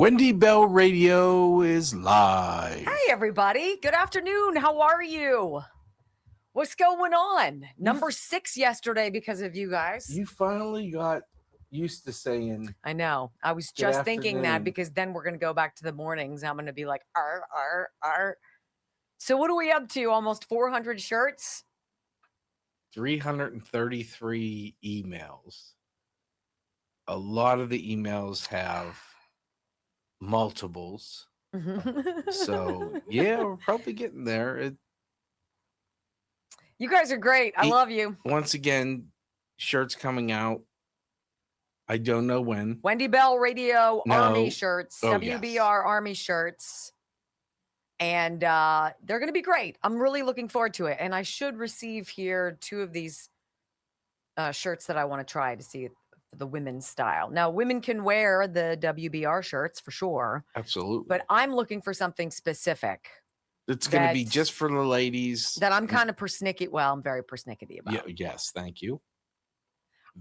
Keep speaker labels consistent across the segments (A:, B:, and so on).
A: Wendy Bell Radio is live.
B: Hey, everybody. Good afternoon. How are you? What's going on? Number 6 yesterday because of you guys.
A: You finally got used to saying.
B: I know. I was just thinking that because then we're going to go back to the mornings. I'm going to be like, arr, arr, arr. So what are we up to? Almost 400 shirts?
A: 333 emails. A lot of the emails have multiples. So, yeah, we're probably getting there.
B: You guys are great. I love you.
A: Once again, shirts coming out. I don't know when.
B: Wendy Bell Radio Army shirts.
A: Oh,
B: WBR
A: yes.
B: Army shirts. And they're going to be great. I'm really looking forward to it. And I should receive here 2 of these shirts that I want to try to see the women's style. Now, women can wear the WBR shirts for sure.
A: Absolutely.
B: But I'm looking for something specific.
A: It's going to be just for the ladies.
B: That I'm kind of persnickety. Well, I'm very persnickety about.
A: Yeah, yes, thank you.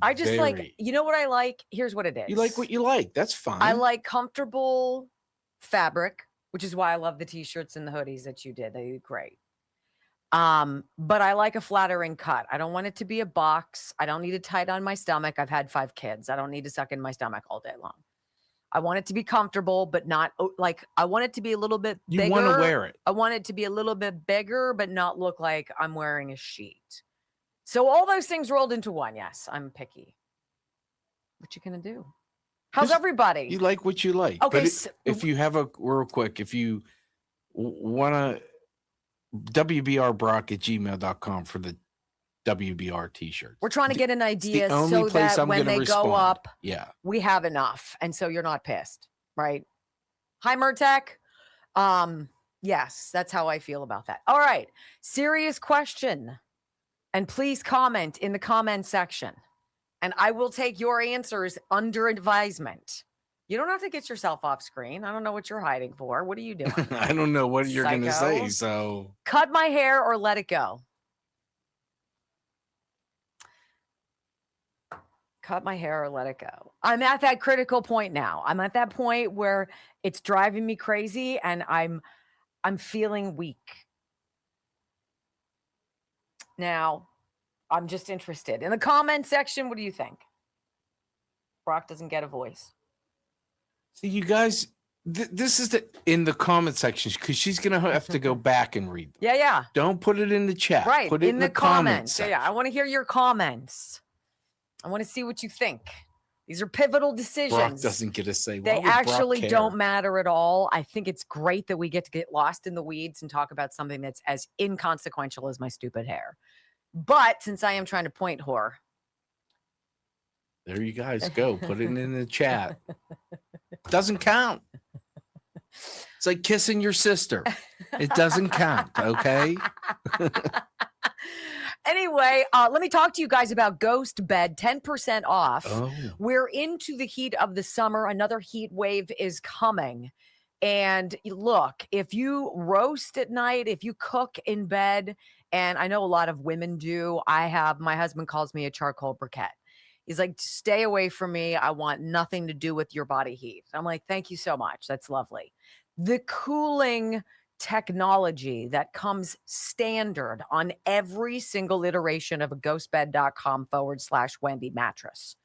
B: I just like, you know what I like? Here's what it is.
A: You like what you like. That's fine.
B: I like comfortable fabric, which is why I love the t-shirts and the hoodies that you did. They did great. But I like a flattering cut. I don't want it to be a box. I don't need it tight on my stomach. I've had 5 kids. I don't need to suck in my stomach all day long. I want it to be comfortable, but not like, I want it to be a little bit bigger.
A: You want to wear it.
B: I want it to be a little bit bigger, but not look like I'm wearing a sheet. So all those things rolled into one. Yes, I'm picky. What you gonna do? How's everybody?
A: You like what you like.
B: Okay.
A: But if you have real quick, if you want to, WBRBrock@gmail.com for the WBR t-shirts.
B: We're trying to get an idea so that when they go up,
A: yeah,
B: we have enough. And so you're not pissed, right? Hi, Murtek. Yes, that's how I feel about that. All right. Serious question. And please comment in the comment section. And I will take your answers under advisement. You don't have to get yourself off screen. I don't know what you're hiding for. What are you doing?
A: I don't know what you're going to say. So
B: cut my hair or let it go. Cut my hair or let it go. I'm at that critical point now. I'm at that point where it's driving me crazy and I'm feeling weak. Now, I'm just interested. In the comment section, what do you think? Brock doesn't get a voice.
A: See, you guys, this is in the comment section because she's going to have to go back and read them.
B: Yeah.
A: Don't put it in the chat.
B: Right,
A: put it in the comments.
B: Yeah, I want to hear your comments. I want to see what you think. These are pivotal decisions.
A: Brock doesn't get a say.
B: They actually don't matter at all. I think it's great that we get to get lost in the weeds and talk about something that's as inconsequential as my stupid hair. But since I am trying to point whore.
A: There you guys go. Put it in the chat. Doesn't count. It's like kissing your sister. It doesn't count, okay?
B: Anyway, let me talk to you guys about Ghost Bed, 10% off.
A: Oh.
B: We're into the heat of the summer. Another heat wave is coming. And look, if you roast at night, if you cook in bed, and I know a lot of women do, my husband calls me a charcoal briquette. He's like, stay away from me. I want nothing to do with your body heat. I'm like, thank you so much. That's lovely. The cooling technology that comes standard on every single iteration of a ghostbed.com/Wendy mattress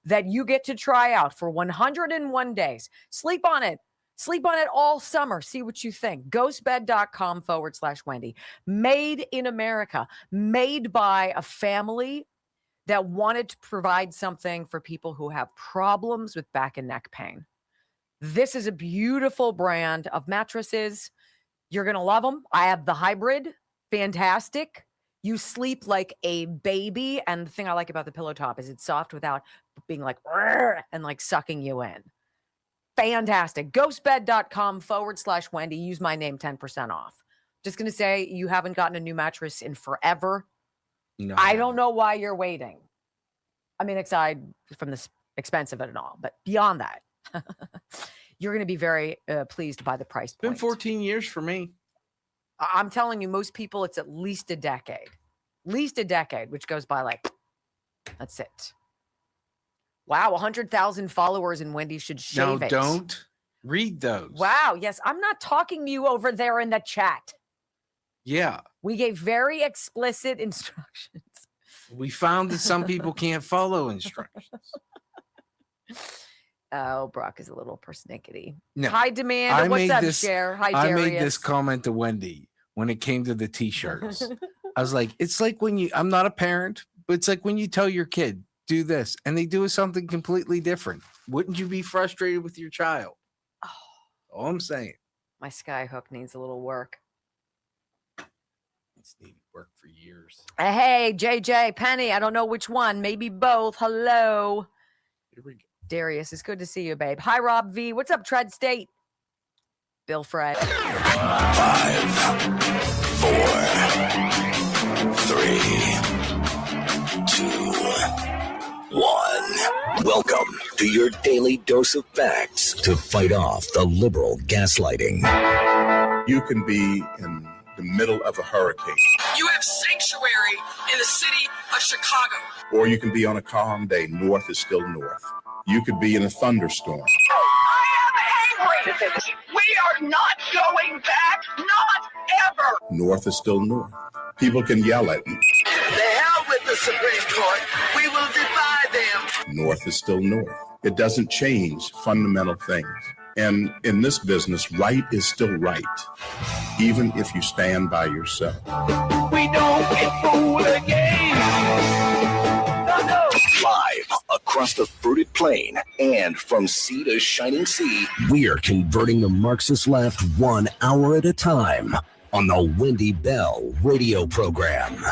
B: that you get to try out for 101 days. Sleep on it. Sleep on it all summer. See what you think. Ghostbed.com/Wendy. Made in America. Made by a family that wanted to provide something for people who have problems with back and neck pain. This is a beautiful brand of mattresses. You're going to love them. I have the hybrid. Fantastic. You sleep like a baby. And the thing I like about the pillow top is it's soft without being like, and like sucking you in. Fantastic. Ghostbed.com/Wendy. Use my name, 10% off. Just going to say you haven't gotten a new mattress in forever.
A: No.
B: I don't know why you're waiting. I mean, aside from the expense of it and all, but beyond that, you're going to be very pleased by the price point.
A: It's been 14 years for me.
B: I'm telling you, most people, it's at least a decade. Least a decade, which goes by like, that's it. Wow, 100,000 followers and Wendy should shave it.
A: No, don't. Read those.
B: Wow. Yes. I'm not talking to you over there in the chat.
A: Yeah.
B: We gave very explicit instructions.
A: We found that some people can't follow instructions.
B: Oh, Brock is a little persnickety.
A: No,
B: Hi, Demand. What's up, Cher? Hi, Darius.
A: I made this comment to Wendy when it came to the t-shirts. I was like, it's like when I'm not a parent, but it's like when you tell your kid, do this, and they do something completely different. Wouldn't you be frustrated with your child?
B: Oh,
A: all I'm saying.
B: My sky hook needs a little work.
A: It's needed work for years.
B: Hey, JJ, Penny, I don't know which one. Maybe both. Hello.
A: Here we go.
B: Darius, it's good to see you, babe. Hi, Rob V. What's up, Tread State? Bill Fred.
C: 5, 4, 3, 2, 1. Welcome to your daily dose of facts to fight off the liberal gaslighting.
D: You can be in the middle of a hurricane.
E: You have sanctuary in the city of Chicago.
D: Or you can be on a calm day. North is still north. You could be in a thunderstorm.
E: I am angry. We are not going back. Not ever.
D: North is still north. People can yell at you.
E: The hell with the Supreme Court. We will defy them.
D: North is still north. It doesn't change fundamental things. And in this business, right is still right, even if you stand by yourself.
E: We don't get fooled again. No.
C: Live across the fruited plain and from sea to shining sea, we are converting the Marxist left 1 hour at a time on the Wendy Bell radio program.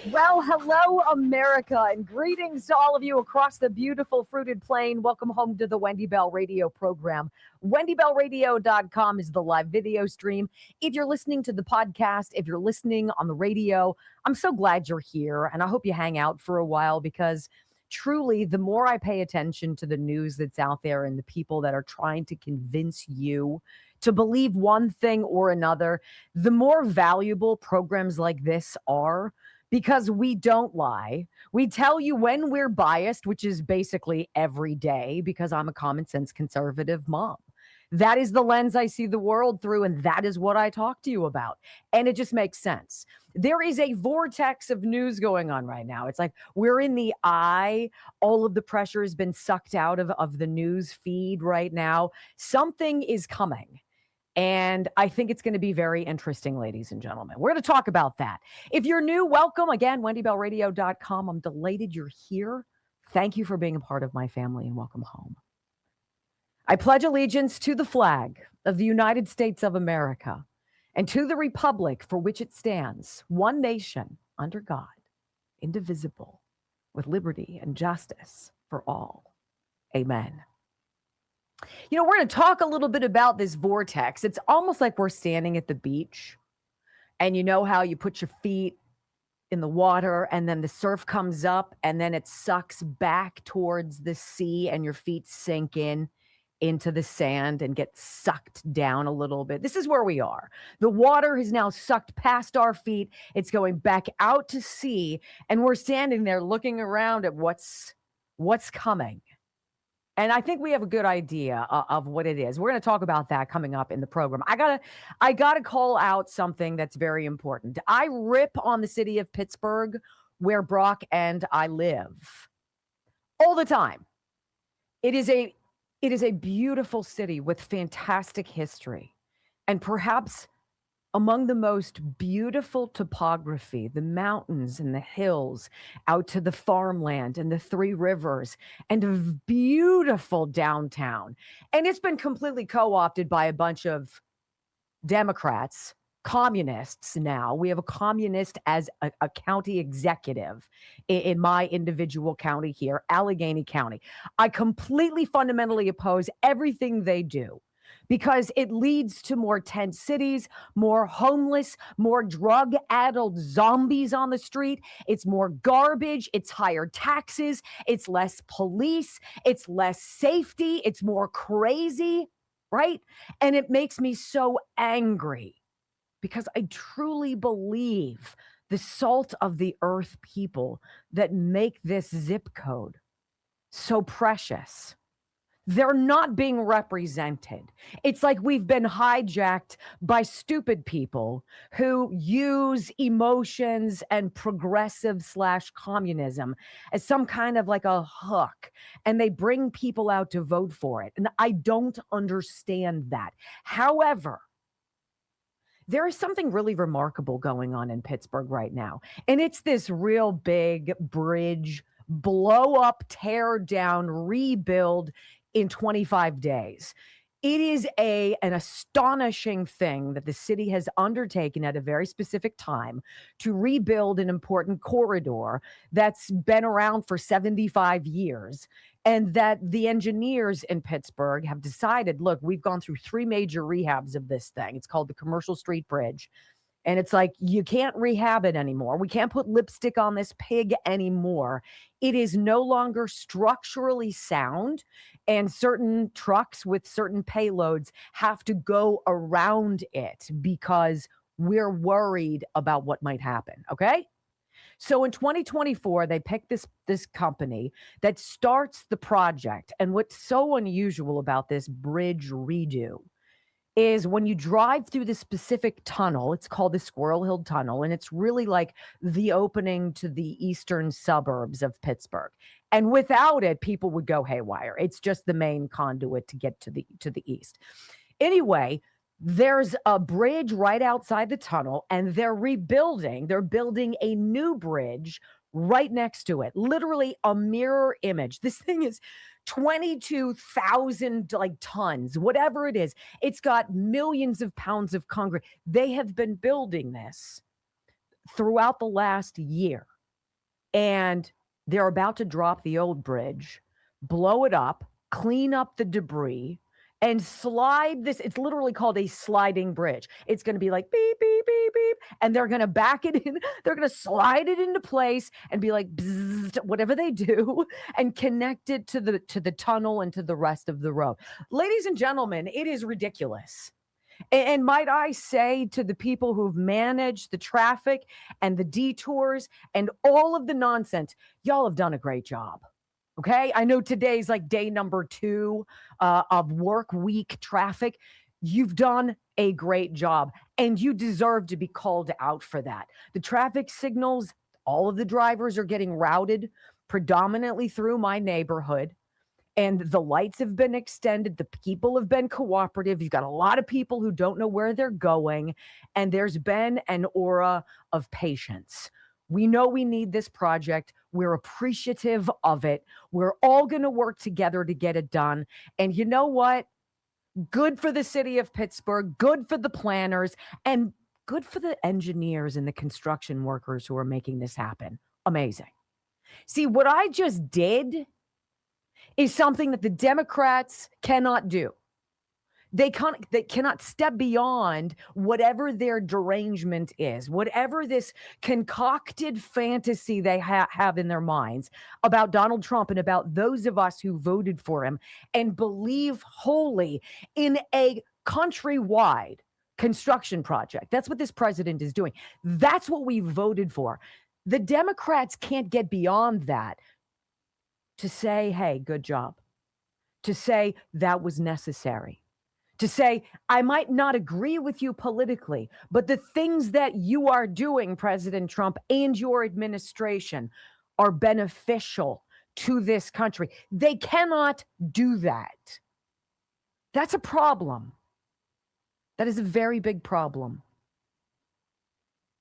B: Well, hello, America, and greetings to all of you across the beautiful fruited plain. Welcome home to the Wendy Bell radio program. WendyBellRadio.com is the live video stream. If you're listening to the podcast, if you're listening on the radio, I'm so glad you're here, and I hope you hang out for a while because truly, the more I pay attention to the news that's out there and the people that are trying to convince you to believe one thing or another, the more valuable programs like this are. Because we don't lie. We tell you when we're biased, which is basically every day, because I'm a common sense conservative mom. That is the lens I see the world through, and that is what I talk to you about. And it just makes sense. There is a vortex of news going on right now. It's like we're in the eye. All of the pressure has been sucked out of the news feed right now. Something is coming. And I think it's going to be very interesting, ladies and gentlemen. We're going to talk about that. If you're new, welcome. Again, WendyBellRadio.com. I'm delighted you're here. Thank you for being a part of my family and welcome home. I pledge allegiance to the flag of the United States of America and to the republic for which it stands, one nation under God, indivisible, with liberty and justice for all. Amen. You know, we're going to talk a little bit about this vortex. It's almost like we're standing at the beach and you know how you put your feet in the water and then the surf comes up and then it sucks back towards the sea and your feet sink into the sand and get sucked down a little bit. This is where we are. The water has now sucked past our feet. It's going back out to sea and we're standing there looking around at what's coming. And I think we have a good idea of what it is. We're going to talk about that coming up in the program. I gotta call out something that's very important. I rip on the city of Pittsburgh, where Brock and I live, all the time. It is a beautiful city with fantastic history, and perhaps among the most beautiful topography, the mountains and the hills out to the farmland and the three rivers and a beautiful downtown. And it's been completely co-opted by a bunch of Democrats, communists now. We have a communist as a county executive in my individual county here, Allegheny County. I completely fundamentally oppose everything they do, because it leads to more tent cities, more homeless, more drug-addled zombies on the street. It's more garbage. It's higher taxes. It's less police. It's less safety. It's more crazy. right? And it makes me so angry because I truly believe the salt of the earth people that make this zip code so precious. They're not being represented. It's like we've been hijacked by stupid people who use emotions and progressive slash communism as some kind of like a hook, and they bring people out to vote for it. And I don't understand that. However, there is something really remarkable going on in Pittsburgh right now. And it's this real big bridge, blow up, tear down, rebuild in 25 days. It is an astonishing thing that the city has undertaken at a very specific time to rebuild an important corridor that's been around for 75 years. And that the engineers in Pittsburgh have decided, look, we've gone through 3 major rehabs of this thing. It's called the Commercial Street Bridge. And it's like, you can't rehab it anymore. We can't put lipstick on this pig anymore. It is no longer structurally sound, and certain trucks with certain payloads have to go around it because we're worried about what might happen. Okay. So in 2024, they picked this company that starts the project. And what's so unusual about this bridge redo is when you drive through the specific tunnel, it's called the Squirrel Hill Tunnel, and it's really like the opening to the eastern suburbs of Pittsburgh. And without it, people would go haywire. It's just the main conduit to get to the east. Anyway, there's a bridge right outside the tunnel, and they're building a new bridge right next to it. Literally a mirror image. This thing is 22,000 like tons, whatever it is. It's got millions of pounds of concrete. They have been building this throughout the last year, and they're about to drop the old bridge, blow it up, clean up the debris, and slide this. It's literally called a sliding bridge. It's going to be like beep, beep, beep, beep. And they're going to back it in. They're going to slide it into place and be like, bzzzt, whatever they do, and connect it to the tunnel and to the rest of the road. Ladies and gentlemen, it is ridiculous. And might I say to the people who've managed the traffic and the detours and all of the nonsense, y'all have done a great job. Okay. I know today's like day number 2 of work week traffic. You've done a great job, and you deserve to be called out for that. The traffic signals, all of the drivers are getting routed predominantly through my neighborhood, and the lights have been extended. The people have been cooperative. You've got a lot of people who don't know where they're going, and there's been an aura of patience. We know we need this project. We're appreciative of it. We're all going to work together to get it done. And you know what? Good for the city of Pittsburgh, good for the planners, and good for the engineers and the construction workers who are making this happen. Amazing. See, what I just did is something that the Democrats cannot do. They cannot step beyond whatever their derangement is, whatever this concocted fantasy they have in their minds about Donald Trump and about those of us who voted for him, and believe wholly in a countrywide construction project. That's what this president is doing. That's what we voted for. The Democrats can't get beyond that to say, hey, good job, to say that was necessary, to say, I might not agree with you politically, but the things that you are doing, President Trump, and your administration are beneficial to this country. They cannot do that. That's a problem. That is a very big problem.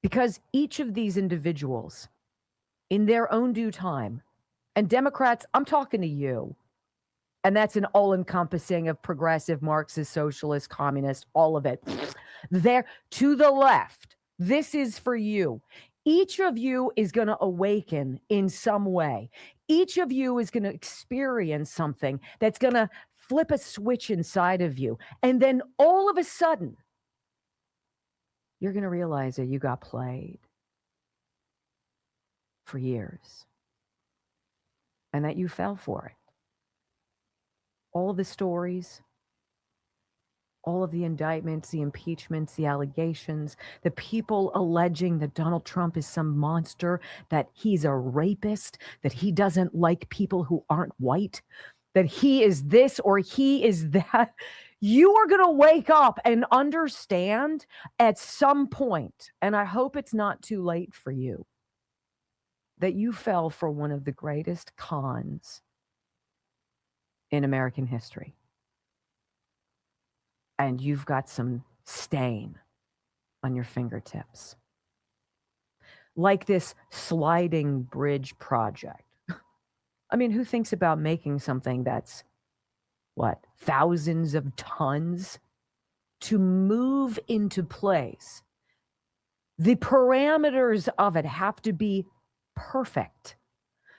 B: Because each of these individuals, in their own due time, and Democrats, I'm talking to you, and that's an all-encompassing of progressive, Marxist, socialist, communist, all of it. There to the left, this is for you. Each of you is going to awaken in some way. Each of you is going to experience something that's going to flip a switch inside of you. And then all of a sudden, you're going to realize that you got played for years and that you fell for it. All of the stories, all of the indictments, the impeachments, the allegations, the people alleging that Donald Trump is some monster, that he's a rapist, that he doesn't like people who aren't white, that he is this or he is that. You are going to wake up and understand at some point, and I hope it's not too late for you, that you fell for one of the greatest cons in American history. And you've got some stain on your fingertips. Like this sliding bridge project. I mean, who thinks about making something that's, what, thousands of tons to move into place? The parameters of it have to be perfect.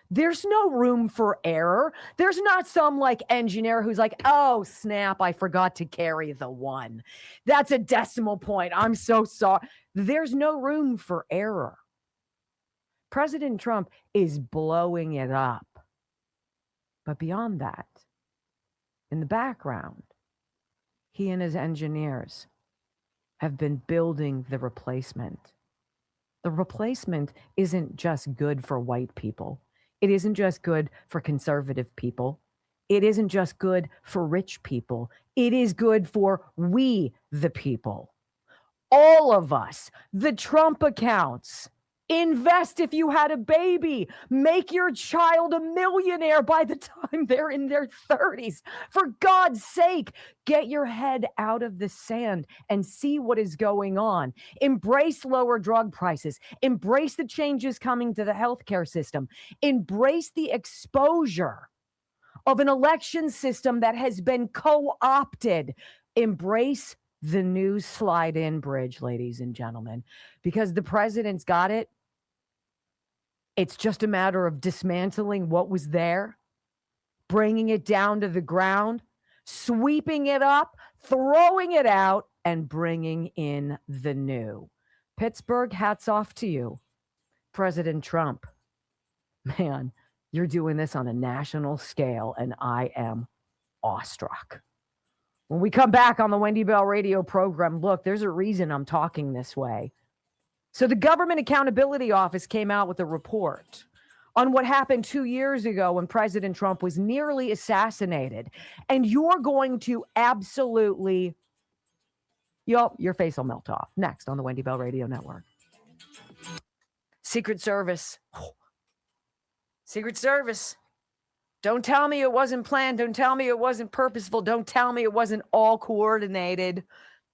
B: There's no room for error. There's not some like engineer who's like, oh, snap, I forgot to carry the one. That's a decimal point. I'm so sorry. There's no room for error. President Trump is blowing it up. But beyond that, in the background, he and his engineers have been building the replacement. The replacement isn't just good for white people. It isn't just good for conservative people. It isn't just good for rich people. It is good for we, the people. All of us, the Trump accounts. Invest if you had a baby. Make your child a millionaire by the time they're in their 30s. For God's sake, get your head out of the sand and see what is going on. Embrace lower drug prices. Embrace the changes coming to the healthcare system. Embrace the exposure of an election system that has been co-opted. Embrace the new slide-in bridge, ladies and gentlemen, because the president's got it. It's just a matter of dismantling what was there, bringing it down to the ground, sweeping it up, throwing it out, and bringing in the new. Pittsburgh, hats off to you, President Trump. Man, you're doing this on a national scale, and I am awestruck. When we come back on the Wendy Bell radio program, look, there's a reason I'm talking this way. So the Government Accountability Office came out with a report on what happened 2 years ago when President Trump was nearly assassinated. And you're going to absolutely, your face will melt off. Next on the Wendy Bell Radio Network. Secret Service. Secret Service. Don't tell me it wasn't planned. Don't tell me it wasn't purposeful. Don't tell me it wasn't all coordinated.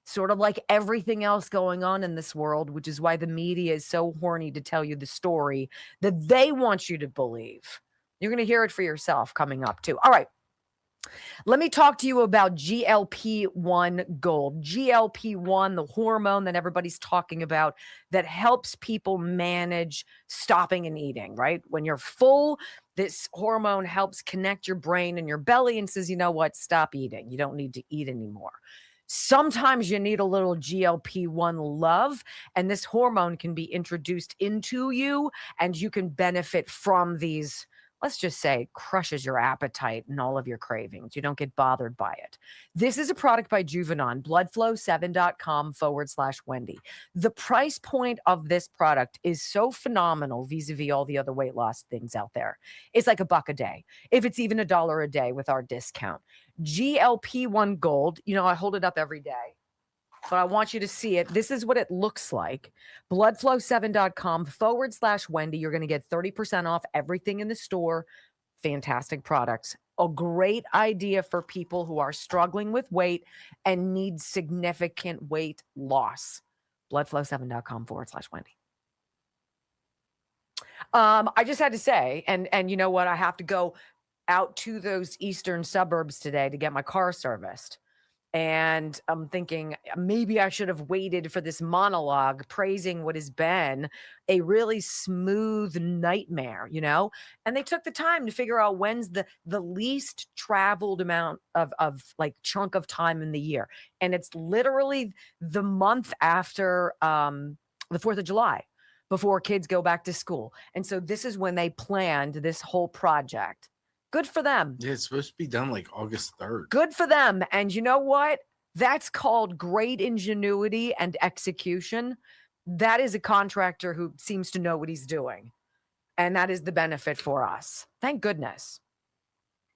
B: Sort of like everything else going on in this world, which is why the media is so horny to tell you the story that they want you to believe. You're going to hear it for yourself coming up too. All right. Let me talk to you about GLP-1 Gold. GLP-1, the hormone that everybody's talking about that helps people manage stopping and eating, right? When you're full, this hormone helps connect your brain and your belly and says, you know what, stop eating. You don't need to eat anymore. Sometimes you need a little GLP-1 love, and this hormone can be introduced into you, and you can benefit from these, let's just say, crushes your appetite and all of your cravings. You don't get bothered by it. This is a product by Juvenon, bloodflow7.com/Wendy. The price point of this product is so phenomenal vis-a-vis all the other weight loss things out there. It's like $1 a day, if it's even $1 a day with our discount. GLP-1 Gold, I hold it up every day, but I want you to see it. This is what it looks like. Bloodflow7.com/Wendy. You're going to get 30% off everything in the store. Fantastic products. A great idea for people who are struggling with weight and need significant weight loss. Bloodflow7.com/Wendy. I just had to say, and you know what? I have to go out to those eastern suburbs today to get my car serviced. And I'm thinking maybe I should have waited for this monologue praising what has been a really smooth nightmare, and they took the time to figure out when's the least traveled amount of like chunk of time in the year. And it's literally the month after the 4th of July, before kids go back to school. And so this is when they planned this whole project. Good for them.
A: Yeah, it's supposed to be done like August 3rd.
B: Good for them. And you know what? That's called great ingenuity and execution. That is a contractor who seems to know what he's doing. And that is the benefit for us. Thank goodness.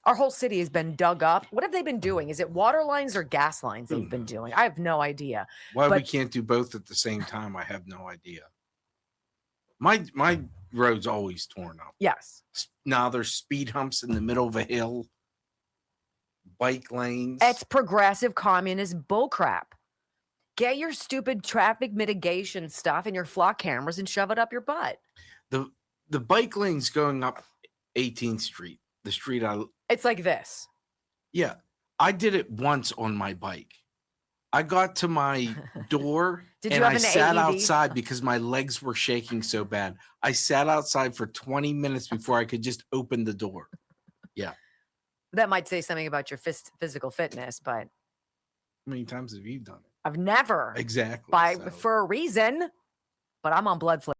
B: Our whole city has been dug up. What have they been doing? Is it water lines or gas lines they've been doing? I have no idea.
A: Why we can't do both at the same time, I have no idea. My road's always torn up.
B: Yes.
A: Now there's speed humps in the middle of a hill, bike lanes.
B: It's progressive communist bullcrap. Get your stupid traffic mitigation stuff and your flock cameras and shove it up your butt.
A: The bike lanes going up 18th Street, the street
B: It's like this.
A: Yeah, I did it once on my bike. I got to my door and I sat outside because my legs were shaking so bad. I sat outside for 20 minutes before I could just open the door. Yeah.
B: That might say something about your physical fitness, but
A: how many times have you done it?
B: I've never.
A: Exactly.
B: For a reason, but I'm on blood flow.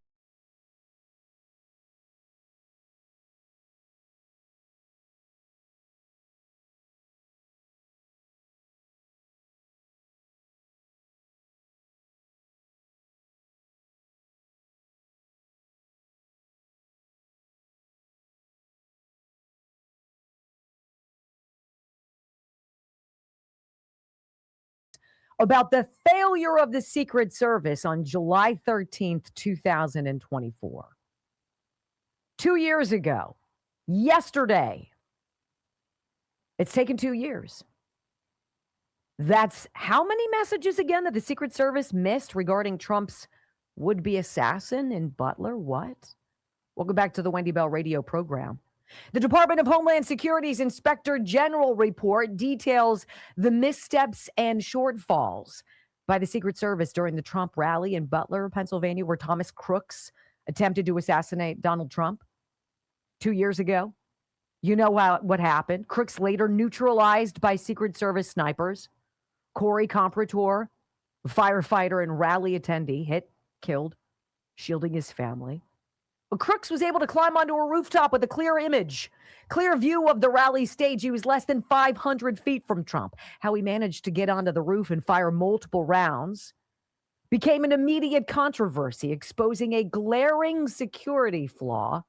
B: About the failure of the Secret Service on July 13th, 2024. 2 years ago, yesterday. It's taken 2 years. That's how many messages again that the Secret Service missed regarding Trump's would-be assassin in Butler? What? Welcome back to the Wendy Bell radio program. The Department of Homeland Security's Inspector General report details the missteps and shortfalls by the Secret Service during the Trump rally in Butler, Pennsylvania, where Thomas Crooks attempted to assassinate Donald Trump 2 years ago. You know what happened. Crooks later neutralized by Secret Service snipers. Corey Comparator, a firefighter and rally attendee, killed, shielding his family. But Crooks was able to climb onto a rooftop with a clear view of the rally stage. He was less than 500 feet from Trump. How he managed to get onto the roof and fire multiple rounds became an immediate controversy, exposing a glaring security flaw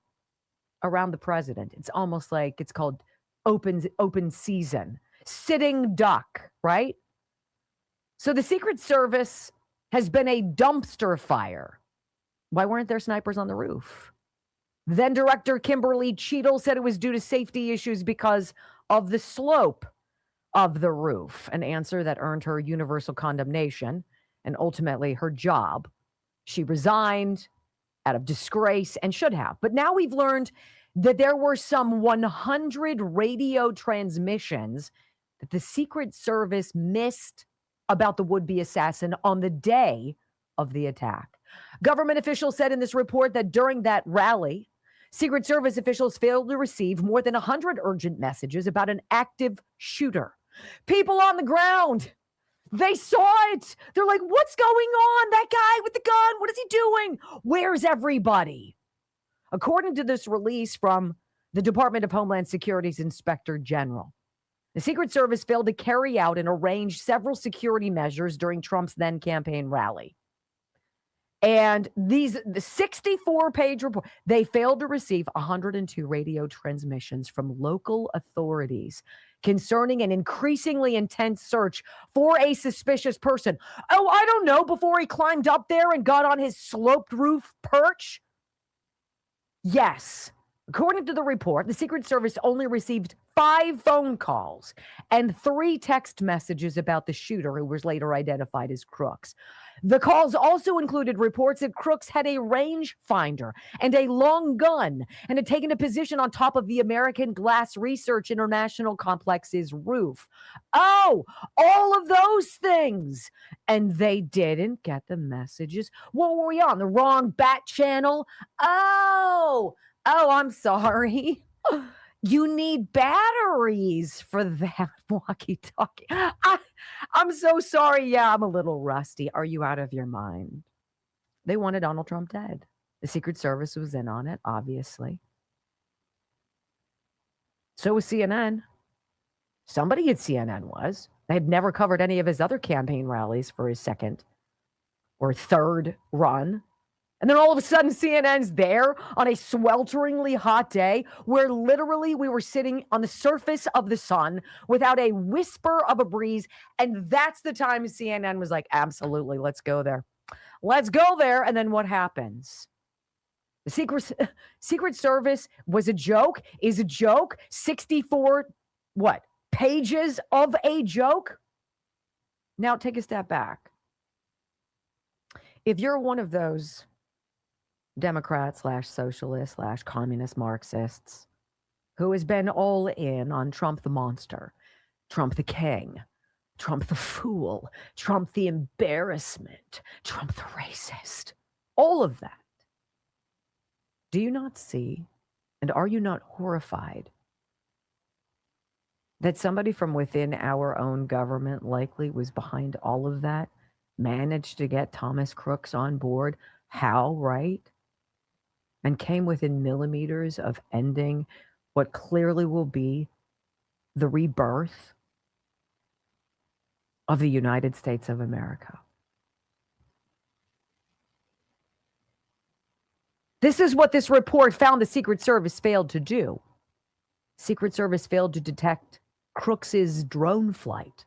B: around the president. It's almost like it's called open season, sitting duck, right? So the Secret Service has been a dumpster fire. Why weren't there snipers on the roof? Then Director Kimberly Cheadle said it was due to safety issues because of the slope of the roof, an answer that earned her universal condemnation and ultimately her job. She resigned out of disgrace and should have. But now we've learned that there were some 100 radio transmissions that the Secret Service missed about the would-be assassin on the day of the attack. Government officials said in this report that during that rally, Secret Service officials failed to receive more than 100 urgent messages about an active shooter. People on the ground, they saw it. They're like, what's going on? That guy with the gun, what is he doing? Where's everybody? According to this release from the Department of Homeland Security's Inspector General, the Secret Service failed to carry out and arrange several security measures during Trump's then campaign rally. And the 64-page report, they failed to receive 102 radio transmissions from local authorities concerning an increasingly intense search for a suspicious person. Oh, I don't know, before he climbed up there and got on his sloped roof perch? Yes. According to the report, the Secret Service only received 5 phone calls and 3 text messages about the shooter, who was later identified as Crooks. The calls also included reports that Crooks had a rangefinder and a long gun and had taken a position on top of the American Glass Research International Complex's roof. Oh, all of those things. And they didn't get the messages. What were we on? The wrong bat channel? Oh, I'm sorry. You need batteries for that walkie-talkie. I'm so sorry. Yeah, I'm a little rusty. Are you out of your mind? They wanted Donald Trump dead. The Secret Service was in on it, obviously. So was CNN. Somebody at CNN was. They had never covered any of his other campaign rallies for his second or third run. And then all of a sudden, CNN's there on a swelteringly hot day where literally we were sitting on the surface of the sun without a whisper of a breeze. And that's the time CNN was like, absolutely, let's go there. Let's go there. And then what happens? The Secret Service was a joke, is a joke. 64, pages of a joke? Now take a step back. If you're one of those Democrat / socialist / communist Marxists who has been all in on Trump the monster, Trump the king, Trump the fool, Trump the embarrassment, Trump the racist, all of that, do you not see, and are you not horrified that somebody from within our own government likely was behind all of that, managed to get Thomas Crooks on board? How, right? And came within millimeters of ending what clearly will be the rebirth of the United States of America. This is what this report found the Secret Service failed to do. Secret Service failed to detect Crooks's drone flight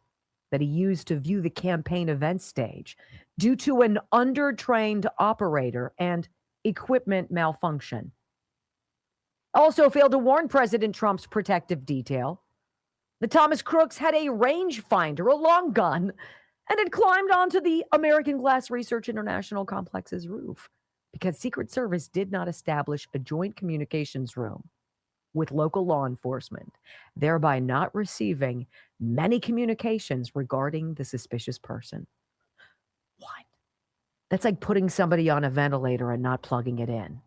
B: that he used to view the campaign event stage due to an undertrained operator and equipment malfunction. Also failed to warn President Trump's protective detail that Thomas Crooks had a rangefinder, a long gun, and had climbed onto the American Glass Research International Complex's roof because Secret Service did not establish a joint communications room with local law enforcement, thereby not receiving many communications regarding the suspicious person. What? That's like putting somebody on a ventilator and not plugging it in.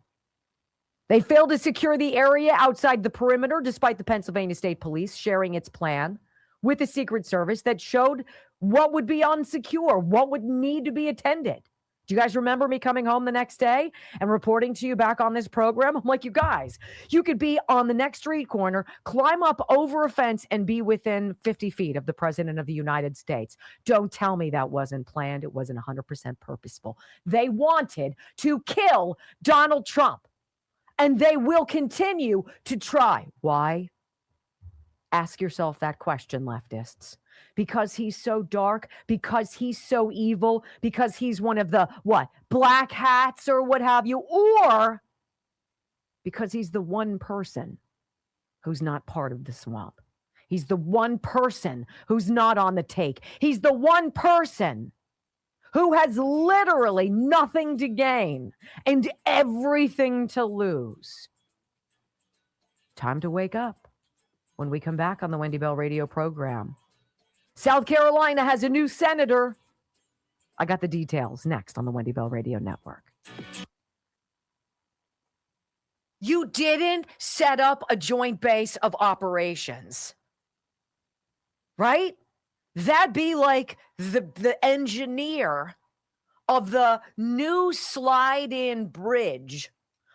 B: They failed to secure the area outside the perimeter, despite the Pennsylvania State Police sharing its plan with the Secret Service that showed what would be unsecure, what would need to be attended. Do you guys remember me coming home the next day and reporting to you back on this program? I'm like, you guys, you could be on the next street corner, climb up over a fence, and be within 50 feet of the President of the United States. Don't tell me that wasn't planned. It wasn't 100% purposeful. They wanted to kill Donald Trump, and they will continue to try. Why? Ask yourself that question, leftists. Because he's so dark, because he's so evil, because he's one of the, black hats or what have you, or because he's the one person who's not part of the swamp. He's the one person who's not on the take. He's the one person who has literally nothing to gain and everything to lose. Time to wake up when we come back on the Wendy Bell radio program. South Carolina has a new senator. I got the details next on the Wendy Bell Radio Network. You didn't set up a joint base of operations, right? That'd be like the engineer of the new slide-in bridge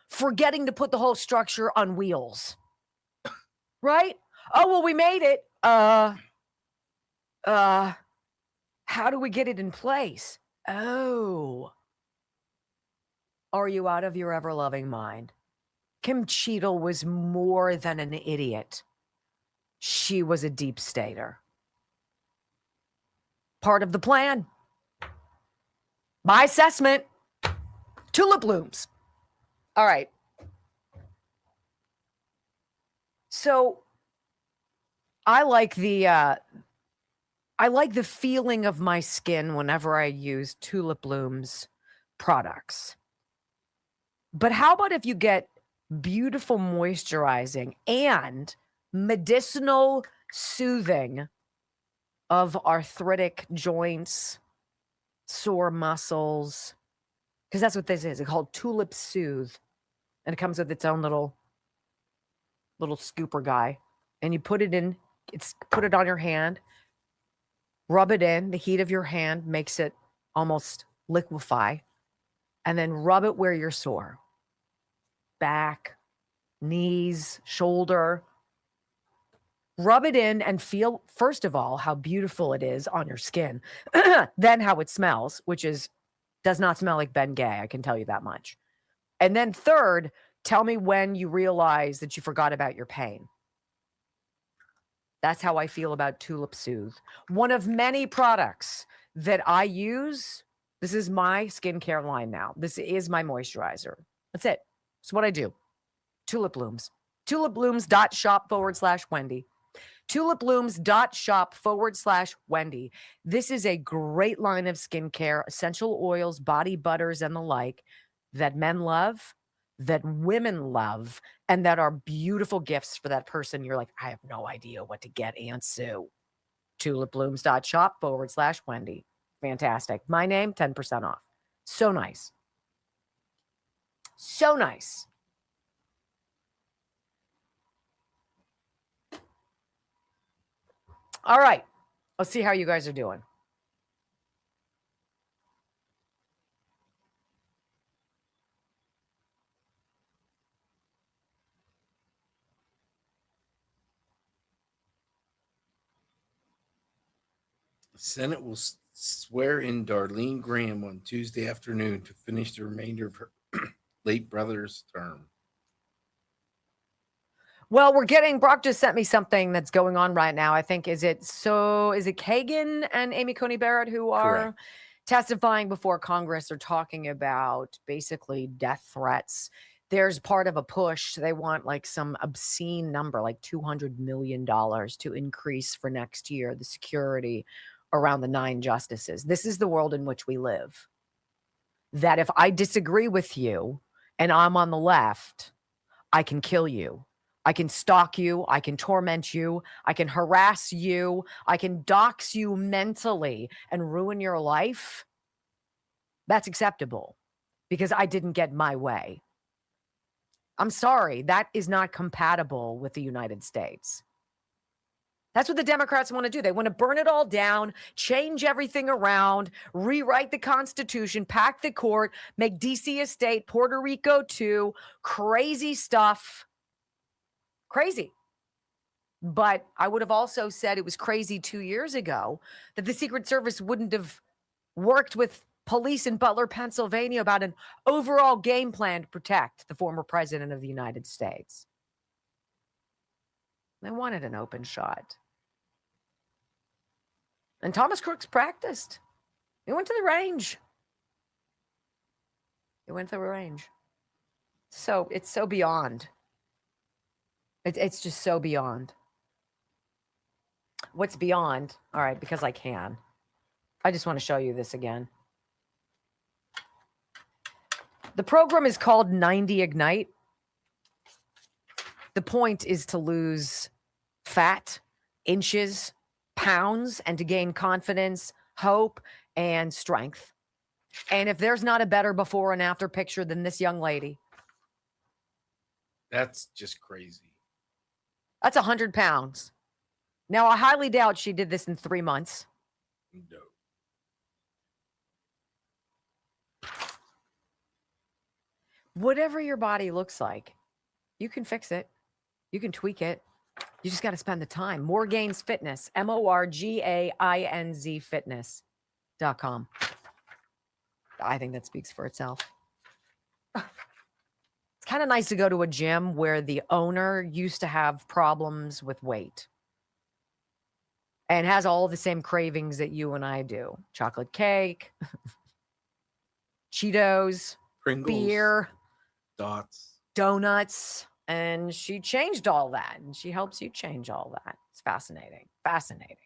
B: forgetting to put the whole structure on wheels, right? Oh, well, we made it. How do we get it in place? Oh. Are you out of your ever-loving mind? Kim Cheadle was more than an idiot. She was a deep stater. Part of the plan. My assessment, tulip blooms. All right. So I like the feeling of my skin whenever I use Tulip Bloom's products. But how about if you get beautiful moisturizing and medicinal soothing of arthritic joints, sore muscles? Because that's what this is. It's called Tulip Soothe. And it comes with its own little scooper guy. And you put it in, put it on your hand. Rub it in. The heat of your hand makes it almost liquefy. And then rub it where you're sore. Back, knees, shoulder. Rub it in and feel, first of all, how beautiful it is on your skin. Then how it smells, which does not smell like Ben Gay. I can tell you that much. And then third, tell me when you realize that you forgot about your pain. That's how I feel about Tulip Soothe. One of many products that I use. This is my skincare line now. This is my moisturizer. That's it. It's what I do. Tulip Blooms. tulipblooms.shop/Wendy. tulipblooms.shop/Wendy. This is a great line of skincare, essential oils, body butters, and the like that men love, that women love, and that are beautiful gifts for that person. You're like, I have no idea what to get Aunt Sue. tulipblooms.shop/Wendy. Fantastic. My name, 10% off. So nice. So nice. All right. Let's see how you guys are doing.
A: The Senate will swear in Darlene Graham on Tuesday afternoon to finish the remainder of her late brother's term.
B: Well, Brock just sent me something that's going on right now. I think, is it Kagan and Amy Coney Barrett who are
A: Correct.
B: testifying before Congress, are talking about basically death threats. There's part of a push. They want like some obscene number, like $200 million to increase for next year, the security around the 9 justices. This is the world in which we live. That if I disagree with you and I'm on the left, I can kill you. I can stalk you. I can torment you. I can harass you. I can dox you mentally and ruin your life. That's acceptable because I didn't get my way. I'm sorry. That is not compatible with the United States. That's what the Democrats want to do. They want to burn it all down, change everything around, rewrite the Constitution, pack the court, make DC a state, Puerto Rico too. Crazy stuff. Crazy. But I would have also said it was crazy 2 years ago that the Secret Service wouldn't have worked with police in Butler, Pennsylvania about an overall game plan to protect the former president of the United States. They wanted an open shot. And Thomas Crooks practiced. He went to the range. So it's so beyond. It's just so beyond. What's beyond? All right, because I can. I just want to show you this again. The program is called 90 Ignite. The point is to lose fat, inches, pounds, and to gain confidence, hope, and strength. And if there's not a better before and after picture than this young lady.
A: That's just crazy.
B: That's 100 pounds. Now, I highly doubt she did this in 3 months.
A: No.
B: Whatever your body looks like, you can fix it. You can tweak it. You just got to spend the time. Morgain's Fitness, MORGAINZ Fitness.com. I think that speaks for itself. It's kind of nice to go to a gym where the owner used to have problems with weight and has all the same cravings that you and I do. Chocolate cake, Cheetos,
A: Pringles,
B: beer,
A: donuts.
B: And she changed all that, and she helps you change all that. It's fascinating. Fascinating.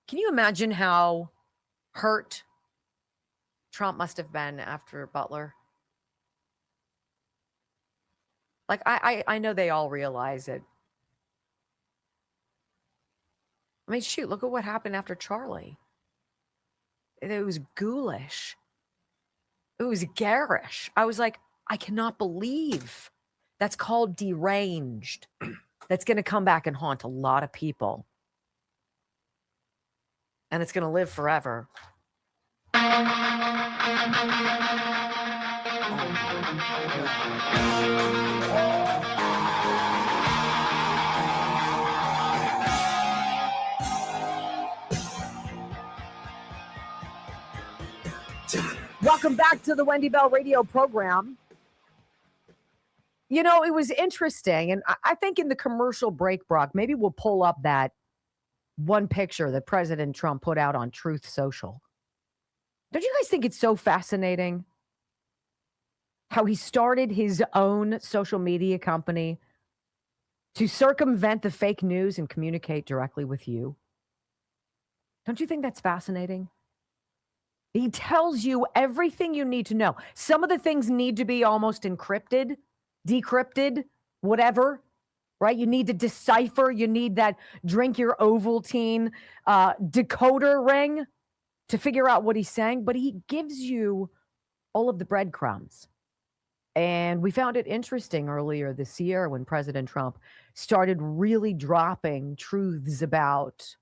B: Can you imagine how hurt Trump must have been after Butler? Like, I know they all realize it. I mean, shoot, look at what happened after Charlie. It was ghoulish. It was garish. I was like, I cannot believe that's called deranged. That's going to come back and haunt a lot of people. And it's going to live forever. Welcome back to the Wendy Bell radio program. You know, it was interesting, and I think in the commercial break, Brock, maybe we'll pull up that one picture that President Trump put out on Truth Social. Don't you guys think it's so fascinating how he started his own social media company to circumvent the fake news and communicate directly with you? Don't you think that's fascinating? He tells you everything you need to know. Some of the things need to be almost encrypted, decrypted, whatever, right? You need to decipher. You need that drink your Ovaltine decoder ring to figure out what he's saying. But he gives you all of the breadcrumbs. And we found it interesting earlier this year when President Trump started really dropping truths about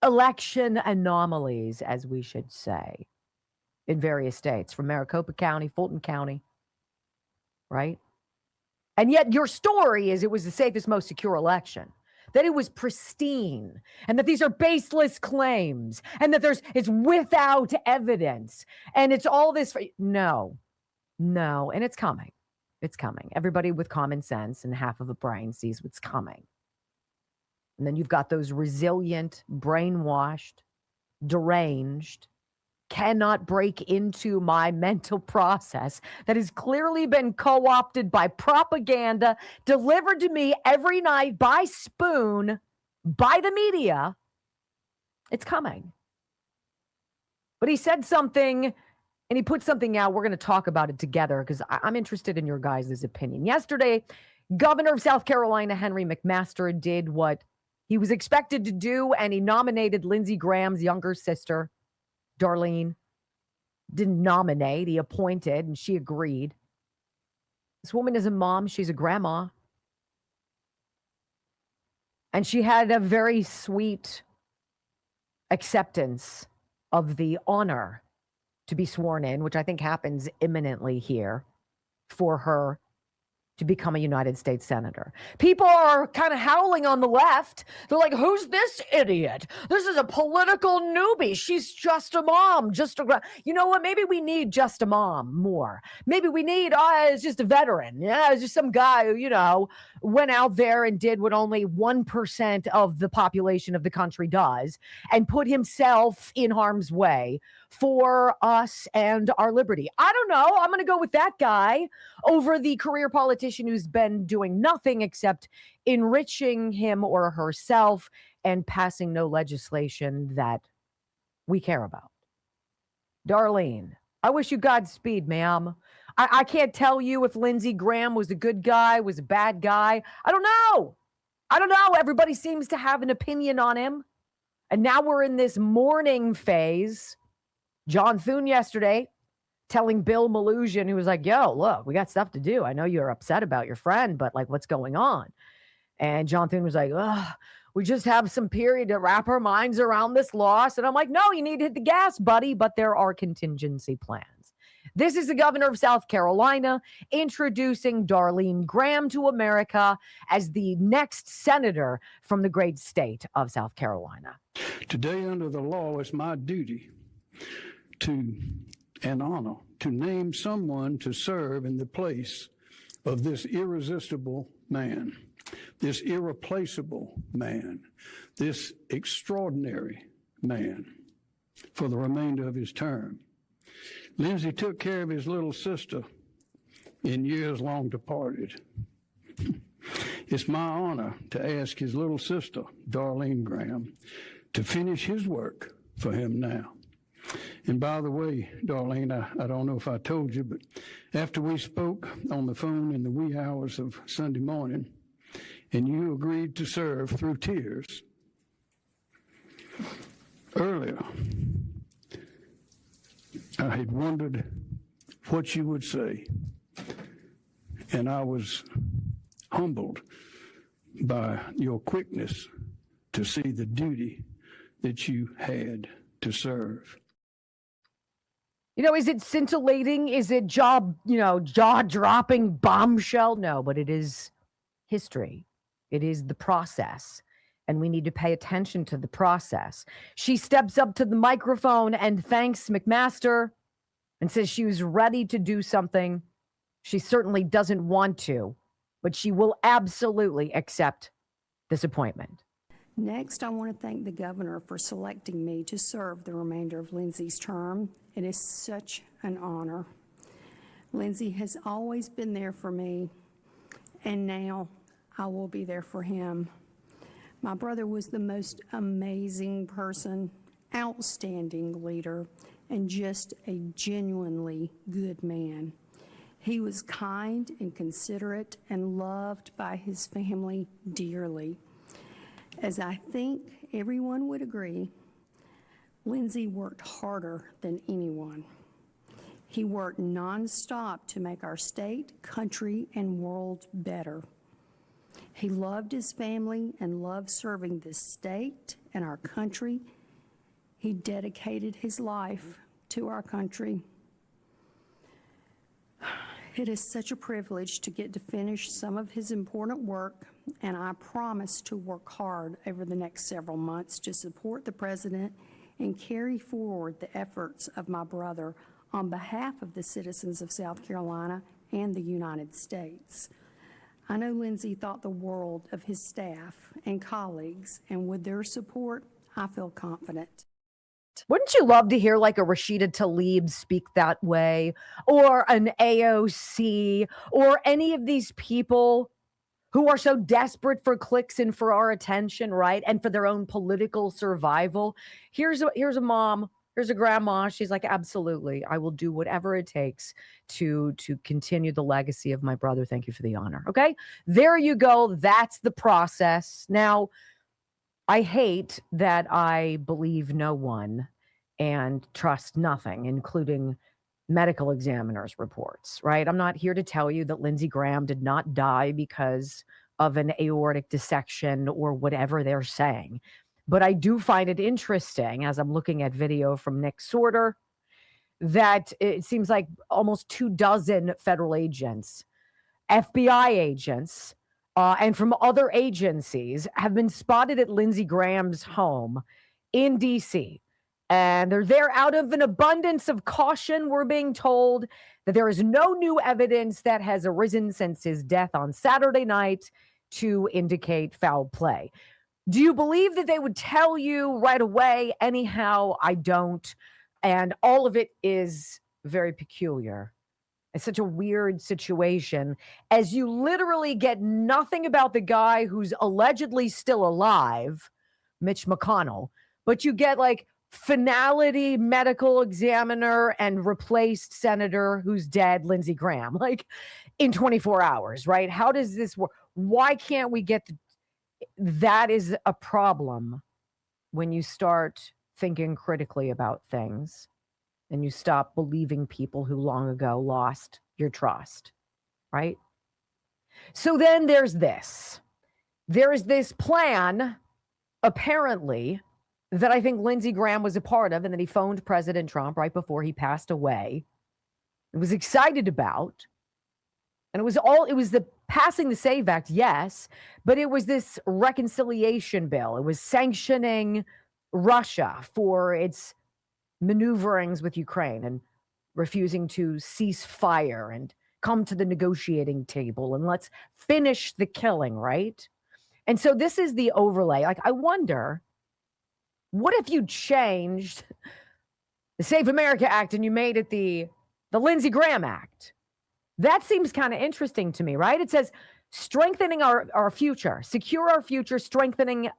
B: election anomalies, as we should say, in various states, from Maricopa County, Fulton County, right? And yet your story is it was the safest, most secure election, that it was pristine, and that these are baseless claims, and that it's without evidence, and it's all this. No, and it's coming. It's coming. Everybody with common sense and half of a brain sees what's coming. And then you've got those resilient, brainwashed, deranged, cannot break into my mental process that has clearly been co-opted by propaganda delivered to me every night by spoon by the media. It's coming. But he said something and he put something out. We're going to talk about it together because I'm interested in your guys' opinion. Yesterday, Governor of South Carolina, Henry McMaster, did what he was expected to do, and he nominated Lindsey Graham's younger sister, Darlene. Didn't nominate, he appointed, and she agreed. This woman is a mom. She's a grandma. And she had a very sweet acceptance of the honor to be sworn in, which I think happens imminently here, for her to become a United States Senator. People are kind of howling on the left. They're like, who's this idiot? This is a political newbie. She's just a mom. You know what? Maybe we need just a mom more. Maybe we need, it's just a veteran. Yeah, it's just some guy who, went out there and did what only 1% of the population of the country does and put himself in harm's way for us and our liberty. I don't know. I'm going to go with that guy over the career politician who's been doing nothing except enriching him or herself and passing no legislation that we care about. Darlene, I wish you Godspeed, ma'am. I can't tell you if Lindsey Graham was a good guy, was a bad guy. I don't know. Everybody seems to have an opinion on him. And now we're in this mourning phase. John Thune yesterday telling Bill Malhusian, who was like, yo, look, we got stuff to do. I know you're upset about your friend, but what's going on? And John Thune was like, we just have some period to wrap our minds around this loss. And I'm like, no, you need to hit the gas, buddy, but there are contingency plans. This is the governor of South Carolina introducing Darlene Graham to America as the next senator from the great state of South Carolina.
F: Today, under the law, it's my duty and honor to name someone to serve in the place of this irresistible man, this irreplaceable man, this extraordinary man for the remainder of his term. Lindsey took care of his little sister in years long departed. It's my honor to ask his little sister, Darlene Graham, to finish his work for him now. And by the way, Darlene, I don't know if I told you, but after we spoke on the phone in the wee hours of Sunday morning, and you agreed to serve through tears, earlier, I had wondered what you would say, and I was humbled by your quickness to see the duty that you had to serve.
B: Is it scintillating? Is it jaw-dropping bombshell? No, but it is history. It is the process, and we need to pay attention to the process. She steps up to the microphone and thanks McMaster and says she was ready to do something she certainly doesn't want to, but she will absolutely accept this appointment.
G: Next, I want to thank the governor for selecting me to serve the remainder of Lindsey's term. It is such an honor. Lindsey has always been there for me, and now I will be there for him. My brother was the most amazing person, outstanding leader, and just a genuinely good man. He was kind and considerate and loved by his family dearly. As I think everyone would agree, Lindsey worked harder than anyone. He worked nonstop to make our state, country, and world better. He loved his family and loved serving this state and our country. He dedicated his life to our country. It is such a privilege to get to finish some of his important work, and I promise to work hard over the next several months to support the President and carry forward the efforts of my brother on behalf of the citizens of South Carolina and the United States. I know Lindsey thought the world of his staff and colleagues, and with their support, I feel confident.
B: Wouldn't you love to hear like a Rashida Tlaib speak that way, or an AOC, or any of these people who are so desperate for clicks and for our attention, right? And for their own political survival. Here's a mom, here's a grandma. She's like, absolutely, I will do whatever it takes to continue the legacy of my brother. Thank you for the honor. Okay, there you go. That's the process. Now, I hate that I believe no one and trust nothing, including medical examiners' reports, right? I'm not here to tell you that Lindsey Graham did not die because of an aortic dissection or whatever they're saying. But I do find it interesting, as I'm looking at video from Nick Sorter, that it seems like almost 24 federal agents, FBI agents, and from other agencies have been spotted at Lindsey Graham's home in D.C., and they're there out of an abundance of caution. We're being told that there is no new evidence that has arisen since his death on Saturday night to indicate foul play. Do you believe that they would tell you right away? Anyhow, I don't. And all of it is very peculiar. It's such a weird situation, as you literally get nothing about the guy who's allegedly still alive, Mitch McConnell, but you get like finality medical examiner and replaced senator who's dead, Lindsey Graham, like in 24 hours, right? How does this work? Why can't we get that is a problem when you start thinking critically about things and you stop believing people who long ago lost your trust, right? So then there's this. There is this plan, apparently, that I think Lindsey Graham was a part of, and that he phoned President Trump right before he passed away. It was excited about. And it was the passing the SAVE Act, yes, but it was this reconciliation bill. It was sanctioning Russia for its maneuverings with Ukraine and refusing to cease fire and come to the negotiating table and let's finish the killing, right? And so this is the overlay. Like, I wonder, what if you changed the Save America Act and you made it the Lindsey Graham Act? That seems kind of interesting to me, right? It says strengthening our future, secure our future, strengthen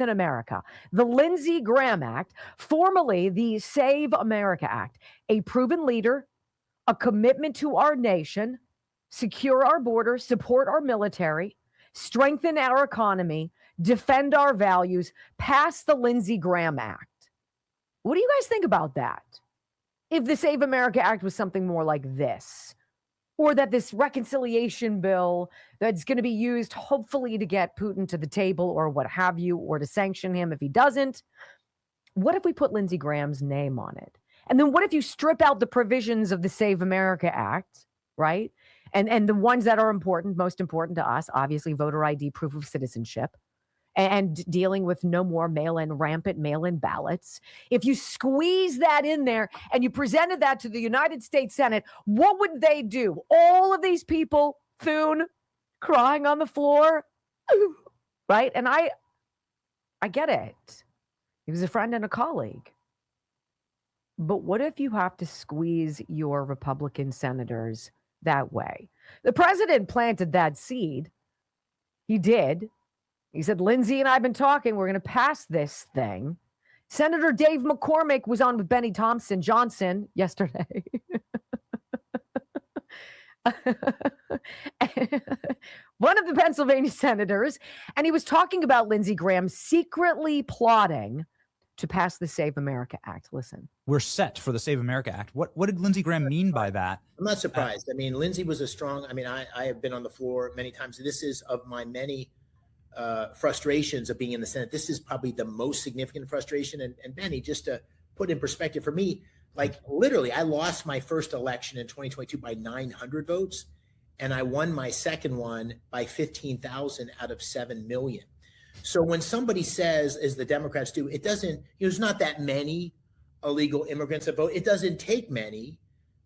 B: America. The Lindsey Graham Act, formerly the Save America Act, a proven leader, a commitment to our nation, secure our borders, support our military, strengthen our economy, defend our values, pass the Lindsey Graham Act. What do you guys think about that? If the Save America Act was something more like this, or that this reconciliation bill that's going to be used hopefully to get Putin to the table or what have you, or to sanction him if he doesn't. What if we put Lindsey Graham's name on it? And then what if you strip out the provisions of the Save America Act, right? And the ones that are important, most important to us, obviously voter ID, proof of citizenship. and dealing with no more rampant mail-in ballots. If you squeeze that in there and you presented that to the United States Senate, what would they do? All of these people, Thune, crying on the floor, right? And I get it. He was a friend and a colleague. But what if you have to squeeze your Republican senators that way? The president planted that seed. He did. He said, Lindsey and I have been talking. We're going to pass this thing. Senator Dave McCormick was on with Benny Thompson Johnson yesterday. One of the Pennsylvania senators. And he was talking about Lindsey Graham secretly plotting to pass the Save America Act. Listen.
H: We're set for the Save America Act. What did Lindsey Graham mean by that?
I: I'm not surprised. I mean, Lindsey was a strong, I have been on the floor many times. This is of my many frustrations of being in the Senate. This is probably the most significant frustration. And Benny, just to put in perspective for me, like literally, I lost my first election in 2022 by 900 votes. And I won my second one by 15,000 out of 7 million. So when somebody says, as the Democrats do, it doesn't, there's not that many illegal immigrants that vote. It doesn't take many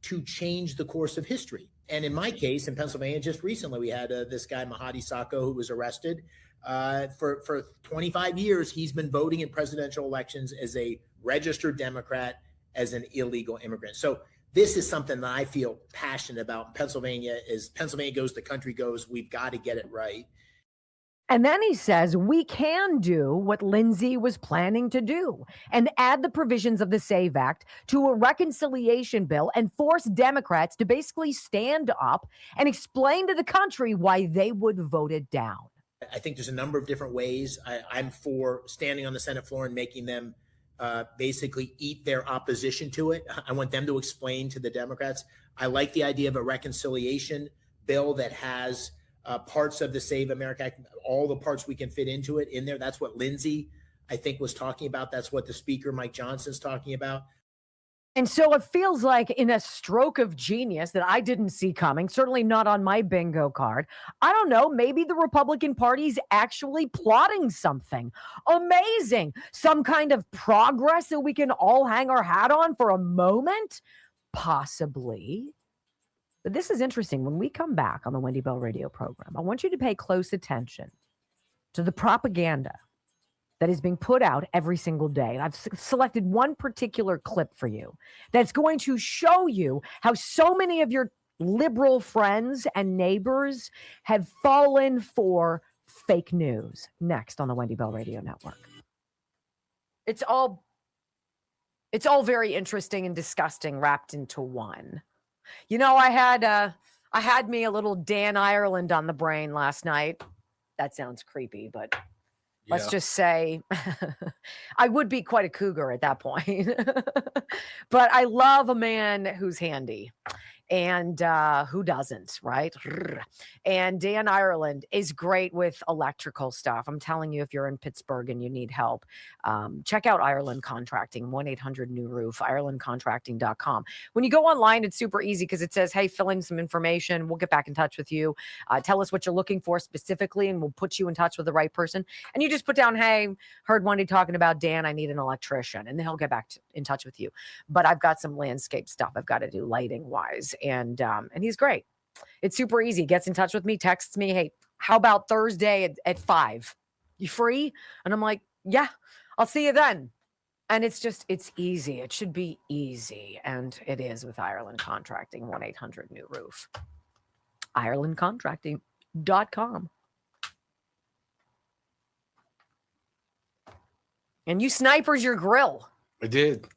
I: to change the course of history. And in my case, in Pennsylvania, just recently, we had this guy, Mahadi Sacco, who was arrested for 25 years. He's been voting in presidential elections as a registered Democrat, as an illegal immigrant. So this is something that I feel passionate about. Pennsylvania goes, the country goes. We've got to get it right.
B: And then he says, we can do what Lindsey was planning to do and add the provisions of the SAVE Act to a reconciliation bill and force Democrats to basically stand up and explain to the country why they would vote it down.
I: I think there's a number of different ways. I'm for standing on the Senate floor and making them basically eat their opposition to it. I want them to explain to the Democrats. I like the idea of a reconciliation bill that has parts of the Save America Act, all the parts we can fit into it in there. That's what Lindsey, I think, was talking about. That's what the Speaker, Mike Johnson's talking about.
B: And so it feels like in a stroke of genius that I didn't see coming, certainly not on my bingo card. I don't know, maybe the Republican Party's actually plotting something amazing, some kind of progress that we can all hang our hat on for a moment, possibly. But this is interesting. When we come back on the Wendy Bell radio program, I want you to pay close attention to the propaganda that is being put out every single day. And I've selected one particular clip for you that's going to show you how so many of your liberal friends and neighbors have fallen for fake news. Next on the Wendy Bell Radio Network. It's all very interesting and disgusting wrapped into one. You know, I had me a little Dan Ireland on the brain last night. That sounds creepy, but let's just say I would be quite a cougar at that point. But I love a man who's handy. And who doesn't, right? And Dan Ireland is great with electrical stuff. I'm telling you, if you're in Pittsburgh and you need help, check out Ireland Contracting, 1-800-NEW-ROOF, IrelandContracting.com. When you go online, it's super easy because it says, hey, fill in some information. We'll get back in touch with you. Tell us what you're looking for specifically, and we'll put you in touch with the right person. And you just put down, hey, heard Wendy talking about Dan. I need an electrician. And then he'll get back in touch with you. But I've got some landscape stuff I've got to do lighting-wise. And he's great. It's super easy. Gets in touch with me, texts me, hey, how about Thursday at 5? You free? And I'm like, yeah, I'll see you then. And it's easy. It should be easy. And it is with Ireland Contracting, 1-800-NEW-ROOF. IrelandContracting.com. And you snipers your grill.
A: I did.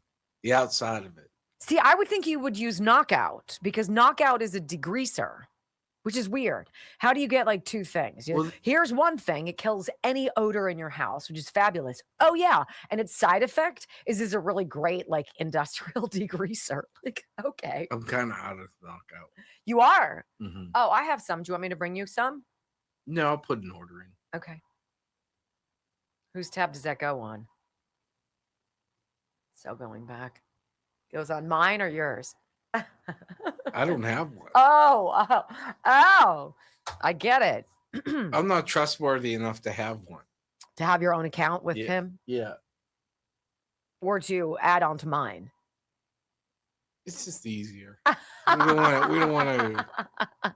A: The outside of it.
B: See, I would think you would use Knockout because Knockout is a degreaser, which is weird. How do you get like two things? Well, here's one thing. It kills any odor in your house, which is fabulous. Oh, yeah. And its side effect is a really great like industrial degreaser. Like, okay.
A: I'm kind of out of Knockout.
B: You are?
A: Mm-hmm.
B: Oh, I have some. Do you want me to bring you some?
A: No, I'll put an order in.
B: Okay. Whose tab does that go on? So going back. Goes on mine or yours?
A: I don't have one.
B: Oh, I get it.
A: I'm not trustworthy enough to have one.
B: to have your own account with
A: Yeah.
B: him
A: Yeah.
B: or to add on to mine?
A: It's just easier. We don't want to.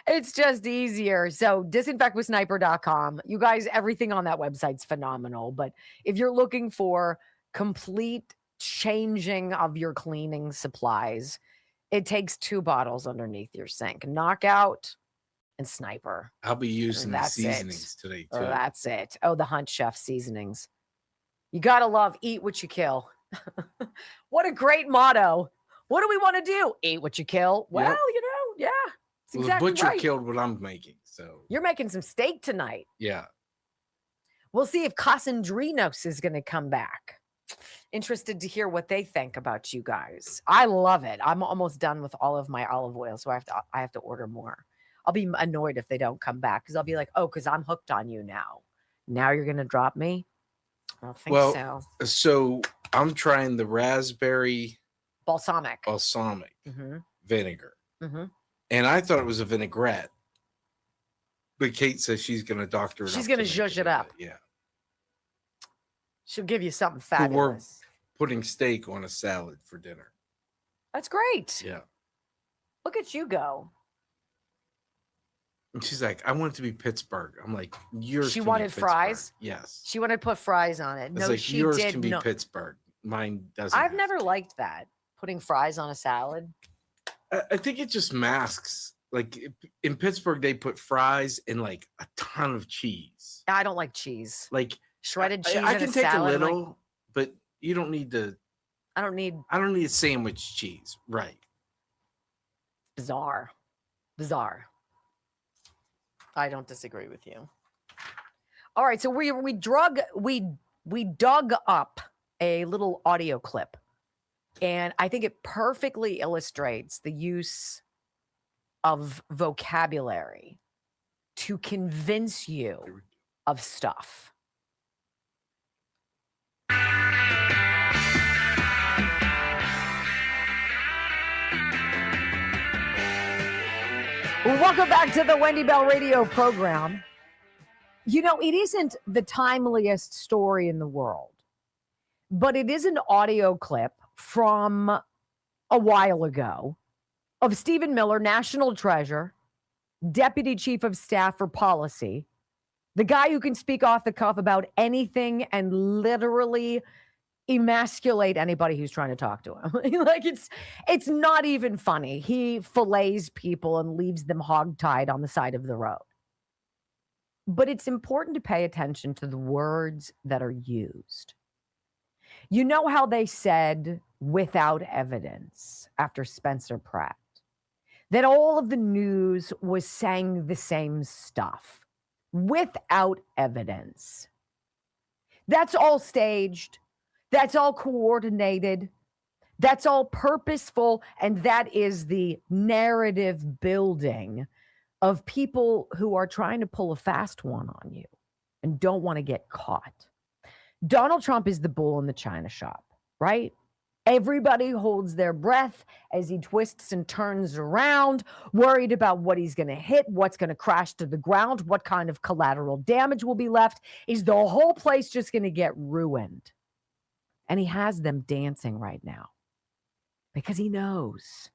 B: It's just easier. So disinfectwithsniper.com. You guys, everything on that website's phenomenal. But if you're looking for complete changing of your cleaning supplies, it takes 2 bottles underneath your sink. Knockout and Sniper.
A: I'll be using the
B: That's it.
A: seasonings today too.
B: That's it. Oh, the Hunt Chef seasonings. You got to love eat what you kill. What a great motto. What do we want to do? Eat what you kill. Well,
A: Yep.
B: yeah. It's
A: Well,
B: exactly
A: the butcher
B: right.
A: killed what I'm making, so
B: You're making some steak tonight.
A: yeah.
B: We'll see if Casandrinos is going to come back. Interested to hear what they think about you guys. I love it. I'm almost done with all of my olive oil, so I have to order more. I'll be annoyed if they don't come back because I'll be like, oh, because I'm hooked on you now. Now you're going to drop me? I don't think so.
A: So I'm trying the raspberry
B: Balsamic.
A: Mm-hmm. Vinegar.
B: Mm-hmm.
A: And I thought it was a vinaigrette. But Kate says she's going to doctor it up.
B: She's going to
A: make
B: zhuzh it up.
A: Yeah.
B: She'll give you something
A: But we're
B: fabulous.
A: putting steak on a salad for dinner.
B: That's great.
A: Yeah.
B: Look at you go.
A: And she's like, I want it to be Pittsburgh. I'm like, yours.
B: She
A: can be
B: wanted
A: Pittsburgh.
B: fries?
A: Yes.
B: She wanted to put fries on it.
A: It's
B: No,
A: like
B: she
A: yours
B: did
A: can be
B: not.
A: Pittsburgh. Mine doesn't.
B: I've
A: have
B: never
A: to.
B: liked that. Putting fries on a salad.
A: I think it just masks. Like in Pittsburgh, they put fries and like a ton of cheese.
B: I don't like cheese.
A: Like
B: Shredded cheese
A: I
B: in
A: can
B: a
A: take
B: salad.
A: a
B: I'm like,
A: little, but you don't need to.
B: I don't need
A: I don't need sandwich cheese. Right.
B: bizarre. I don't disagree with you. All right, so we dug up a little audio clip, and I think it perfectly illustrates the use of vocabulary to convince you of stuff. Welcome back to the Wendy Bell Radio program. You know, it isn't the timeliest story in the world, but it is an audio clip from a while ago of Stephen Miller, National Treasure, Deputy Chief of Staff for Policy, the guy who can speak off the cuff about anything and literally emasculate anybody who's trying to talk to him. Like it's not even funny. He fillets people and leaves them hogtied on the side of the road. But it's important to pay attention to the words that are used. You know how they said without evidence after Spencer Pratt, that all of the news was saying the same stuff without evidence. That's all staged. That's all coordinated. That's all purposeful. And that is the narrative building of people who are trying to pull a fast one on you and don't want to get caught. Donald Trump is the bull in the china shop, right? Everybody holds their breath as he twists and turns around, worried about what he's going to hit, what's going to crash to the ground, what kind of collateral damage will be left. Is the whole place just going to get ruined? And he has them dancing right now because he knows.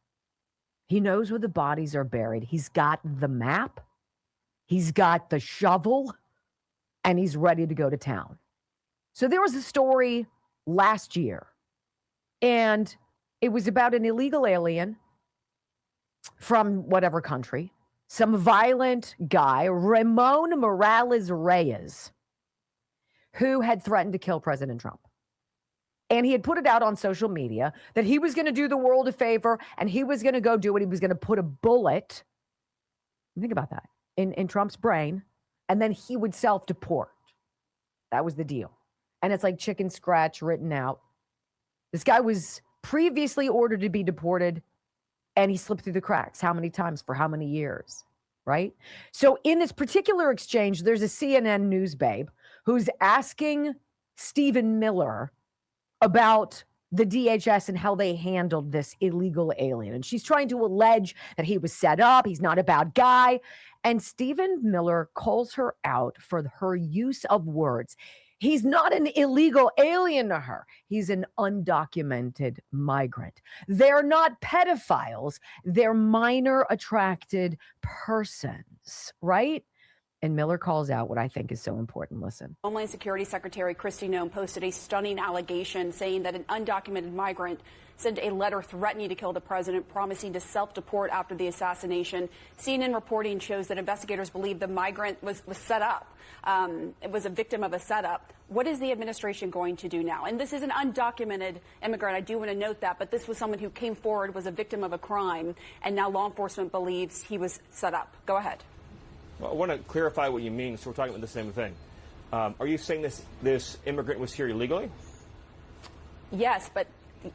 B: He knows where the bodies are buried. He's got the map. He's got the shovel. And he's ready to go to town. So there was a story last year. And it was about an illegal alien from whatever country. Some violent guy, Ramon Morales Reyes, who had threatened to kill President Trump. And he had put it out on social media that he was going to do the world a favor and he was going to go do it. He was going to put a bullet, think about that, in Trump's brain, and then he would self-deport. That was the deal. And it's like chicken scratch written out. This guy was previously ordered to be deported and he slipped through the cracks. How many times for how many years, right? So in this particular exchange, there's a CNN news babe who's asking Stephen Miller about the DHS and how they handled this illegal alien. And she's trying to allege that he was set up. He's not a bad guy. And Stephen Miller calls her out for her use of words. He's not an illegal alien to her. He's an undocumented migrant. They're not pedophiles. They're minor attracted persons, right? And Miller calls out what I think is so important. Listen.
J: Homeland Security Secretary Kristi Noem posted a stunning allegation saying that an undocumented migrant sent a letter threatening to kill the president, promising to self-deport after the assassination. CNN reporting shows that investigators believe the migrant was set up. It was a victim of a setup. What is the administration going to do now? And this is an undocumented immigrant. I do want to note that, but this was someone who came forward, was a victim of a crime, and now law enforcement believes he was set up. Go ahead.
K: Well, I want to clarify what you mean, so we're talking about the same thing. Are you saying this immigrant was here illegally?
J: Yes, but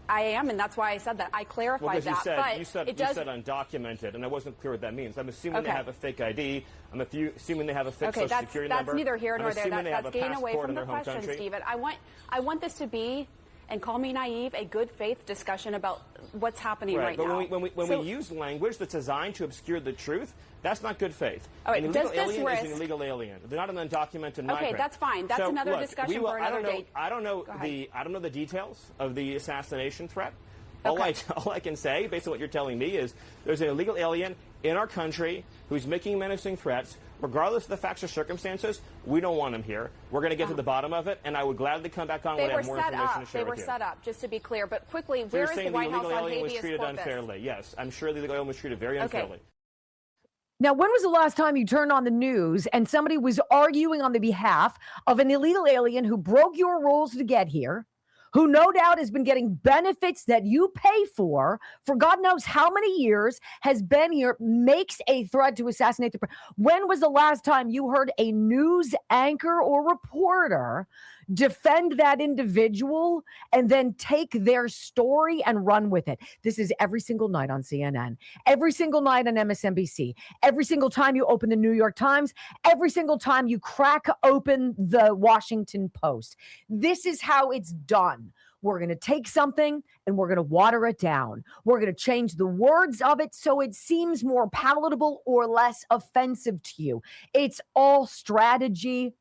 J: I am, and that's why I said that. I clarified
K: that.
J: But
K: you said undocumented, and I wasn't clear what that means. I'm assuming they have a fake ID. I'm assuming they have a fake social security number.
J: That's neither here nor there.
K: That's
J: getting away from the question, Stephen. I want this to be, and call me naive, a good faith discussion about what's happening right now.
K: But when we use language that's designed to obscure the truth, that's not good faith.
J: All right,
K: an illegal alien is an illegal alien. They're not an undocumented migrant.
J: Okay, that's fine. That's another discussion for another day.
K: I don't know the details of the assassination threat. All I can say, based on what you're telling me, is there's an illegal alien in our country who's making menacing threats. Regardless of the facts or circumstances, we don't want him here. We're going to get to the bottom of it, and I would gladly come back on when I have more information to share with you.
J: They were set up, just to be clear. But quickly,
K: So
J: where is the White House on habeas corpus?
K: The illegal alien was treated unfairly. Yes, I'm sure the illegal alien was treated very unfairly.
B: Okay. Now, when was the last time you turned on the news and somebody was arguing on the behalf of an illegal alien who broke your rules to get here, who no doubt has been getting benefits that you pay for God knows how many years, has been here, makes a threat to assassinate the president? When was the last time you heard a news anchor or reporter defend that individual and then take their story and run with it? This is every single night on CNN, every single night on MSNBC, every single time you open the New York Times, every single time you crack open the Washington Post. This is how it's done. We're going to take something and we're going to water it down. We're going to change the words of it so it seems more palatable or less offensive to you. It's all strategy.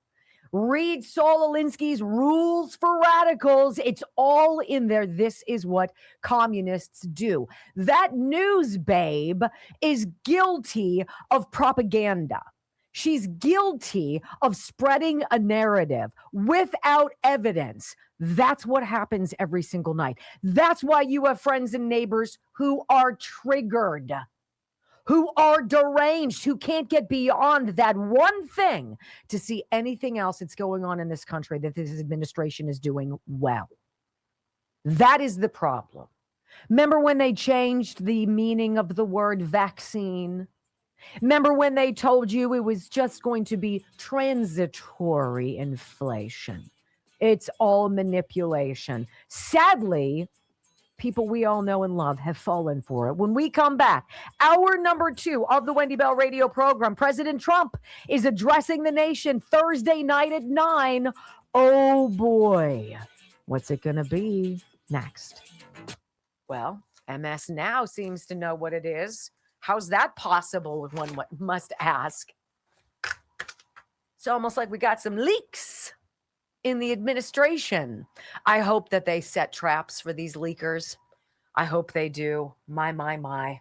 B: Read Saul Alinsky's Rules for Radicals. It's all in there. This is what communists do. That news babe is guilty of propaganda. She's guilty of spreading a narrative without evidence. That's what happens every single night. That's why you have friends and neighbors who are triggered, who are deranged, who can't get beyond that one thing to see anything else that's going on in this country that this administration is doing well. That is the problem. Remember when they changed the meaning of the word vaccine? Remember when they told you it was just going to be transitory inflation? It's all manipulation. Sadly, people we all know and love have fallen for it. When we come back, hour number 2 of the Wendy Bell radio program, President Trump is addressing the nation Thursday night at 9. Oh boy, what's it going to be next? Well, MS Now seems to know what it is. How's that possible, one must ask? It's almost like we got some leaks in the administration. I hope that they set traps for these leakers. I hope they do. My.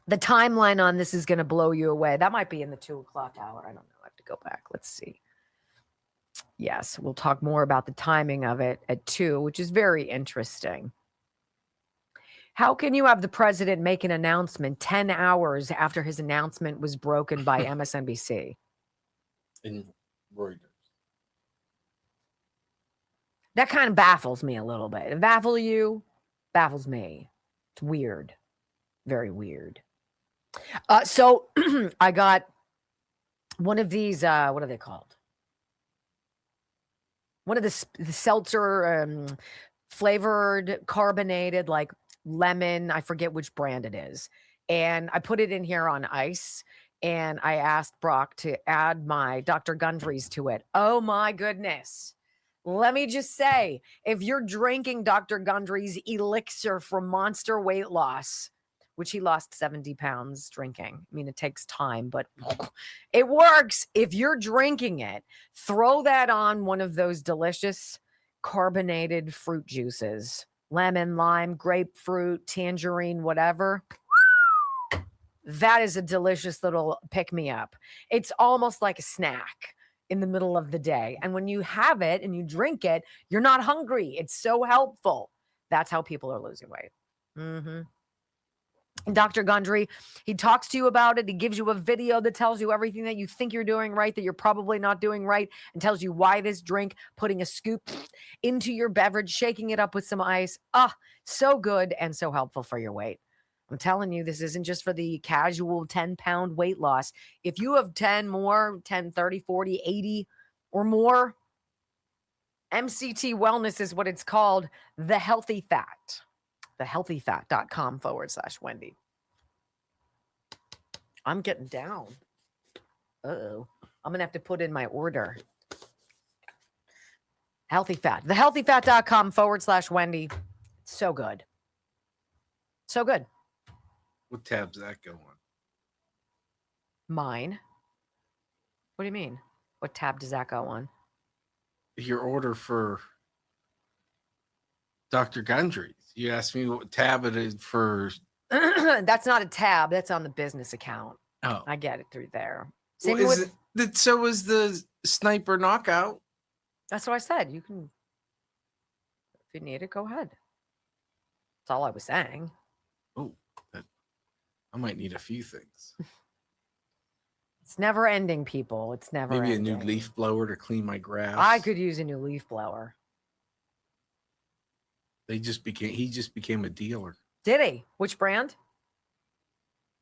B: The timeline on this is going to blow you away. That might be in the 2 o'clock hour. I don't know. I have to go back. Let's see. Yes, we'll talk more about the timing of it at 2, which is very interesting. How can you have the president make an announcement 10 hours after his announcement was broken by MSNBC?
A: In Reuters.
B: That kind of baffles me a little bit. It baffles you? Baffles me. It's weird. Very weird. So I got one of these, what are they called? One of the seltzer flavored, carbonated, like lemon. I forget which brand it is. And I put it in here on ice. And I asked Brock to add my Dr. Gundry's to it. Oh my goodness. Let me just say, if you're drinking Dr. Gundry's elixir for monster weight loss, which he lost 70 pounds drinking. I mean, it takes time, but it works. If you're drinking it, throw that on one of those delicious carbonated fruit juices, lemon, lime, grapefruit, tangerine, whatever. That is a delicious little pick-me-up. It's almost like a snack in the middle of the day. And when you have it and you drink it, you're not hungry. It's so helpful. That's how people are losing weight. Mm-hmm. Dr. Gundry, he talks to you about it. He gives you a video that tells you everything that you think you're doing right, that you're probably not doing right, and tells you why this drink, putting a scoop into your beverage, shaking it up with some ice. So good and so helpful for your weight. I'm telling you, this isn't just for the casual 10-pound weight loss. If you have 10 more, 10, 30, 40, 80 or more, MCT Wellness is what it's called, the healthy fat. thehealthyfat.com/Wendy. I'm getting down. Uh-oh. I'm going to have to put in my order. Healthy Fat. thehealthyfat.com/Wendy. So good. So good.
A: What tab's that go on?
B: Mine. What do you mean? What tab does that go on?
A: Your order for Dr. Gundry's. You asked me what tab it is for.
B: That's not a tab. That's on the business account.
A: Oh.
B: I get it through there.
A: Well, so is the Sniper Knockout.
B: That's what I said. You can, if you need it, go ahead. That's all I was saying.
A: Oh, I might need a few things.
B: It's never ending, people. It's never
A: Maybe
B: ending.
A: a new leaf blower to clean my grass.
B: I could use a new leaf blower.
A: He just became a dealer.
B: Did he? Which brand?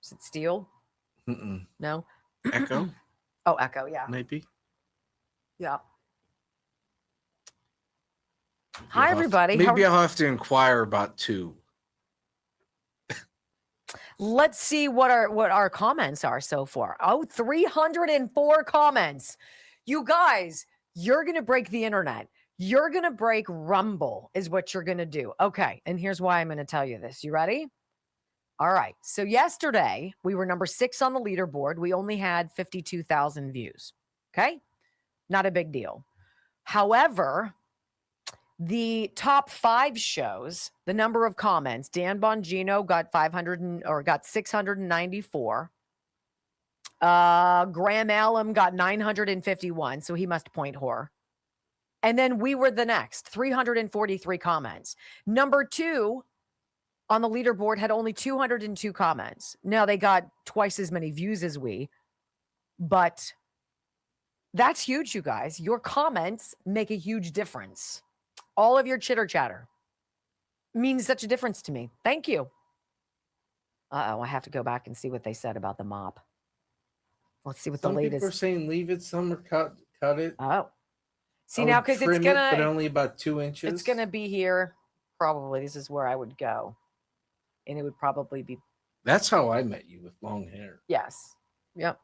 B: Is it Steel?
A: Mm-mm.
B: No.
A: Echo?
B: Oh, Echo, yeah.
A: Maybe.
B: Yeah. Hi, everybody.
A: Maybe I'll have to inquire about two.
B: Let's see what our comments are so far. 304 comments. You guys, you're going to break the internet. You're going to break Rumble is what you're going to do. Okay, and here's why I'm going to tell you this. You ready? All right. So yesterday, we were number 6 on the leaderboard. We only had 52,000 views. Okay? Not a big deal. However, the top 5 shows, the number of comments, Dan Bongino got 694. Graham Allen got 951, so he must point whore. And then we were the next, 343 comments. Number 2 on the leaderboard had only 202 comments. Now they got twice as many views as we, but that's huge, you guys. Your comments make a huge difference. All of your chitter chatter means such a difference to me. Thank you. Uh-oh, I have to go back and see what they said about the mop. Let's see what the latest.
A: Some people are saying leave it, some are cut it.
B: Oh. See now, because it's gonna,
A: but only about 2 inches.
B: It's gonna be here. Probably this is where I would go, and it would probably be.
A: That's how I met you, with long hair.
B: Yes. Yep.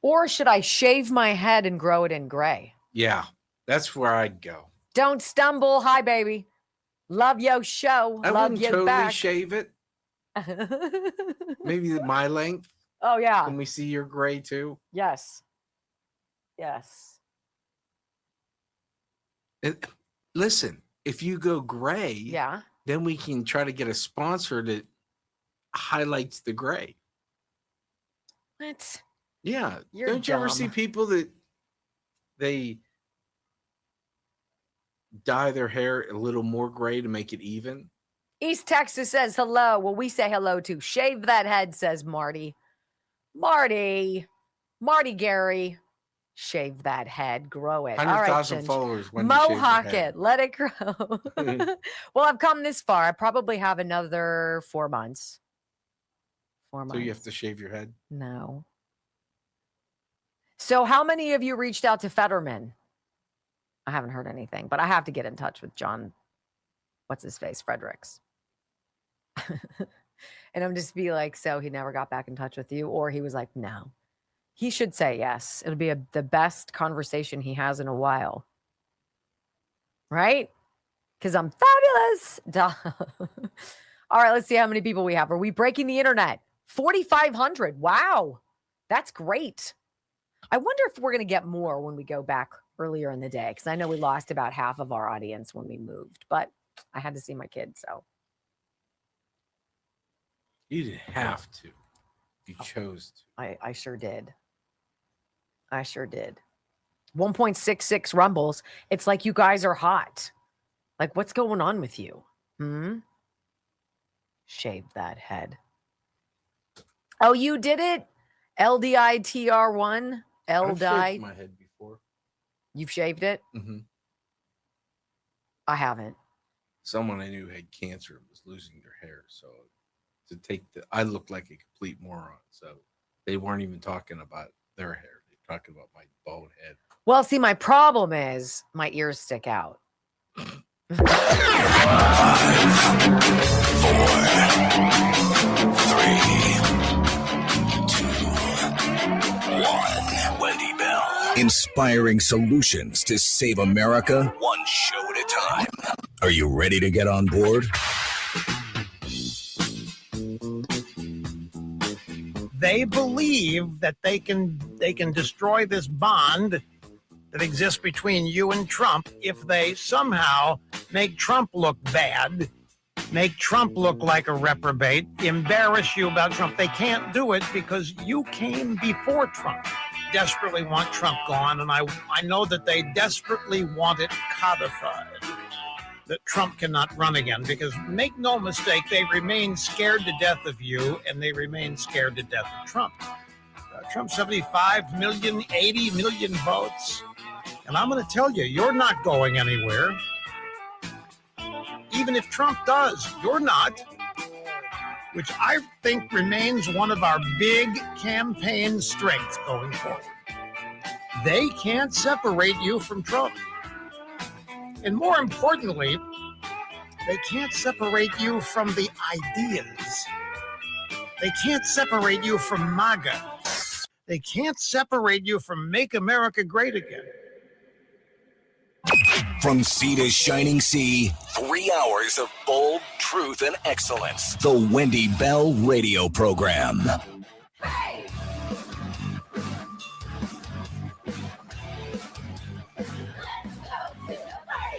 B: Or should I shave my head and grow it in gray?
A: Yeah, that's where I'd go.
B: Don't stumble. Hi, baby. Love your show.
A: I
B: Love
A: wouldn't
B: you
A: totally
B: back.
A: shave it. Maybe my length.
B: Oh yeah.
A: Can we see your gray too?
B: Yes. Yes.
A: Listen, if you go gray,
B: yeah,
A: then we can try to get a sponsor that highlights the gray.
B: What?
A: Yeah.
B: You're
A: Don't you ever see
B: dumb.
A: people that they dye their hair a little more gray to make it even?
B: East Texas says hello. Well, we say hello too. Shave that head, says Marty. Marty Gary. Shave that head, grow it.
A: 100,000
B: Ginge.
A: followers. When you shave your
B: Mohawk
A: head.
B: it, let it grow. Well, I've come this far. I probably have another 4 months. 4 months.
A: So you have to shave your head?
B: No. So how many of you reached out to Fetterman? I haven't heard anything, but I have to get in touch with John. What's his face? Fredericks. And I'm just be like, so he never got back in touch with you? Or he was like, no. He should say yes. It'll be the best conversation he has in a while. Right? Because I'm fabulous. Duh. All right, let's see how many people we have. Are we breaking the internet? 4,500. Wow. That's great. I wonder if we're going to get more when we go back earlier in the day, because I know we lost about half of our audience when we moved, but I had to see my kids, so.
A: You didn't have to. You chose to.
B: I sure did. I sure did. 1.66 rumbles. It's like you guys are hot. Like, what's going on with you? Shave that head. Oh, you did it? LDITR1?
A: I've shaved my head before.
B: You've shaved it?
A: Mm-hmm.
B: I haven't.
A: Someone I knew had cancer and was losing their hair. So I looked like a complete moron. So they weren't even talking about their hair. They're talking about my bald head.
B: Well, see, my problem is my ears stick out.
C: 5, 4, 3, 2, 1. Wendy Bell. Inspiring solutions to save America, one show at a time. Are you ready to get on board?
L: They believe that they can destroy this bond that exists between you and Trump if they somehow make Trump look bad, make Trump look like a reprobate, embarrass you about Trump. They can't do it because you came before Trump. Desperately want Trump gone, and I know that they desperately want it codified, that Trump cannot run again, because make no mistake, they remain scared to death of you, and they remain scared to death of Trump. Trump, 75 million, 80 million votes. And I'm going to tell you, you're not going anywhere. Even if Trump does, you're not, which I think remains one of our big campaign strengths going forward. They can't separate you from Trump. And more importantly, they can't separate you from the ideas. They can't separate you from MAGA. They can't separate you from Make America Great Again.
C: From sea to shining sea, 3 hours of bold truth and excellence. The Wendy Bell Radio Program.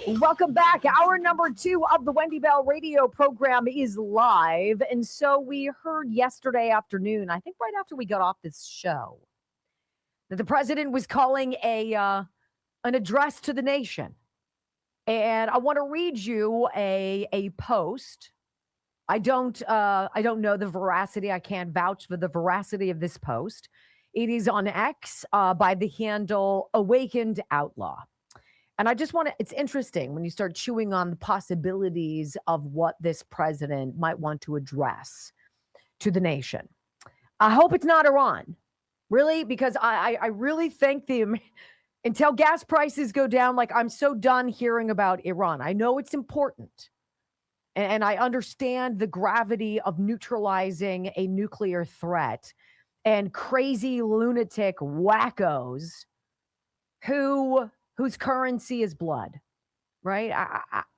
B: Welcome back. Hour number 2 of the Wendy Bell Radio Program is live. And so we heard yesterday afternoon, I think right after we got off this show, that the president was calling an address to the nation. And I want to read you a post. I don't know the veracity. I can't vouch for the veracity of this post. It is on X by the handle Awakened Outlaw. And I just want to, it's interesting when you start chewing on the possibilities of what this president might want to address to the nation. I hope it's not Iran, really, because I really think until gas prices go down, like I'm so done hearing about Iran. I know it's important. And I understand the gravity of neutralizing a nuclear threat and crazy lunatic wackos whose currency is blood, right?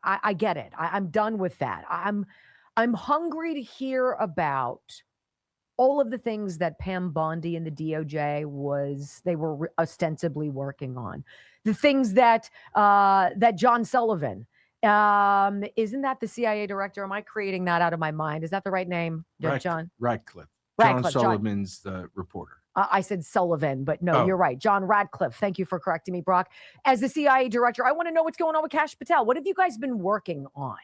B: I get it. I'm done with that. I'm hungry to hear about all of the things that Pam Bondi and the DOJ were ostensibly working on. The things that John Sullivan, isn't that the CIA director? Am I creating that out of my mind? Is that the right name? John
A: Radcliffe.
B: Radcliffe.
A: John Sullivan's the reporter.
B: I said Sullivan, but no, You're right. John Radcliffe. Thank you for correcting me, Brock. As the CIA director, I want to know what's going on with Kash Patel. What have you guys been working on?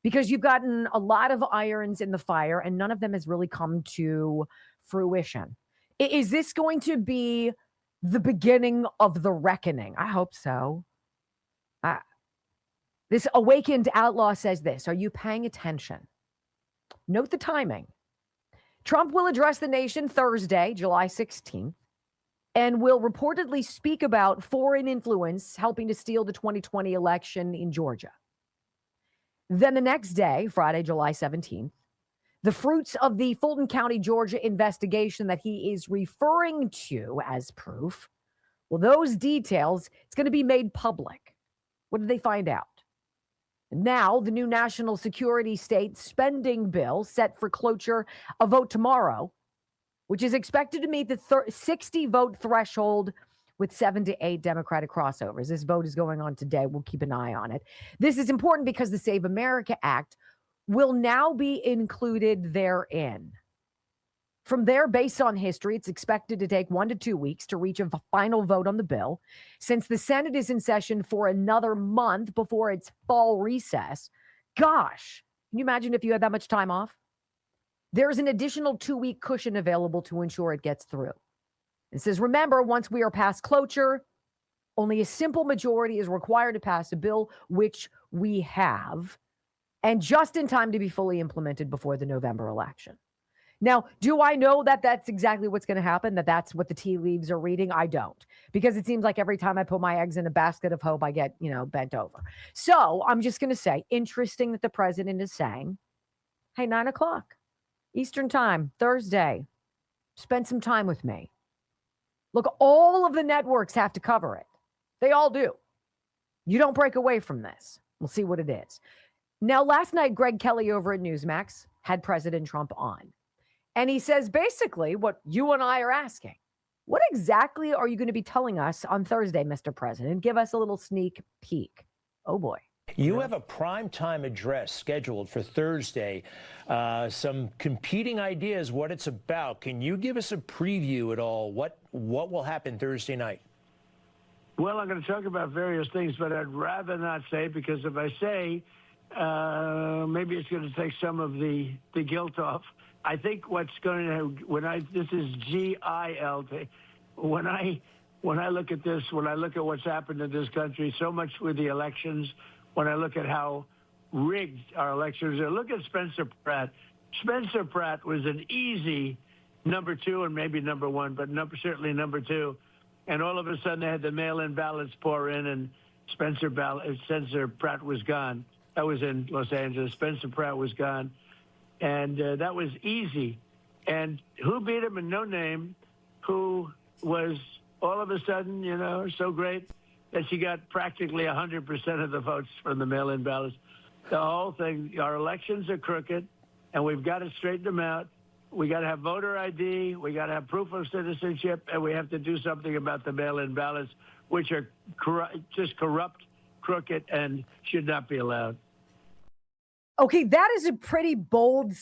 B: Because you've gotten a lot of irons in the fire and none of them has really come to fruition. Is this going to be the beginning of the reckoning? I hope so. This Awakened Outlaw says this. Are you paying attention? Note the timing. Trump will address the nation Thursday, July 16th, and will reportedly speak about foreign influence helping to steal the 2020 election in Georgia. Then the next day, Friday, July 17th, The fruits of the Fulton County, Georgia investigation that he is referring to as proof, well, those details, it's going to be made public. What did they find out? Now, the new national security state spending bill set for cloture, a vote tomorrow, which is expected to meet the 60-vote threshold with 7 to 8 Democratic crossovers. This vote is going on today. We'll keep an eye on it. This is important because the Save America Act will now be included therein. From there, based on history, it's expected to take 1 to 2 weeks to reach a final vote on the bill. Since the Senate is in session for another month before its fall recess, gosh, can you imagine if you had that much time off? There's an additional 2-week cushion available to ensure it gets through. It says, remember, once we are past cloture, only a simple majority is required to pass a bill, which we have, and just in time to be fully implemented before the November election. Now, do I know that that's exactly what's going to happen, that that's what the tea leaves are reading? I don't, because it seems like every time I put my eggs in a basket of hope, I get, bent over. So I'm just going to say, interesting that the president is saying, hey, 9 o'clock Eastern time, Thursday, spend some time with me. Look, all of the networks have to cover it. They all do. You don't break away from this. We'll see what it is. Now, last night, Greg Kelly over at Newsmax had President Trump on. And he says basically what you and I are asking. What exactly are you going to be telling us on Thursday, Mr. President? Give us a little sneak peek. Oh, boy.
M: You have a primetime address scheduled for Thursday. Some competing ideas, what it's about. Can you give us a preview at all? What will happen Thursday night?
N: Well, I'm going to talk about various things, but I'd rather not say, because if I say, maybe it's going to take some of the guilt off. I think what's going to, this is GILT, when I look at this, when I look at what's happened in this country, so much with the elections, when I look at how rigged our elections are, look at Spencer Pratt. Spencer Pratt was an easy number 2 and maybe number 1, but certainly number 2. And all of a sudden they had the mail-in ballots pour in, and Spencer Pratt was gone. That was in Los Angeles. Spencer Pratt was gone. And that was easy. And who beat him? And no name, who was all of a sudden, so great that she got practically 100% of the votes from the mail-in ballots. The whole thing, our elections are crooked, and we've got to straighten them out. We got to have voter ID, we got to have proof of citizenship, and we have to do something about the mail-in ballots, which are just corrupt, crooked, and should not be allowed.
B: Okay, that is a pretty bold,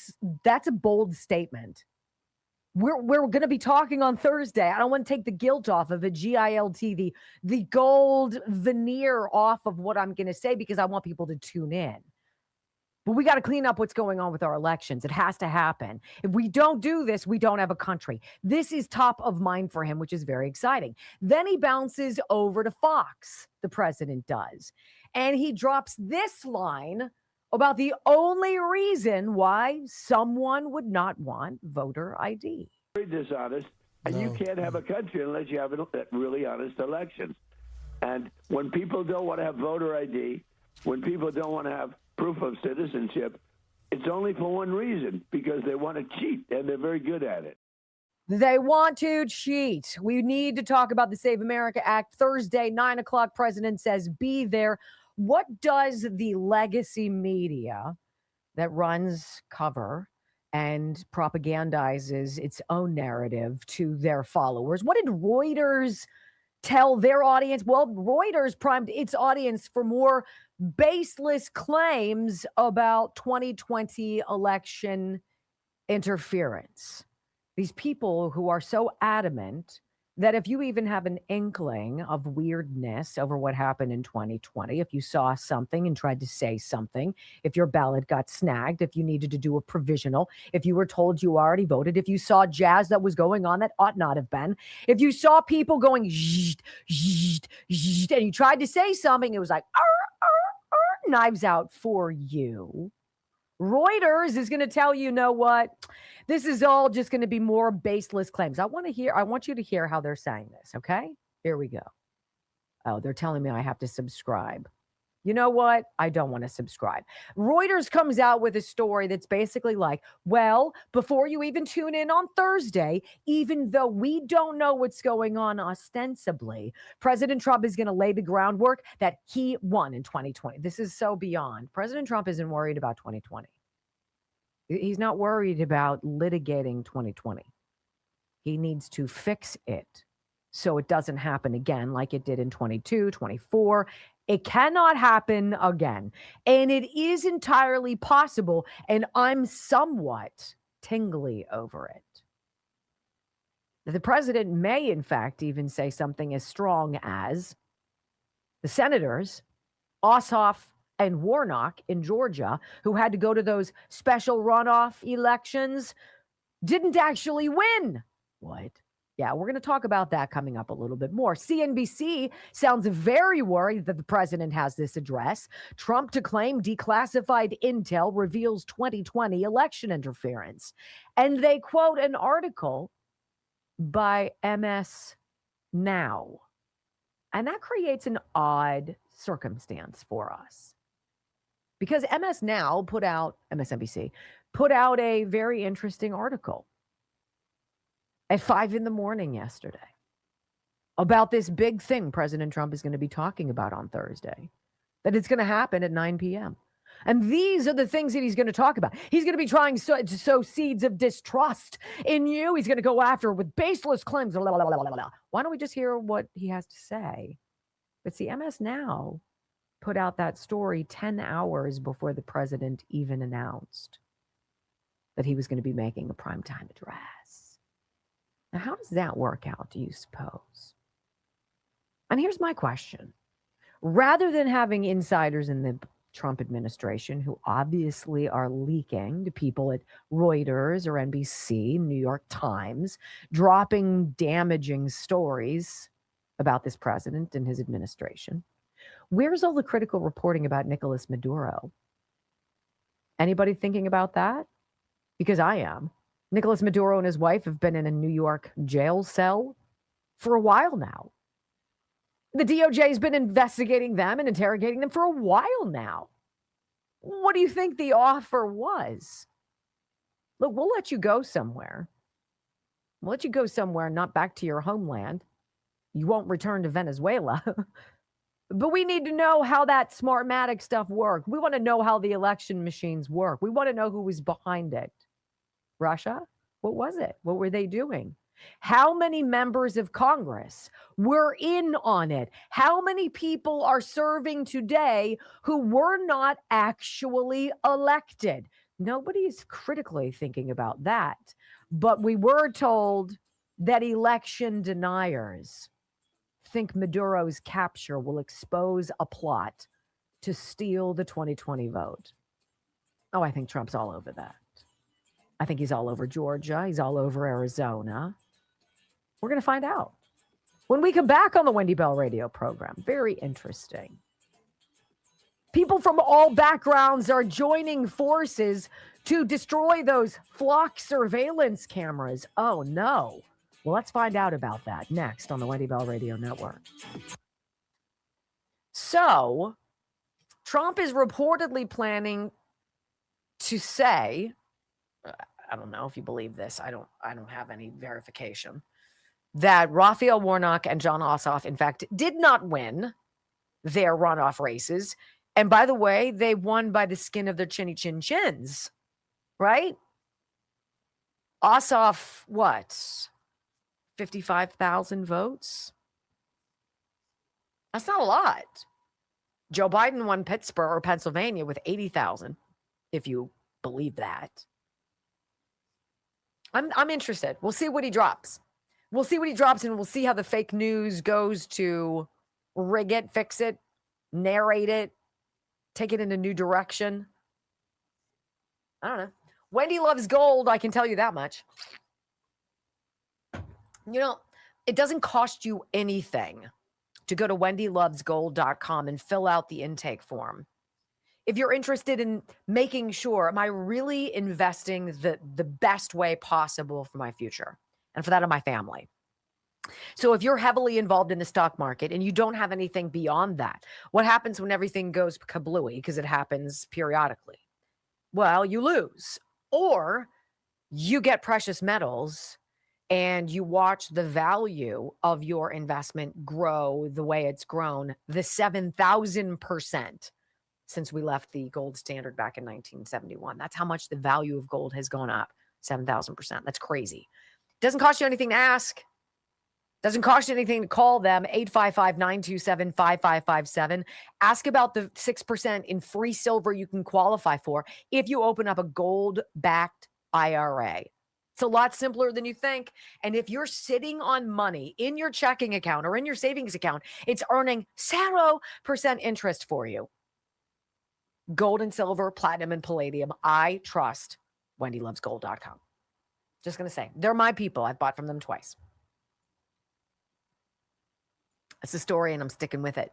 B: that's a bold statement. We're going to be talking on Thursday. I don't want to take the guilt off of it, GILT, the gold veneer off of what I'm going to say, because I want people to tune in. But we got to clean up what's going on with our elections. It has to happen. If we don't do this, we don't have a country. This is top of mind for him, which is very exciting. Then he bounces over to Fox, the president does, and he drops this line about the only reason why someone would not want voter ID.
O: Very dishonest, and you can't have a country unless you have really honest elections. And when people don't want to have voter ID, when people don't want to have proof of citizenship, it's only for one reason, because they want to cheat, and they're very good at it.
B: They want to cheat. We need to talk about the Save America Act. Thursday, 9 o'clock, president says be there. What does the legacy media that runs cover and propagandizes its own narrative to their followers? What did Reuters tell their audience? Well, Reuters primed its audience for more baseless claims about 2020 election interference. These people who are so adamant that if you even have an inkling of weirdness over what happened in 2020, if you saw something and tried to say something, if your ballot got snagged, if you needed to do a provisional, if you were told you already voted, if you saw jazz that was going on that ought not have been, if you saw people going and you tried to say something, it was like, knives out for you. Reuters is going to tell you know what? This is all just going to be more baseless claims. I want you to hear how they're saying this, okay? Here we go. Oh, they're telling me I have to subscribe. You know what? I don't want to subscribe. Reuters comes out with a story that's basically like, well, before you even tune in on Thursday, even though we don't know what's going on ostensibly, President Trump is going to lay the groundwork that he won in 2020. This is so beyond. President Trump isn't worried about 2020. He's not worried about litigating 2020. He needs to fix it so it doesn't happen again like it did in 22, 24. It cannot happen again. And it is entirely possible, and I'm somewhat tingly over it. The president may, in fact, even say something as strong as the senators, Ossoff and Warnock in Georgia, who had to go to those special runoff elections, didn't actually win. What? Yeah, we're going to talk about that coming up a little bit more. CNBC sounds very worried that the president has this address. Trump to claim declassified intel reveals 2020 election interference. And they quote an article by MS Now. And that creates an odd circumstance for us. Because MS Now MSNBC put out a very interesting article at 5 a.m. yesterday about this big thing President Trump is going to be talking about on Thursday, that it's going to happen at 9 p.m. And these are the things that he's going to talk about. He's going to be trying to sow seeds of distrust in you. He's going to go after with baseless claims. Blah, blah, blah, blah, blah. Why don't we just hear what he has to say? But see, MS Now put out that story 10 hours before the president even announced that he was going to be making a primetime address. Now, how does that work out, do you suppose? And here's my question. Rather than having insiders in the Trump administration who obviously are leaking to people at Reuters or NBC, New York Times, dropping damaging stories about this president and his administration, where's all the critical reporting about Nicolas Maduro? Anybody thinking about that? Because I am. Nicolas Maduro and his wife have been in a New York jail cell for a while now. The DOJ has been investigating them and interrogating them for a while now. What do you think the offer was? Look, we'll let you go somewhere. We'll let you go somewhere, not back to your homeland. You won't return to Venezuela. But we need to know how that Smartmatic stuff worked. We want to know how the election machines work. We want to know who was behind it. Russia? What was it? What were they doing? How many members of Congress were in on it? How many people are serving today who were not actually elected? Nobody's critically thinking about that. But we were told that election deniers think Maduro's capture will expose a plot to steal the 2020 vote. Oh, I think Trump's all over that. I think he's all over Georgia. He's all over Arizona. We're going to find out when we come back on the Wendy Bell radio program. Very interesting. People from all backgrounds are joining forces to destroy those flock surveillance cameras. Oh, no. Well, let's find out about that next on the Wendy Bell Radio Network. So, Trump is reportedly planning to say, I don't know if you believe this. I don't have any verification that Raphael Warnock and John Ossoff, in fact, did not win their runoff races. And by the way, they won by the skin of their chinny chin chins, right? Ossoff, what? 55,000 votes? That's not a lot. Joe Biden won Pittsburgh or Pennsylvania with 80,000, if you believe that. I'm interested. We'll see what he drops. We'll see what he drops, and we'll see how the fake news goes to rig it, fix it, narrate it, take it in a new direction. I don't know. Wendy loves gold. I can tell you that much. You know, it doesn't cost you anything to go to wendylovesgold.com and fill out the intake form. If you're interested in making sure, am I really investing the best way possible for my future and for that of my family? So if you're heavily involved in the stock market and you don't have anything beyond that, what happens when everything goes kablooey? Because it happens periodically. Well, you lose. Or you get precious metals and you watch the value of your investment grow the way it's grown, the 7,000% since we left the gold standard back in 1971. That's how much the value of gold has gone up, 7,000%. That's crazy. Doesn't cost you anything to ask. Doesn't cost you anything to call them, 855-927-5557. Ask about the 6% in free silver you can qualify for if you open up a gold-backed IRA. It's a lot simpler than you think. And if you're sitting on money in your checking account or in your savings account, it's earning 0% interest for you. Gold and silver, platinum and palladium. I trust WendyLovesGold.com. Just going to say, they're my people. I've bought from them twice. It's a story, and I'm sticking with it.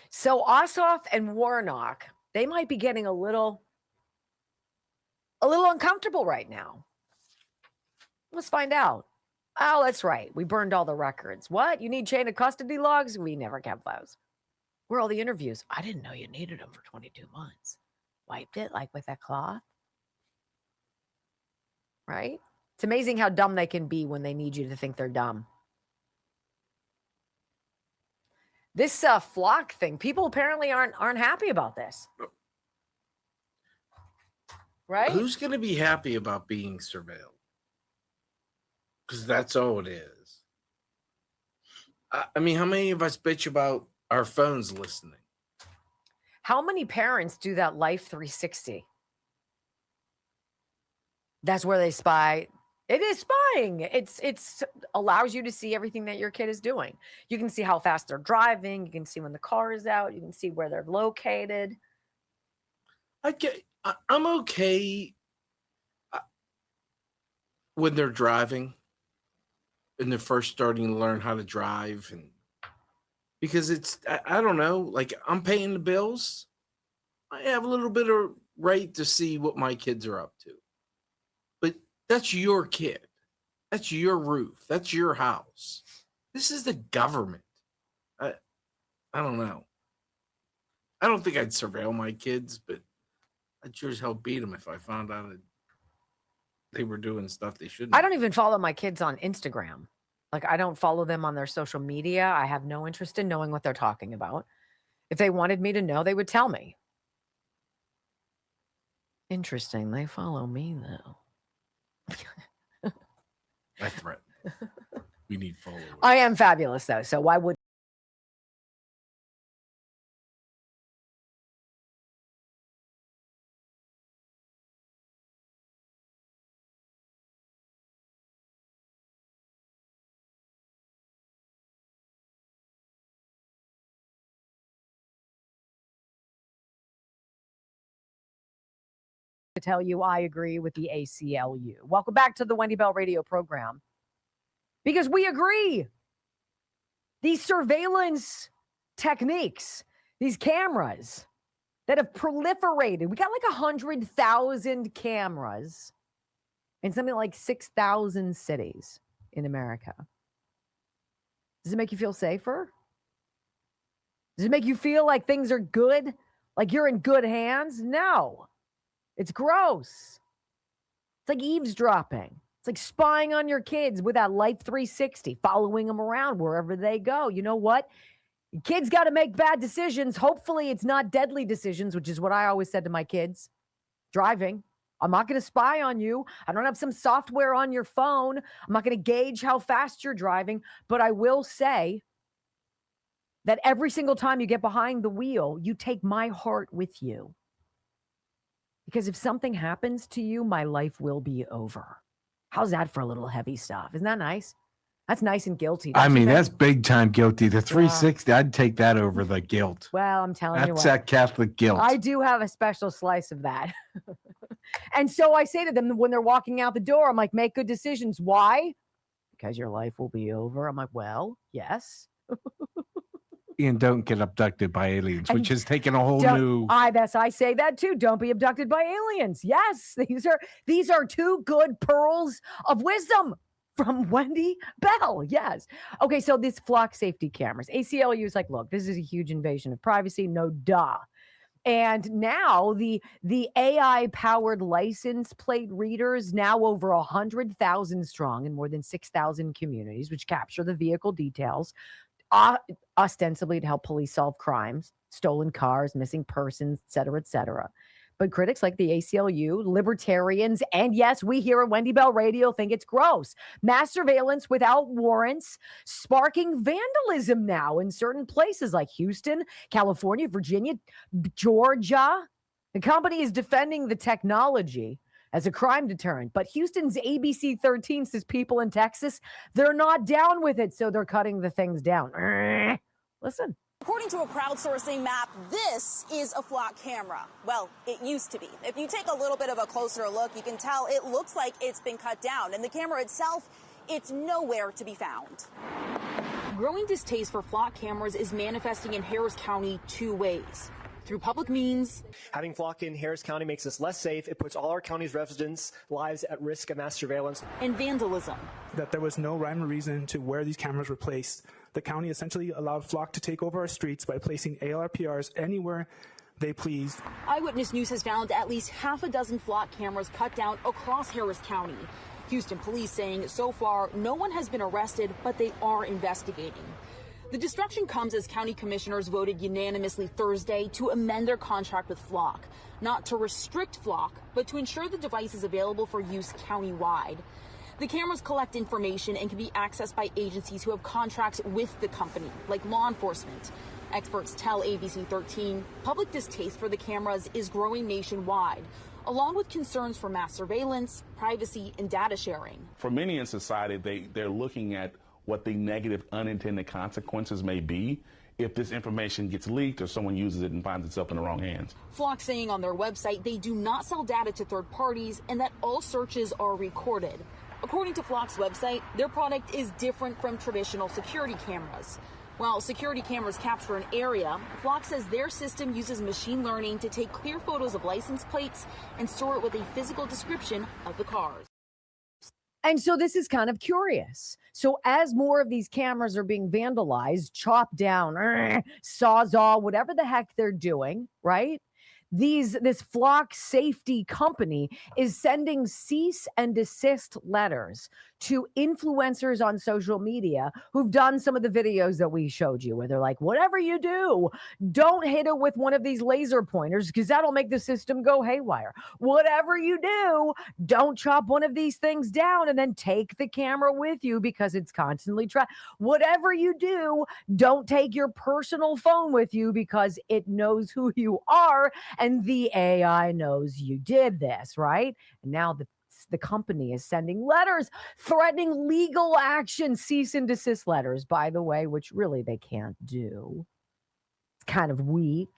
B: So Ossoff and Warnock, they might be getting a little uncomfortable right now. Let's find out. Oh, that's right. We burned all the records. What? You need chain of custody logs? We never kept those. Where are all the interviews? I didn't know you needed them for 22 months. Wiped it like with a cloth. Right? It's amazing how dumb they can be when they need you to think they're dumb. This flock thing, people apparently aren't happy about this. Right?
A: Who's going to be happy about being surveilled? Because that's all it is. I mean, how many of us bitch about our phones listening?
B: How many parents do that Life 360? That's where they spy. It is spying. It's allows you to see everything that your kid is doing. You can see how fast they're driving. You can see when the car is out. You can see where they're located.
A: I'm okay when they're driving and they're first starting to learn how to drive, and because I don't know, like I'm paying the bills. I have a little bit of right to see what my kids are up to. But that's your kid. That's your roof. That's your house. This is the government. I don't know. I don't think I'd surveil my kids, but I'd sure as hell beat them if I found out that they were doing stuff they shouldn't.
B: I don't even follow my kids on Instagram. Like, I don't follow them on their social media. I have no interest in knowing what they're talking about. If they wanted me to know, they would tell me. Interesting. They follow me, though.
A: I threaten. We need followers.
B: I am fabulous, though. So why would to tell you I agree with the ACLU. Welcome back to the Wendy Bell radio program. Because we agree. These surveillance techniques, these cameras that have proliferated. We got like 100,000 cameras in something like 6,000 cities in America. Does it make you feel safer? Does it make you feel like things are good? Like you're in good hands? No. It's gross. It's like eavesdropping. It's like spying on your kids with that Life 360, following them around wherever they go. You know what? Kids got to make bad decisions. Hopefully it's not deadly decisions, which is what I always said to my kids. Driving. I'm not going to spy on you. I don't have some software on your phone. I'm not going to gauge how fast you're driving. But I will say that every single time you get behind the wheel, you take my heart with you. Because if something happens to you, my life will be over. How's that for a little heavy stuff? Isn't that nice? That's nice and guilty.
A: I mean, that's big time guilty. The 360, I'd take that over the guilt.
B: Well, I'm telling you what.
A: That's that Catholic guilt.
B: I do have a special slice of that. And so I say to them when they're walking out the door, I'm like, make good decisions. Why? Because your life will be over. I'm like, well, yes.
A: And don't get abducted by aliens, which has taken a whole new.
B: I say that too. Don't be abducted by aliens. Yes, these are two good pearls of wisdom from Wendy Bell. Yes. Okay, so this flock safety cameras. ACLU is like, look, this is a huge invasion of privacy. No duh. And now the AI powered license plate readers, now over 100,000 strong in more than 6,000 communities, which capture the vehicle details, ostensibly to help police solve crimes, stolen cars, missing persons, et cetera, et cetera. But critics like the ACLU, libertarians, and yes, we here at Wendy Bell Radio think it's gross. Mass surveillance without warrants, sparking vandalism now in certain places like Houston, California, Virginia, Georgia. The company is defending the technology as a crime deterrent, but Houston's ABC 13 says people in Texas, they're not down with it, so they're cutting the things down. Listen.
P: According to a crowdsourcing map, this is a flock camera. Well, it used to be. If you take a little bit of a closer look, you can tell it looks like it's been cut down. And the camera itself, it's nowhere to be found.
J: Growing distaste for flock cameras is manifesting in Harris County two ways. Through public means.
Q: Having flock in Harris County makes us less safe. It puts all our county's residents' lives at risk of mass surveillance.
J: And vandalism.
R: That there was no rhyme or reason to where these cameras were placed. The county essentially allowed flock to take over our streets by placing ALRPRs anywhere they pleased.
J: Eyewitness News has found at least half a dozen flock cameras cut down across Harris County. Houston police saying so far no one has been arrested, but they are investigating. The destruction comes as county commissioners voted unanimously Thursday to amend their contract with Flock, not to restrict Flock, but to ensure the device is available for use countywide. The cameras collect information and can be accessed by agencies who have contracts with the company, like law enforcement. Experts tell ABC 13 public distaste for the cameras is growing nationwide, along with concerns for mass surveillance, privacy, and data sharing.
S: For many in society, they're looking at what the negative unintended consequences may be if this information gets leaked or someone uses it and finds itself in the wrong hands.
J: Flock saying on their website they do not sell data to third parties and that all searches are recorded. According to Flock's website, their product is different from traditional security cameras. While security cameras capture an area, Flock says their system uses machine learning to take clear photos of license plates and store it with a physical description of the cars.
B: And so this is kind of curious. So as more of these cameras are being vandalized, chopped down, sawzall, whatever the heck they're doing, right? This Flock safety company is sending cease and desist letters to influencers on social media who've done some of the videos that we showed you, where they're like, whatever you do, don't hit it with one of these laser pointers because that'll make the system go haywire. Whatever you do, don't chop one of these things down and then take the camera with you because it's constantly whatever you do, don't take your personal phone with you because it knows who you are and the AI knows you did this, right? And now the company is sending letters threatening legal action, cease and desist letters, by the way, which really they can't do. It's kind of weak,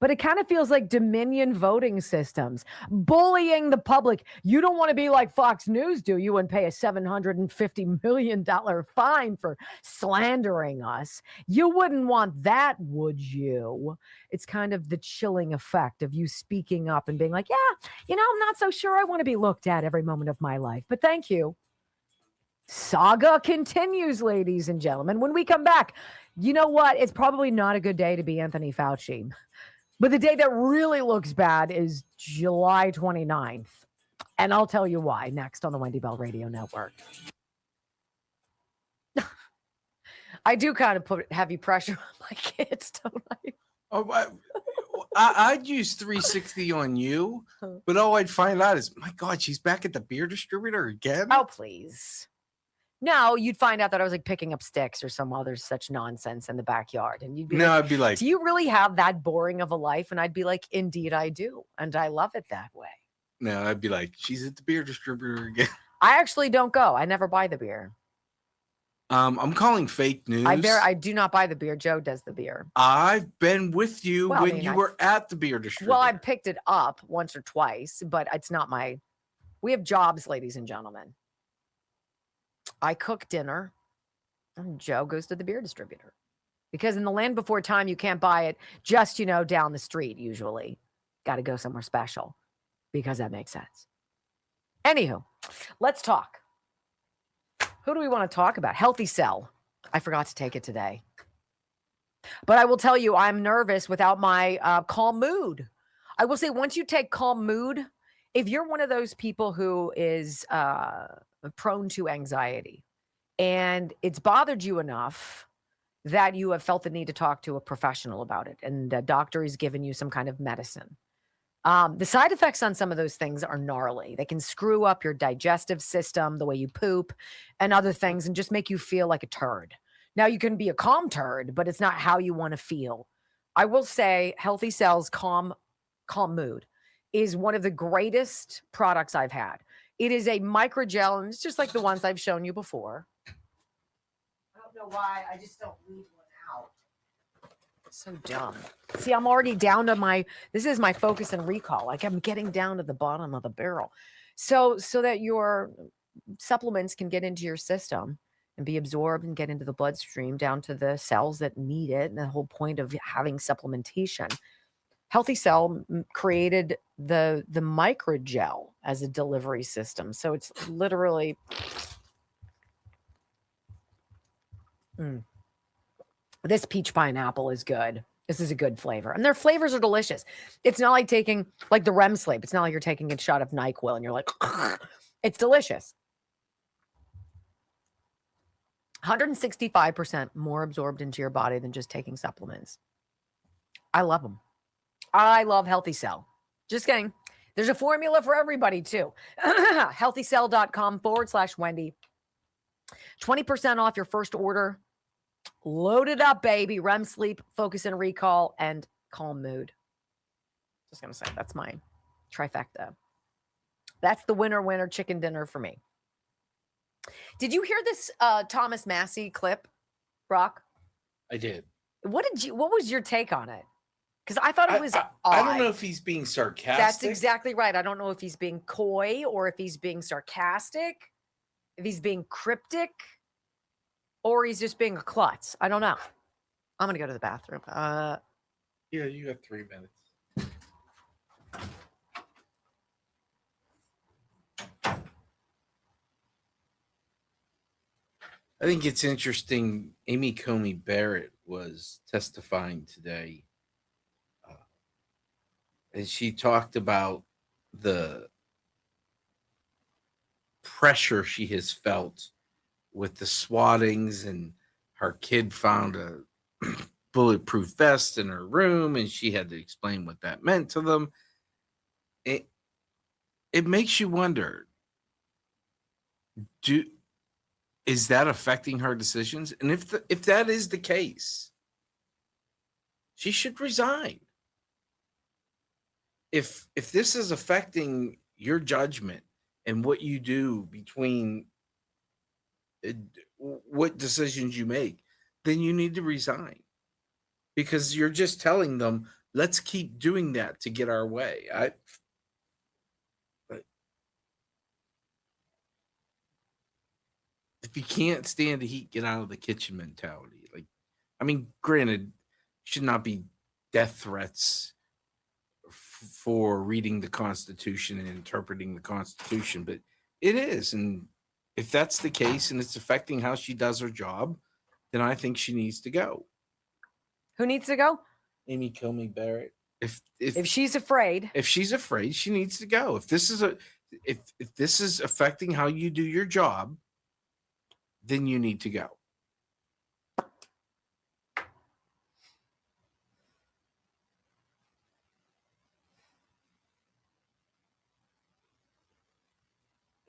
B: but it kind of feels like Dominion voting systems, bullying the public. You don't want to be like Fox News, do you, and pay a $750 million fine for slandering us? You wouldn't want that, would you? It's kind of the chilling effect of you speaking up and being like, yeah, I'm not so sure I want to be looked at every moment of my life, but thank you. Saga continues, ladies and gentlemen. When we come back, you know what? It's probably not a good day to be Anthony Fauci. But the day that really looks bad is July 29th. And I'll tell you why next on the Wendy Bell Radio Network. I do kind of put heavy pressure on my kids, don't I?
A: Oh, I'd use 360 on you, but all I'd find out is, my God, she's back at the beer distributor again?
B: Oh, please. No, you'd find out that I was like picking up sticks or some other such nonsense in the backyard. And you'd be
A: I'd be like,
B: do you really have that boring of a life? And I'd be like, indeed I do. And I love it that way.
A: No, I'd be like, she's at the beer distributor again.
B: I actually don't go. I never buy the beer.
A: I'm calling fake news.
B: I do not buy the beer. Joe does the beer.
A: I've been with you when you were at the beer distributor.
B: Well, I picked it up once or twice, but it's not we have jobs, ladies and gentlemen. I cook dinner, and Joe goes to the beer distributor. Because in the land before time, you can't buy it just, down the street, usually. Got to go somewhere special, because that makes sense. Anywho, let's talk. Who do we want to talk about? Healthy Cell. I forgot to take it today. But I will tell you, I'm nervous without my Calm Mood. I will say, once you take Calm Mood, if you're one of those people who is prone to anxiety and it's bothered you enough that you have felt the need to talk to a professional about it, and a doctor has given you some kind of medicine, the side effects on some of those things are gnarly. They can screw up your digestive system, the way you poop, and other things, and just make you feel like a turd. Now, you can be a calm turd, but it's not how you want to feel. I will say Healthy Cell's Calm Mood is one of the greatest products I've had. It is a microgel, and it's just like the ones I've shown you before. I don't know why. I just don't leave one out. So dumb. See, I'm already down to this is my focus and recall. Like, I'm getting down to the bottom of the barrel. So that your supplements can get into your system and be absorbed and get into the bloodstream down to the cells that need it. And the whole point of having supplementation. Healthy Cell created the microgel as a delivery system. So it's literally this peach pineapple is good. This is a good flavor. And their flavors are delicious. It's not like taking like the REM sleep. It's not like you're taking a shot of NyQuil and you're like, it's delicious. 165% more absorbed into your body than just taking supplements. I love them. I love Healthy Cell. Just kidding. There's a formula for everybody too. healthycell.com/Wendy. 20% off your first order. Load it up, baby. REM sleep, focus and recall, and Calm Mood. Just going to say that's mine. Trifecta. That's the winner chicken dinner for me. Did you hear this Thomas Massey clip, Brock?
A: I did.
B: What was your take on it? Because I thought it was odd.
A: I don't know if he's being sarcastic.
B: That's exactly right. I don't know if he's being coy or if he's being sarcastic, if he's being cryptic, or he's just being a klutz. I don't know. I'm going to go to the bathroom.
A: Yeah, you got 3 minutes. I think it's interesting. Amy Coney Barrett was testifying today, and she talked about the pressure she has felt with the swattings, and her kid found a bulletproof vest in her room, and she had to explain what that meant to them. It makes you wonder, is that affecting her decisions? And if that is the case, she should resign. If this is affecting your judgment and what you do between what decisions you make, then you need to resign, because you're just telling them, let's keep doing that to get our way. If you can't stand the heat, get out of the kitchen mentality. Like, I mean, granted, should not be death threats for reading the Constitution and interpreting the Constitution, but it is. And if that's the case and it's affecting how she does her job, then I think she needs to go.
B: Who needs to go?
A: Amy Coney Barrett. If
B: she's afraid,
A: she needs to go. If this is affecting how you do your job, then you need to go.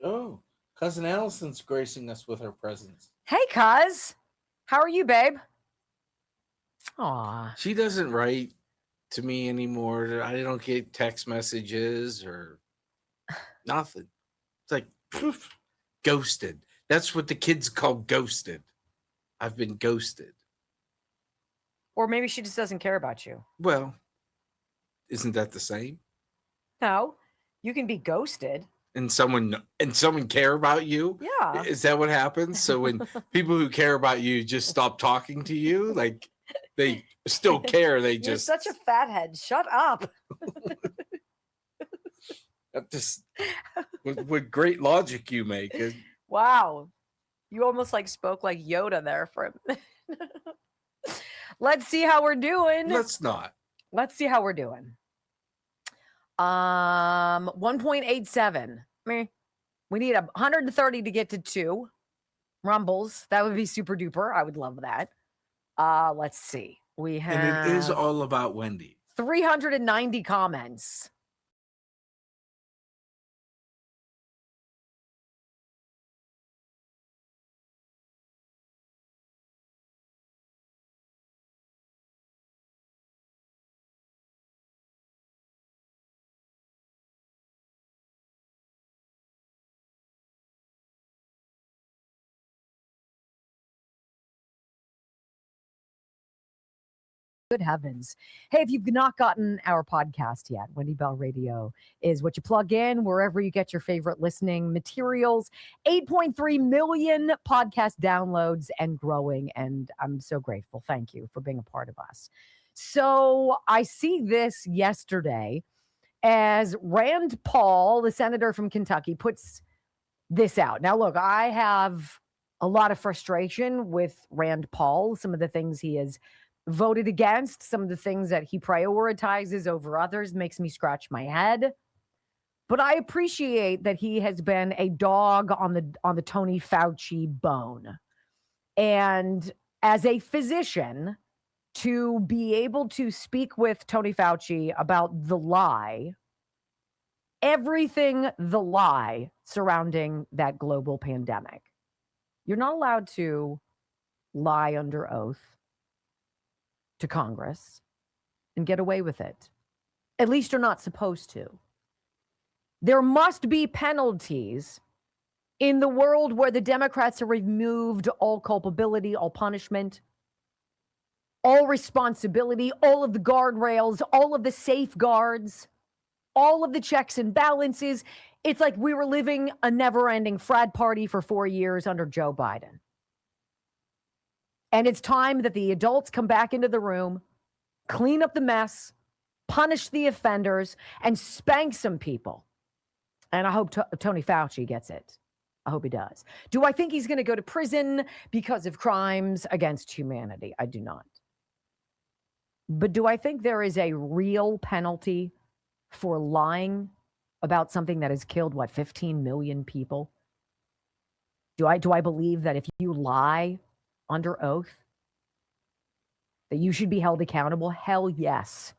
A: Oh, Cousin Allison's gracing us with her presence.
B: Hey, cuz. How are you, babe? Aw.
A: She doesn't write to me anymore. I don't get text messages or nothing. It's like poof, ghosted. That's what the kids call ghosted. I've been ghosted.
B: Or maybe she just doesn't care about you.
A: Well, isn't that the same?
B: No, you can be ghosted.
A: And someone care about you?
B: Yeah.
A: Is that what happens? So when people who care about you just stop talking to you, like they still care. They
B: You're
A: just
B: such a fathead. Shut up.
A: just with great logic you make.
B: Wow. You almost like spoke like Yoda there for a minute. Let's see how we're doing.
A: Let's not.
B: Let's see how we're doing. 1.87. Meh. We need 130 to get to 2 rumbles. That would be super duper. I would love that. Let's see. We have
A: And it is all about Wendy.
B: 390 comments. Good heavens. Hey, if you've not gotten our podcast yet, Wendy Bell Radio is what you plug in wherever you get your favorite listening materials. 8.3 million podcast downloads and growing. And I'm so grateful. Thank you for being a part of us. So I see this yesterday as Rand Paul, the senator from Kentucky, puts this out. Now, look, I have a lot of frustration with Rand Paul, some of the things he has voted against, some of the things that he prioritizes over others makes me scratch my head. But I appreciate that he has been a dog on the Tony Fauci bone. And as a physician, to be able to speak with Tony Fauci about the lie, everything the lie surrounding that global pandemic. You're not allowed to lie under oath to Congress and get away with it. At least you're not supposed to. There must be penalties in the world where the Democrats have removed all culpability, all punishment, all responsibility, all of the guardrails, all of the safeguards, all of the checks and balances. It's like we were living a never-ending frat party for 4 years under Joe Biden. And it's time that the adults come back into the room, clean up the mess, punish the offenders, and spank some people. And I hope Tony Fauci gets it. I hope he does. Do I think he's going to go to prison because of crimes against humanity? I do not. But do I think there is a real penalty for lying about something that has killed, 15 million people? Do I believe that if you lie under oath, that you should be held accountable? Hell yes.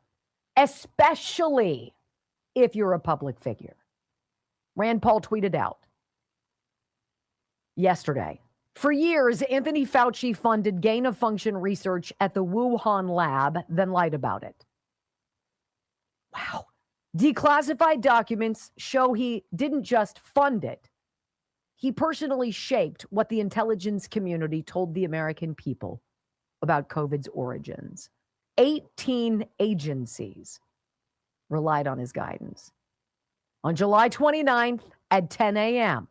B: Especially if you're a public figure. Rand Paul tweeted out yesterday, for years, Anthony Fauci funded gain-of-function research at the Wuhan lab, then lied about it. Wow. Declassified documents show he didn't just fund it. He personally shaped what the intelligence community told the American people about COVID's origins. 18 agencies relied on his guidance. On July 29th at 10 a.m.,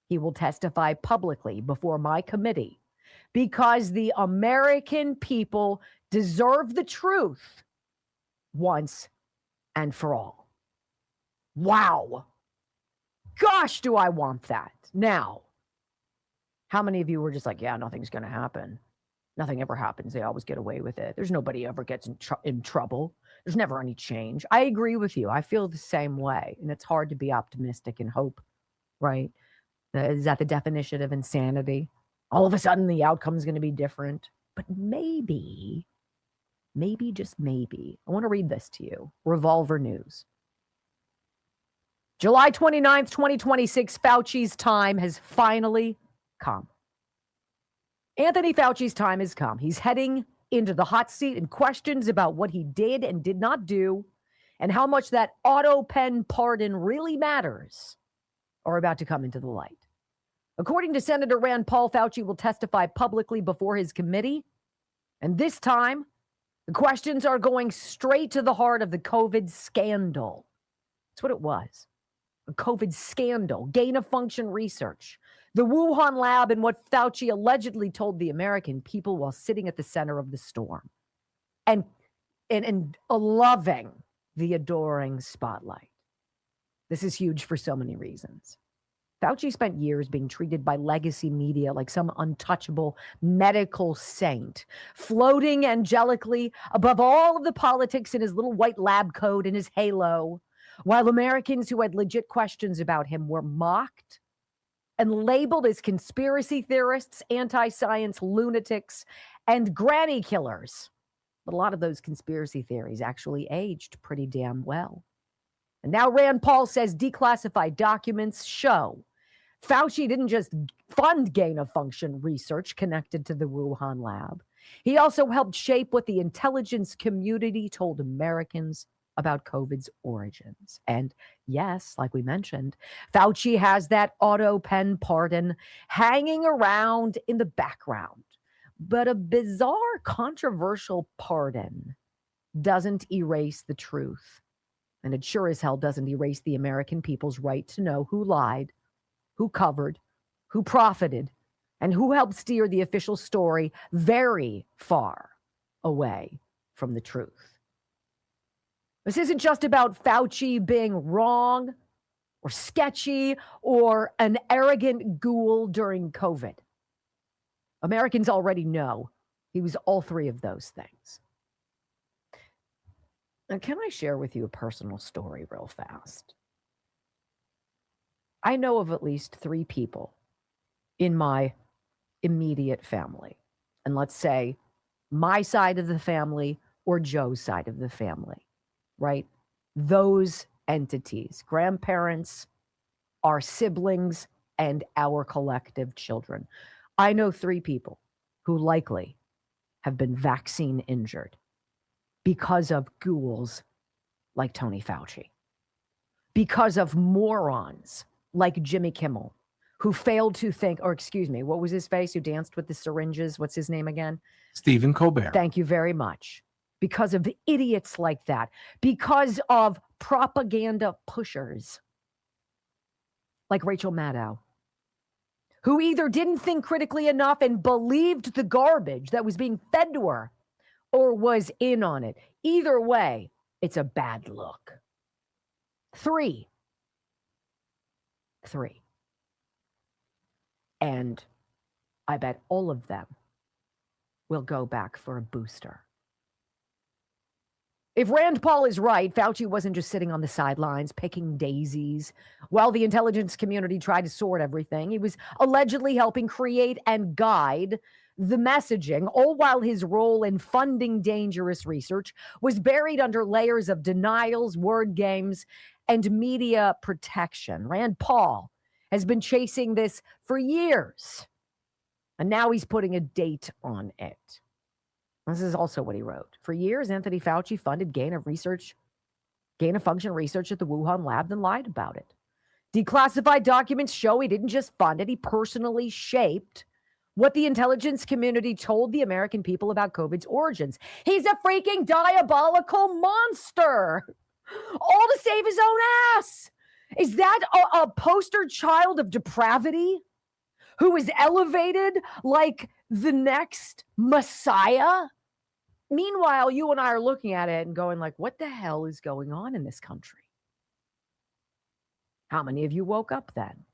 B: he will testify publicly before my committee because the American people deserve the truth once and for all. Wow. Gosh, do I want that. Now, how many of you were just like, yeah, nothing's going to happen? Nothing ever happens. They always get away with it. There's nobody ever gets in trouble. There's never any change. I agree with you. I feel the same way. And it's hard to be optimistic and hope, right? Is that the definition of insanity? All of a sudden, the outcome is going to be different. But maybe, just maybe. I want to read this to you. Revolver News. July 29th, 2026, Fauci's time has finally come. Anthony Fauci's time has come. He's heading into the hot seat, and questions about what he did and did not do and how much that auto pen pardon really matters are about to come into the light. According to Senator Rand Paul, Fauci will testify publicly before his committee. And this time, the questions are going straight to the heart of the COVID scandal. That's what it was. A COVID scandal, gain-of-function research, the Wuhan lab, and what Fauci allegedly told the American people while sitting at the center of the storm. And loving the adoring spotlight. This is huge for so many reasons. Fauci spent years being treated by legacy media like some untouchable medical saint, floating angelically above all of the politics in his little white lab coat and his halo, while Americans who had legit questions about him were mocked and labeled as conspiracy theorists, anti-science lunatics, and granny killers. But a lot of those conspiracy theories actually aged pretty damn well. And now Rand Paul says declassified documents show Fauci didn't just fund gain-of-function research connected to the Wuhan lab. He also helped shape what the intelligence community told Americans about COVID's origins. And yes, like we mentioned, Fauci has that auto pen pardon hanging around in the background. But a bizarre, controversial pardon doesn't erase the truth. And it sure as hell doesn't erase the American people's right to know who lied, who covered, who profited, and who helped steer the official story very far away from the truth. This isn't just about Fauci being wrong or sketchy or an arrogant ghoul during COVID. Americans already know he was all three of those things. And can I share with you a personal story real fast? I know of at least 3 people in my immediate family. And let's say my side of the family or Joe's side of the family, right? Those entities, grandparents, our siblings, and our collective children. I know 3 people who likely have been vaccine injured because of ghouls like Tony Fauci, because of morons like Jimmy Kimmel, who failed to think, or excuse me, what was his face who danced with the syringes? What's his name again?
A: Stephen Colbert.
B: Thank you very much. Because of idiots like that, because of propaganda pushers like Rachel Maddow, who either didn't think critically enough and believed the garbage that was being fed to her or was in on it. Either way, it's a bad look. 3. And I bet all of them will go back for a booster. If Rand Paul is right, Fauci wasn't just sitting on the sidelines picking daisies while the intelligence community tried to sort everything. He was allegedly helping create and guide the messaging, all while his role in funding dangerous research was buried under layers of denials, word games, and media protection. Rand Paul has been chasing this for years, and now he's putting a date on it. This is also what he wrote. For years, Anthony Fauci funded gain-of-function research at the Wuhan lab, then lied about it. Declassified documents show he didn't just fund it, he personally shaped what the intelligence community told the American people about COVID's origins. He's a freaking diabolical monster, all to save his own ass. Is that a poster child of depravity who is elevated like the next Messiah? Meanwhile, you and I are looking at it and going like, what the hell is going on in this country? How many of you woke up then?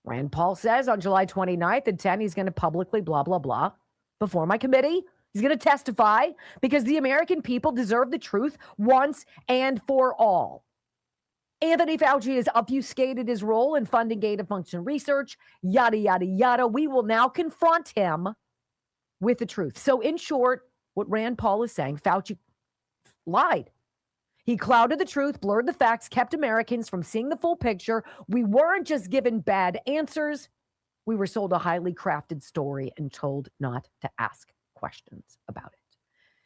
B: Rand Paul says on July 29th at 10, he's going to publicly blah, blah, blah before my committee. He's going to testify because the American people deserve the truth once and for all. Anthony Fauci has obfuscated his role in funding gain-of-function research, yada, yada, yada. We will now confront him with the truth. So in short, what Rand Paul is saying, Fauci lied. He clouded the truth, blurred the facts, kept Americans from seeing the full picture. We weren't just given bad answers. We were sold a highly crafted story and told not to ask questions about it.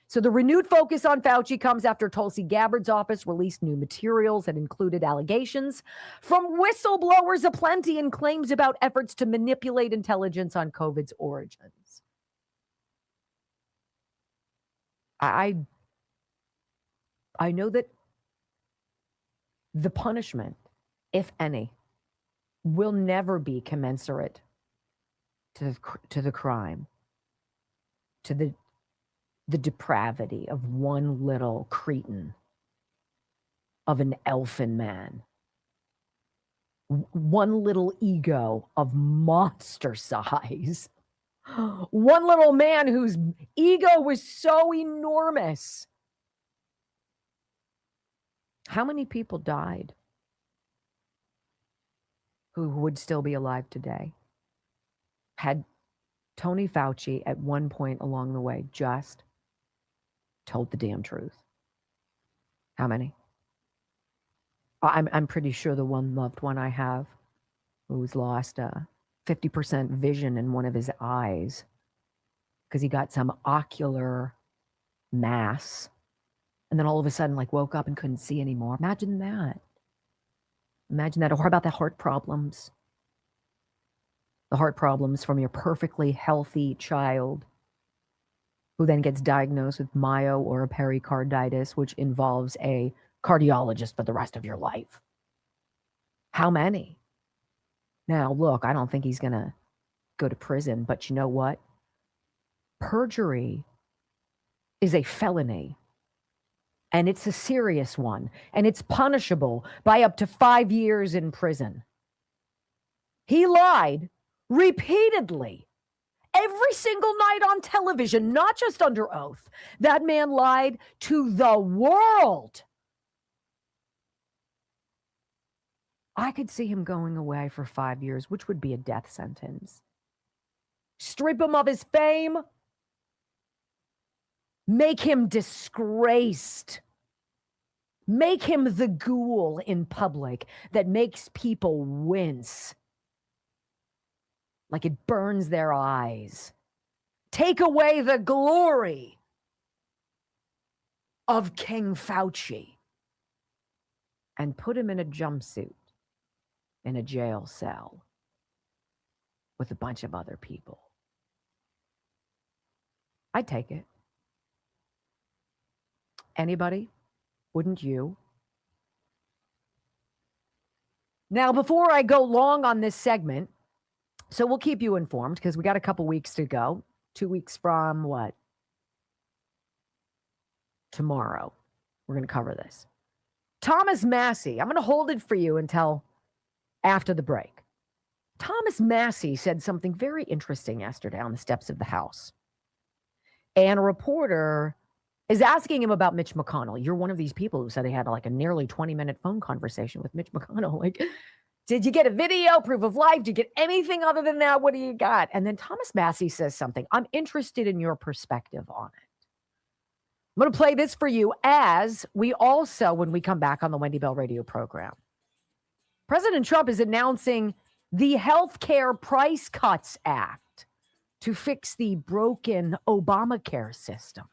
B: So the renewed focus on Fauci comes after Tulsi Gabbard's office released new materials that included allegations from whistleblowers aplenty and claims about efforts to manipulate intelligence on COVID's origins. I know that the punishment, if any, will never be commensurate to the crime, to the depravity of one little cretin, of an elfin man, one little ego of monster size. One little man whose ego was so enormous. How many people died who would still be alive today had Tony Fauci at one point along the way just told the damn truth? How many? I'm pretty sure the one loved one I have who's lost 50% vision in one of his eyes because he got some ocular mass and then all of a sudden like woke up and couldn't see anymore. Imagine that. Imagine that. Or how about the heart problems? The heart problems from your perfectly healthy child who then gets diagnosed with myo or a pericarditis, which involves a cardiologist for the rest of your life. How many? Now, look, I don't think he's going to go to prison, but you know what? Perjury is a felony, and it's a serious one, and it's punishable by up to 5 years in prison. He lied repeatedly. Every single night on television, not just under oath. That man lied to the world. I could see him going away for 5 years, which would be a death sentence. Strip him of his fame. Make him disgraced. Make him the ghoul in public that makes people wince. Like it burns their eyes. Take away the glory of King Fauci and put him in a jumpsuit in a jail cell with a bunch of other people. I'd take it. Anybody? Wouldn't you? Now, before I go long on this segment, so we'll keep you informed because we got a couple weeks to go. 2 weeks from what? Tomorrow. We're going to cover this. Thomas Massey, I'm going to hold it for you until after the break. Thomas Massey said something very interesting yesterday on the steps of the House. And a reporter is asking him about Mitch McConnell. You're one of these people who said he had like a nearly 20-minute phone conversation with Mitch McConnell. Like, did you get a video, proof of life? Did you get anything other than that? What do you got? And then Thomas Massey says something. I'm interested in your perspective on it. I'm going to play this for you as we also, when we come back on the Wendy Bell radio program. President Trump is announcing the Healthcare Price Cuts Act to fix the broken Obamacare system.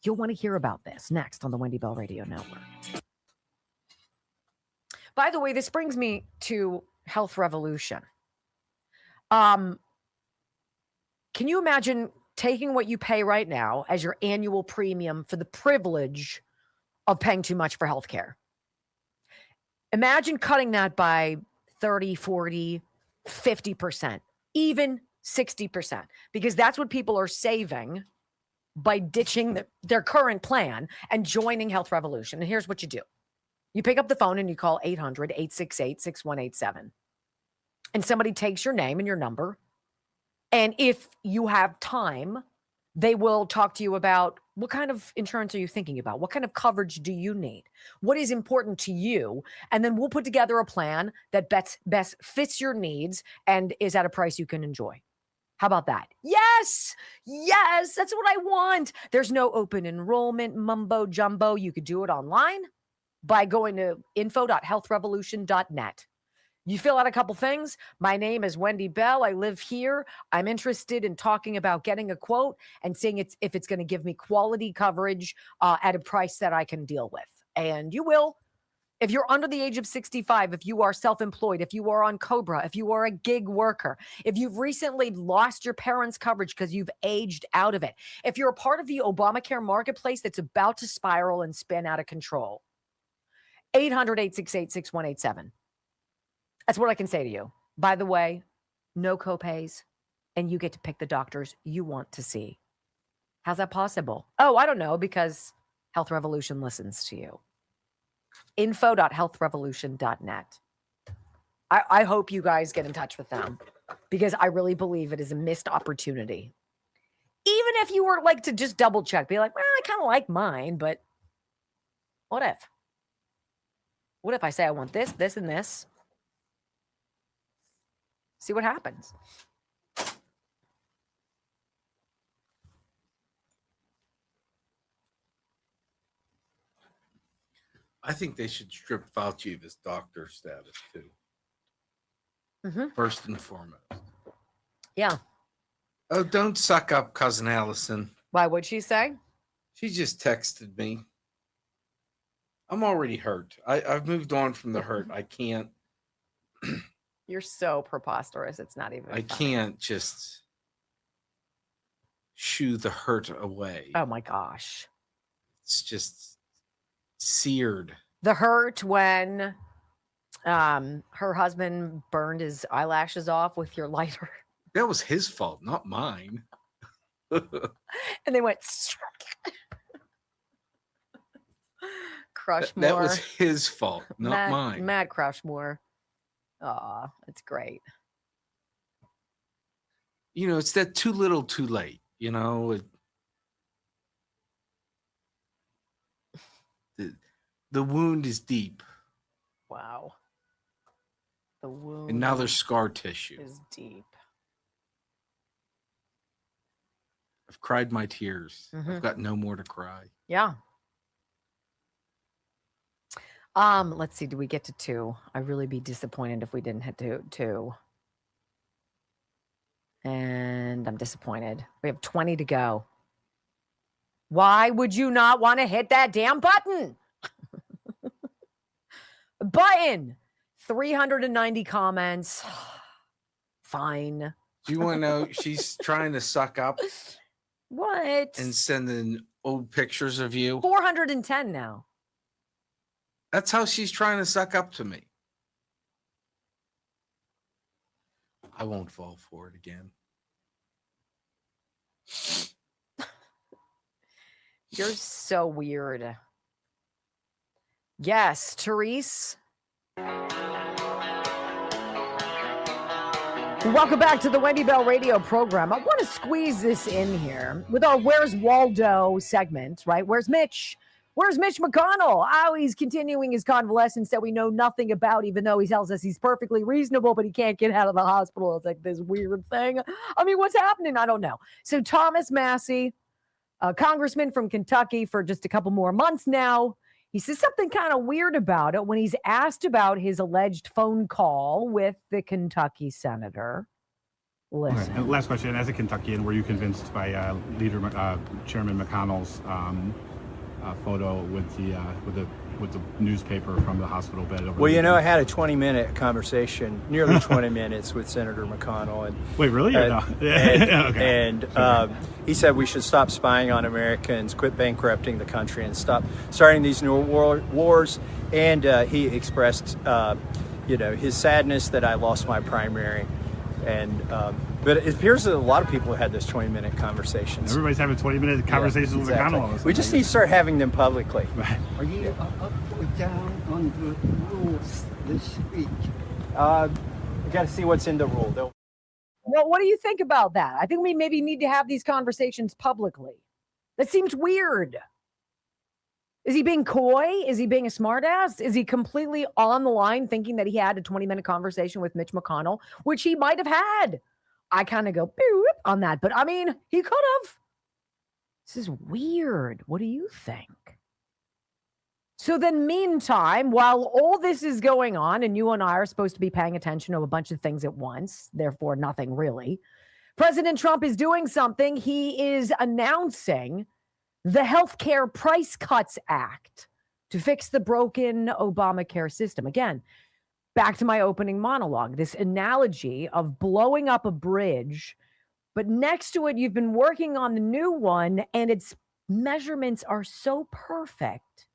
B: You'll want to hear about this next on the Wendy Bell Radio Network. By the way, this brings me to Health Revolution. Can you imagine taking what you pay right now as your annual premium for the privilege of paying too much for healthcare? Imagine cutting that by 30, 40, 50%, even 60%, because that's what people are saving by ditching their current plan and joining Health Revolution. And here's what you do. You pick up the phone and you call 800-868-6187. And somebody takes your name and your number. And if you have time, they will talk to you about what kind of insurance are you thinking about? What kind of coverage do you need? What is important to you? And then we'll put together a plan that best fits your needs and is at a price you can enjoy. How about that? Yes, that's what I want. There's no open enrollment mumbo jumbo. You could do it online by going to info.healthrevolution.net. You fill out a couple things. My name is Wendy Bell. I live here. I'm interested in talking about getting a quote and seeing if it's going to give me quality coverage at a price that I can deal with. And you will. If you're under the age of 65, if you are self-employed, if you are on COBRA, if you are a gig worker, if you've recently lost your parents' coverage because you've aged out of it, if you're a part of the Obamacare marketplace that's about to spiral and spin out of control, 800-868-6187. That's what I can say to you. By the way, no copays, and you get to pick the doctors you want to see. How's that possible? Oh, I don't know, because Health Revolution listens to you. info.healthrevolution.net. I hope you guys get in touch with them because I really believe it is a missed opportunity. Even if you were like to just double check, be like, well, I kind of like mine, but what if? What if I say I want this, this, and this? See what happens.
A: I think they should strip Fauci of his doctor status too.
B: Mm-hmm.
A: First and foremost.
B: Yeah.
A: Oh, don't suck up, cousin Allison.
B: Why would she say?
A: She just texted me. I'm already hurt. I've moved on from the hurt. I can't.
B: You're so preposterous. It's not even.
A: I can't just shoo the hurt away.
B: Oh my gosh.
A: It's just seared.
B: The hurt when her husband burned his eyelashes off with your lighter.
A: That was his fault, not mine.
B: And they went Crushmore.
A: That was his fault, not mine.
B: Mad Crushmore. Aw, that's great.
A: You know, it's that too little, too late. You know, the wound is deep.
B: Wow. The wound.
A: And now there's scar tissue.
B: Is deep.
A: I've cried my tears.
B: Mm-hmm.
A: I've got no more to cry.
B: Yeah. Let's see. Do we get to 2? I'd really be disappointed if we didn't hit 2. And I'm disappointed. We have 20 to go. Why would you not want to hit that damn button? Button. 390 comments. Fine.
A: Do you want to know she's trying to suck up?
B: What?
A: And sending old pictures of you.
B: 410 now.
A: That's how she's trying to suck up to me. I won't fall for it again.
B: You're so weird. Yes, Therese. Welcome back to the Wendy Bell radio program. I want to squeeze this in here with our Where's Waldo segment, right? Where's Mitch? Where's Mitch McConnell? Oh, he's continuing his convalescence that we know nothing about, even though he tells us he's perfectly reasonable, but he can't get out of the hospital. It's like this weird thing. I mean, what's happening? I don't know. So Thomas Massey, a congressman from Kentucky for just a couple more months now, he says something kind of weird about it when he's asked about his alleged phone call with the Kentucky senator. Listen.
T: Okay. Last question. As a Kentuckian, were you convinced by Chairman McConnell's photo with the newspaper from the hospital bed?
U: Well, you know, I had a 20-minute conversation, nearly 20 minutes with Senator McConnell. And
T: wait, really? Or no?
U: Okay. And he said we should stop spying on Americans, quit bankrupting the country, and stop starting these new wars. And he expressed, his sadness that I lost my primary. And but it appears that a lot of people had those 20-minute conversations.
T: Everybody's having 20-minute conversations with McConnell.
U: We just need to start having them publicly.
T: Right.
V: Are you up or down on the rules this week?
U: We got to see what's in the rule.
B: Well, what do you think about that? I think we maybe need to have these conversations publicly. That seems weird. Is he being coy? Is he being a smartass? Is he completely on the line thinking that he had a 20-minute conversation with Mitch McConnell, which he might have had? I kind of go boop on that, but I mean, he could have. This is weird. What do you think? So then meantime, while all this is going on and you and I are supposed to be paying attention to a bunch of things at once, therefore nothing really, President Trump is doing something. He is announcing the Healthcare Price Cuts Act to fix the broken Obamacare system. Again, back to my opening monologue, this analogy of blowing up a bridge, but next to it, you've been working on the new one and its measurements are so perfect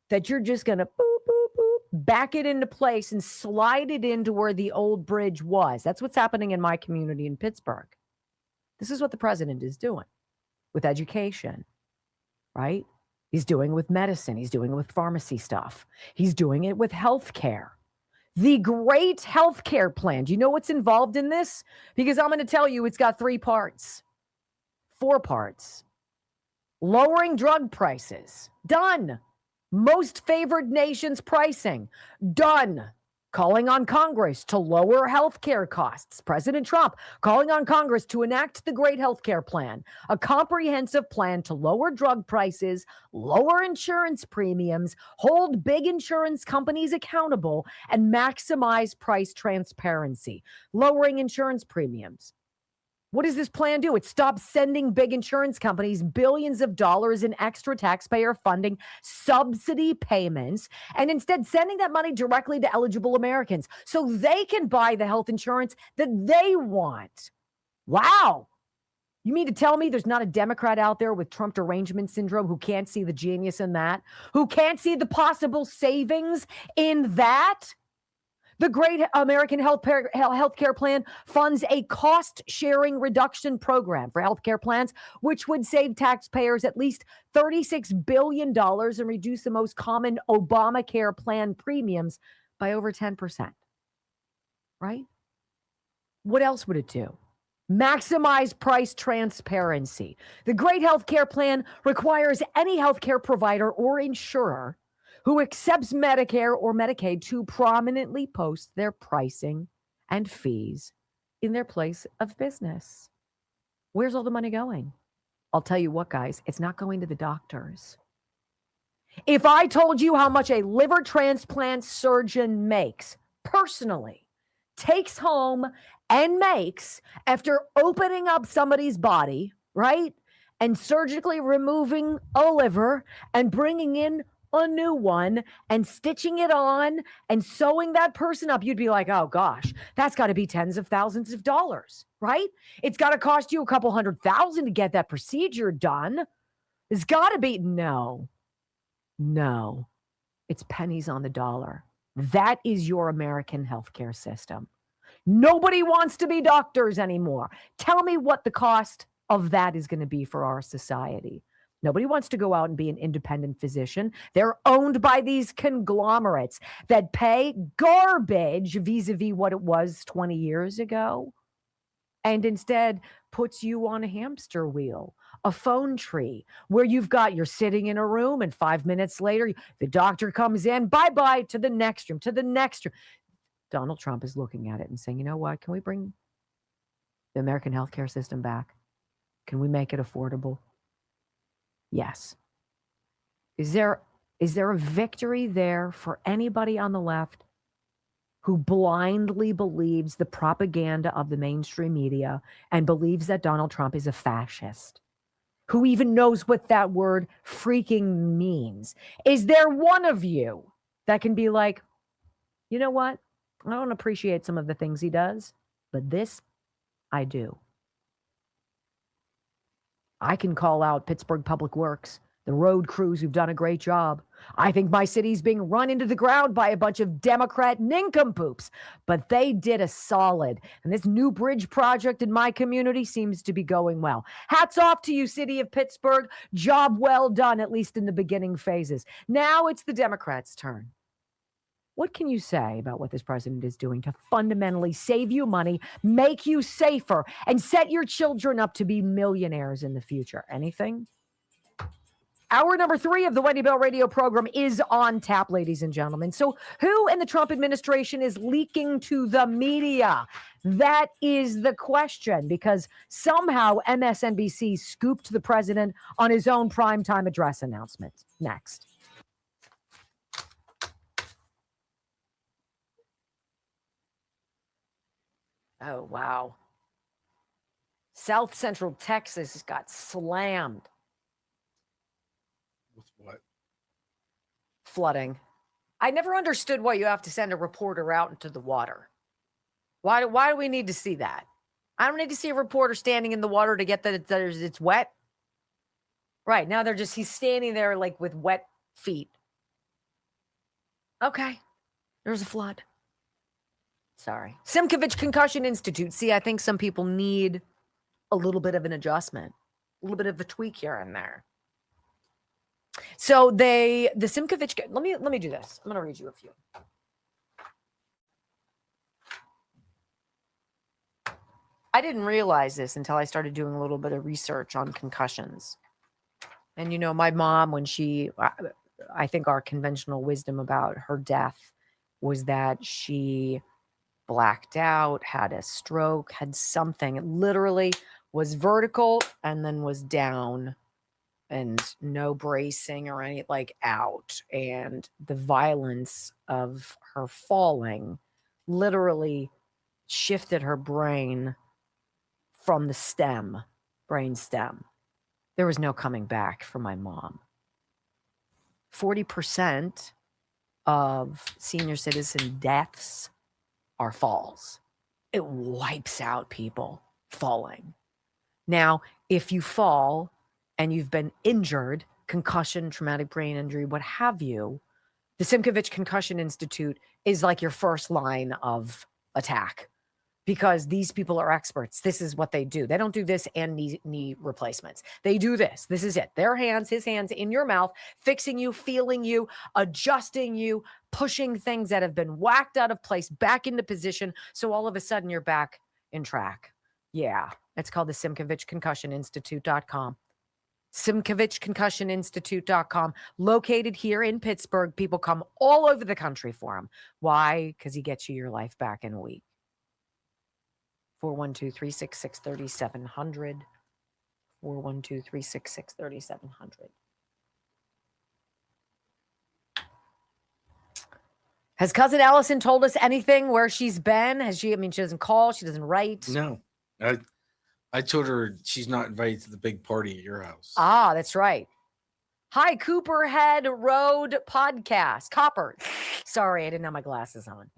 B: that you're just going to boop, boop, boop, back it into place and slide it into where the old bridge was. That's what's happening in my community in Pittsburgh. This is what the president is doing with education, right? He's doing it with medicine. He's doing it with pharmacy stuff. He's doing it with healthcare. The great healthcare plan. Do you know what's involved in this? Because I'm going to tell you it's got 4 parts. Lowering drug prices. Done. Most favored nations pricing. Done. Calling on Congress to lower healthcare costs. President Trump calling on Congress to enact the Great Healthcare Plan, a comprehensive plan to lower drug prices, lower insurance premiums, hold big insurance companies accountable, and maximize price transparency. Lowering insurance premiums. What does this plan do? It stops sending big insurance companies billions of dollars in extra taxpayer funding subsidy payments, and instead sending that money directly to eligible Americans so they can buy the health insurance that they want. Wow. You mean to tell me there's not a Democrat out there with Trump derangement syndrome who can't see the genius in that? Who can't see the possible savings in that? The Great American Healthcare Plan funds a cost-sharing reduction program for healthcare plans, which would save taxpayers at least $36 billion and reduce the most common Obamacare plan premiums by over 10%. Right? What else would it do? Maximize price transparency. The Great Healthcare Plan requires any healthcare provider or insurer who accepts Medicare or Medicaid to prominently post their pricing and fees in their place of business. Where's all the money going? I'll tell you what, guys, it's not going to the doctors. If I told you how much a liver transplant surgeon makes personally, takes home and makes after opening up somebody's body, right? And surgically removing a liver and bringing in a new one and stitching it on and sewing that person up, you'd be like, oh gosh, that's got to be tens of thousands of dollars, right? It's got to cost you a couple $100,000 to get that procedure done. It's got to be, no, it's pennies on the dollar. That is your American healthcare system. Nobody wants to be doctors anymore. Tell me what the cost of that is going to be for our society. Nobody wants to go out and be an independent physician. They're owned by these conglomerates that pay garbage vis-a-vis what it was 20 years ago, and instead puts you on a hamster wheel, a phone tree, where you're sitting in a room and 5 minutes later, the doctor comes in, bye-bye, to the next room, to the next room. Donald Trump is looking at it and saying, you know what? Can we bring the American healthcare system back? Can we make it affordable? Yes. Is there a victory there for anybody on the left who blindly believes the propaganda of the mainstream media and believes that Donald Trump is a fascist? Who even knows what that word freaking means? Is there one of you that can be like, you know what? I don't appreciate some of the things he does, but this I do. I can call out Pittsburgh Public Works, the road crews who've done a great job. I think my city's being run into the ground by a bunch of Democrat nincompoops, but they did a solid. And this new bridge project in my community seems to be going well. Hats off to you, city of Pittsburgh. Job well done, at least in the beginning phases. Now it's the Democrats' turn. What can you say about what this president is doing to fundamentally save you money, make you safer, and set your children up to be millionaires in the future? Anything? Hour number 3 of the Wendy Bell radio program is on tap, ladies and gentlemen. So who in the Trump administration is leaking to the media? That is the question, because somehow MSNBC scooped the president on his own primetime address announcement. Next. Oh, wow. South Central Texas got slammed.
A: With what?
B: Flooding. I never understood why you have to send a reporter out into the water. Why do we need to see that? I don't need to see a reporter standing in the water to get that it's wet. Right, now he's standing there like with wet feet. Okay, there's a flood. Sorry. Simkovich Concussion Institute. See, I think some people need a little bit of an adjustment, a little bit of a tweak here and there. So the Simkovich, let me do this. I'm going to read you a few. I didn't realize this until I started doing a little bit of research on concussions. And, you know, my mom, when I think our conventional wisdom about her death was that she blacked out, had a stroke, had something. It literally was vertical and then was down and no bracing or any, like, out. And the violence of her falling literally shifted her brain from the brain stem. There was no coming back for my mom. 40% of senior citizen deaths are falls. It wipes out people falling. Now, if you fall and you've been injured, concussion, traumatic brain injury, what have you, the Simkovich Concussion Institute is like your first line of attack, because these people are experts. This is what they do. They don't do this and knee replacements. They do this. This is it. Their hands, his hands in your mouth, fixing you, feeling you, adjusting you, pushing things that have been whacked out of place back into position. So all of a sudden you're back in track. Yeah. It's called the Simkovich Concussion Institute.com. SimkovichConcussionInstitute.com, located here in Pittsburgh. People come all over the country for him. Why? Because he gets you your life back in a week. 412-366-3700. 412-366-3700. Has Cousin Allison told us anything where she's been? Has she? I mean, she doesn't call. She doesn't write.
A: No. I told her she's not invited to the big party at your house.
B: Ah, that's right. Hi, Copperhead Road Podcast. Copper. Sorry, I didn't have my glasses on.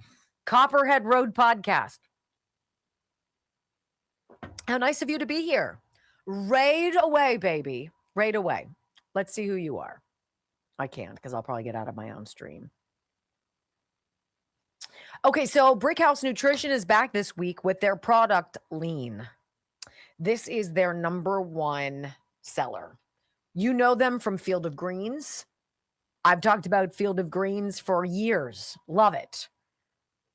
B: Copperhead Road Podcast. How nice of you to be here. Raid away, baby. Raid away. Let's see who you are. I can't, because I'll probably get out of my own stream. Okay, so Brickhouse Nutrition is back this week with their product, Lean. This is their #1 seller. You know them from Field of Greens. I've talked about Field of Greens for years. Love it.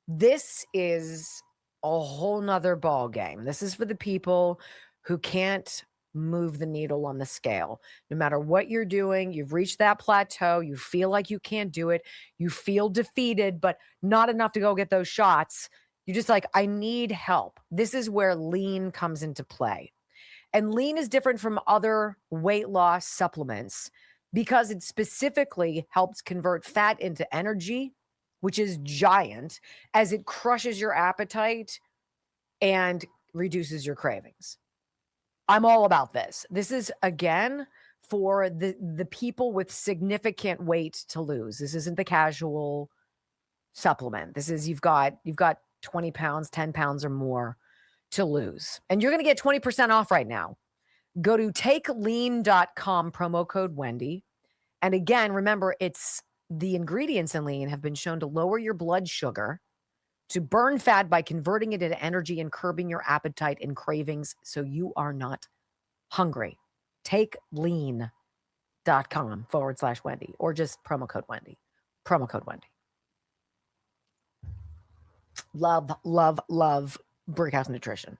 B: This is a whole nother ball game. This is for the people who can't move the needle on the scale. No matter what you're doing, you've reached that plateau. You feel like you can't do it. You feel defeated, but not enough to go get those shots. You're just like, I need help. This is where Lean comes into play. And Lean is different from other weight loss supplements because it specifically helps convert fat into energy, which is giant, as it crushes your appetite and reduces your cravings. I'm all about this. This is, again, for the people with significant weight to lose. This isn't the casual supplement. This is you've got 20 pounds, 10 pounds or more to lose. And you're going to get 20% off right now. Go to takelean.com, promo code Wendy. And again, remember, it's the ingredients in Lean have been shown to lower your blood sugar, to burn fat by converting it into energy and curbing your appetite and cravings so you are not hungry. Takelean.com/Wendy, or just promo code Wendy. Promo code Wendy. Love, love, love Brickhouse Nutrition.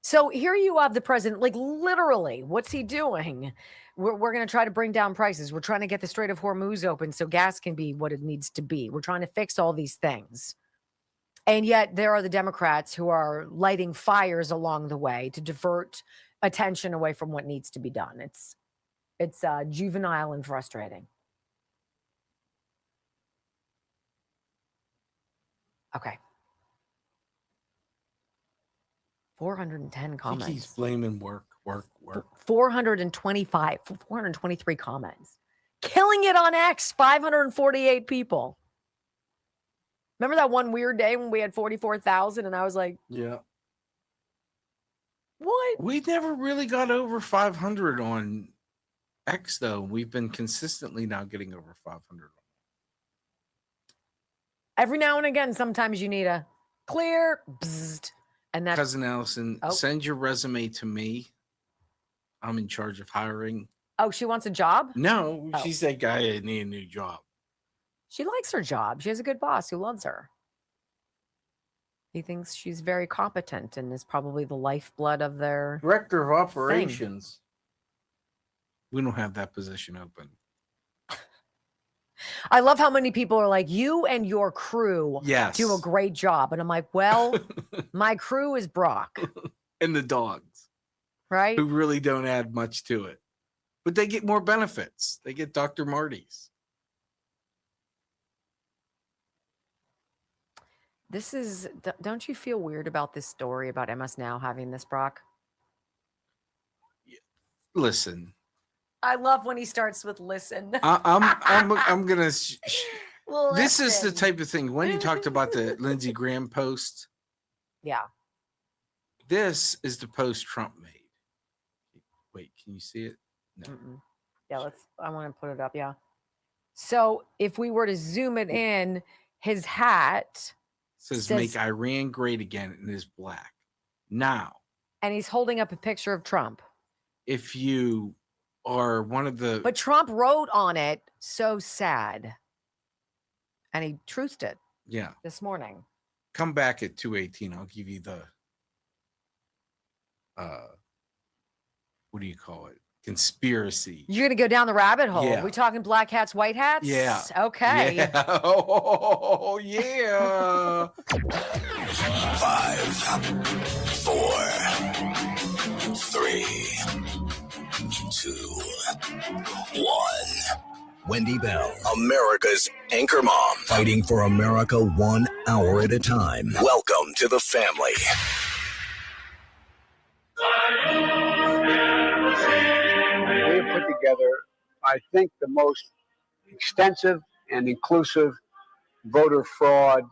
B: So here you have the president, like literally, what's he doing? We're going to try to bring down prices. We're trying to get the Strait of Hormuz open so gas can be what it needs to be. We're trying to fix all these things. And yet there are the Democrats who are lighting fires along the way to divert attention away from what needs to be done. It's juvenile and frustrating. Okay. 410 comments.
A: He's blaming work.
B: 423 comments. Killing it on X, 548 people. Remember that one weird day when we had 44,000 and I was like,
A: yeah.
B: What?
A: We never really got over 500 on X, though. We've been consistently now getting over 500.
B: Every now and again, sometimes you need a clear bzzzt, and that's
A: Cousin Allison, send your resume to me. I'm in charge of hiring.
B: Oh, she wants a job?
A: No, she said, "Guy, I need a new job."
B: She likes her job. She has a good boss who loves her. He thinks she's very competent and is probably the lifeblood of their
A: Director of Operations. We don't have that position open.
B: I love how many people are like, you and your crew do a great job. And I'm like, well, my crew is Brock.
A: And the dogs.
B: Right?
A: Who really don't add much to it. But they get more benefits. They get Dr. Marty's.
B: This is, don't you feel weird about this story about MS Now having this, Brock?
A: Listen.
B: I love when he starts with listen.
A: I'm going to. This is the type of thing. Wendy talked about the Lindsey Graham post.
B: Yeah.
A: This is the post Trump made. Wait, can you see it? No.
B: Mm-mm. Yeah, I want to put it up. Yeah. So if we were to zoom it in, his hat
A: says make Iran great again, and is black. Now.
B: And he's holding up a picture of Trump.
A: If you are one of the.
B: But Trump wrote on it, so sad. And he truthed it.
A: Yeah.
B: This morning.
A: Come back at 2:18. I'll give you the. What do you call it? Conspiracy.
B: You're going to go down the rabbit hole.
A: Yeah.
B: We talking black hats, white hats?
A: Yeah.
B: Okay.
A: Yeah. Oh, yeah.
C: 5, 4, 3, 2, 1. Wendy Bell, America's anchor mom, fighting for America 1 hour at a time. Welcome to the family.
D: We have put together, I think, the most extensive and inclusive voter fraud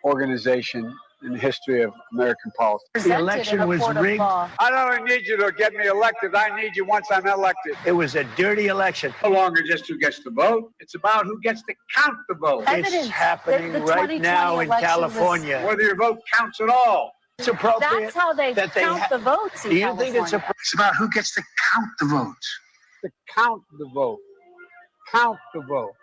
D: organization in the history of American politics.
L: The election was rigged.
D: I don't need you to get me elected. I need you once I'm elected.
L: It was a dirty election.
D: No longer just who gets to vote. It's about who gets to count the vote.
L: It's happening right now in California.
D: Whether your vote counts at all.
L: It's appropriate.
E: That's how they
L: that
E: count the votes in
L: Do you think it's
D: It's about who gets to count the votes. To count the vote. Count the vote.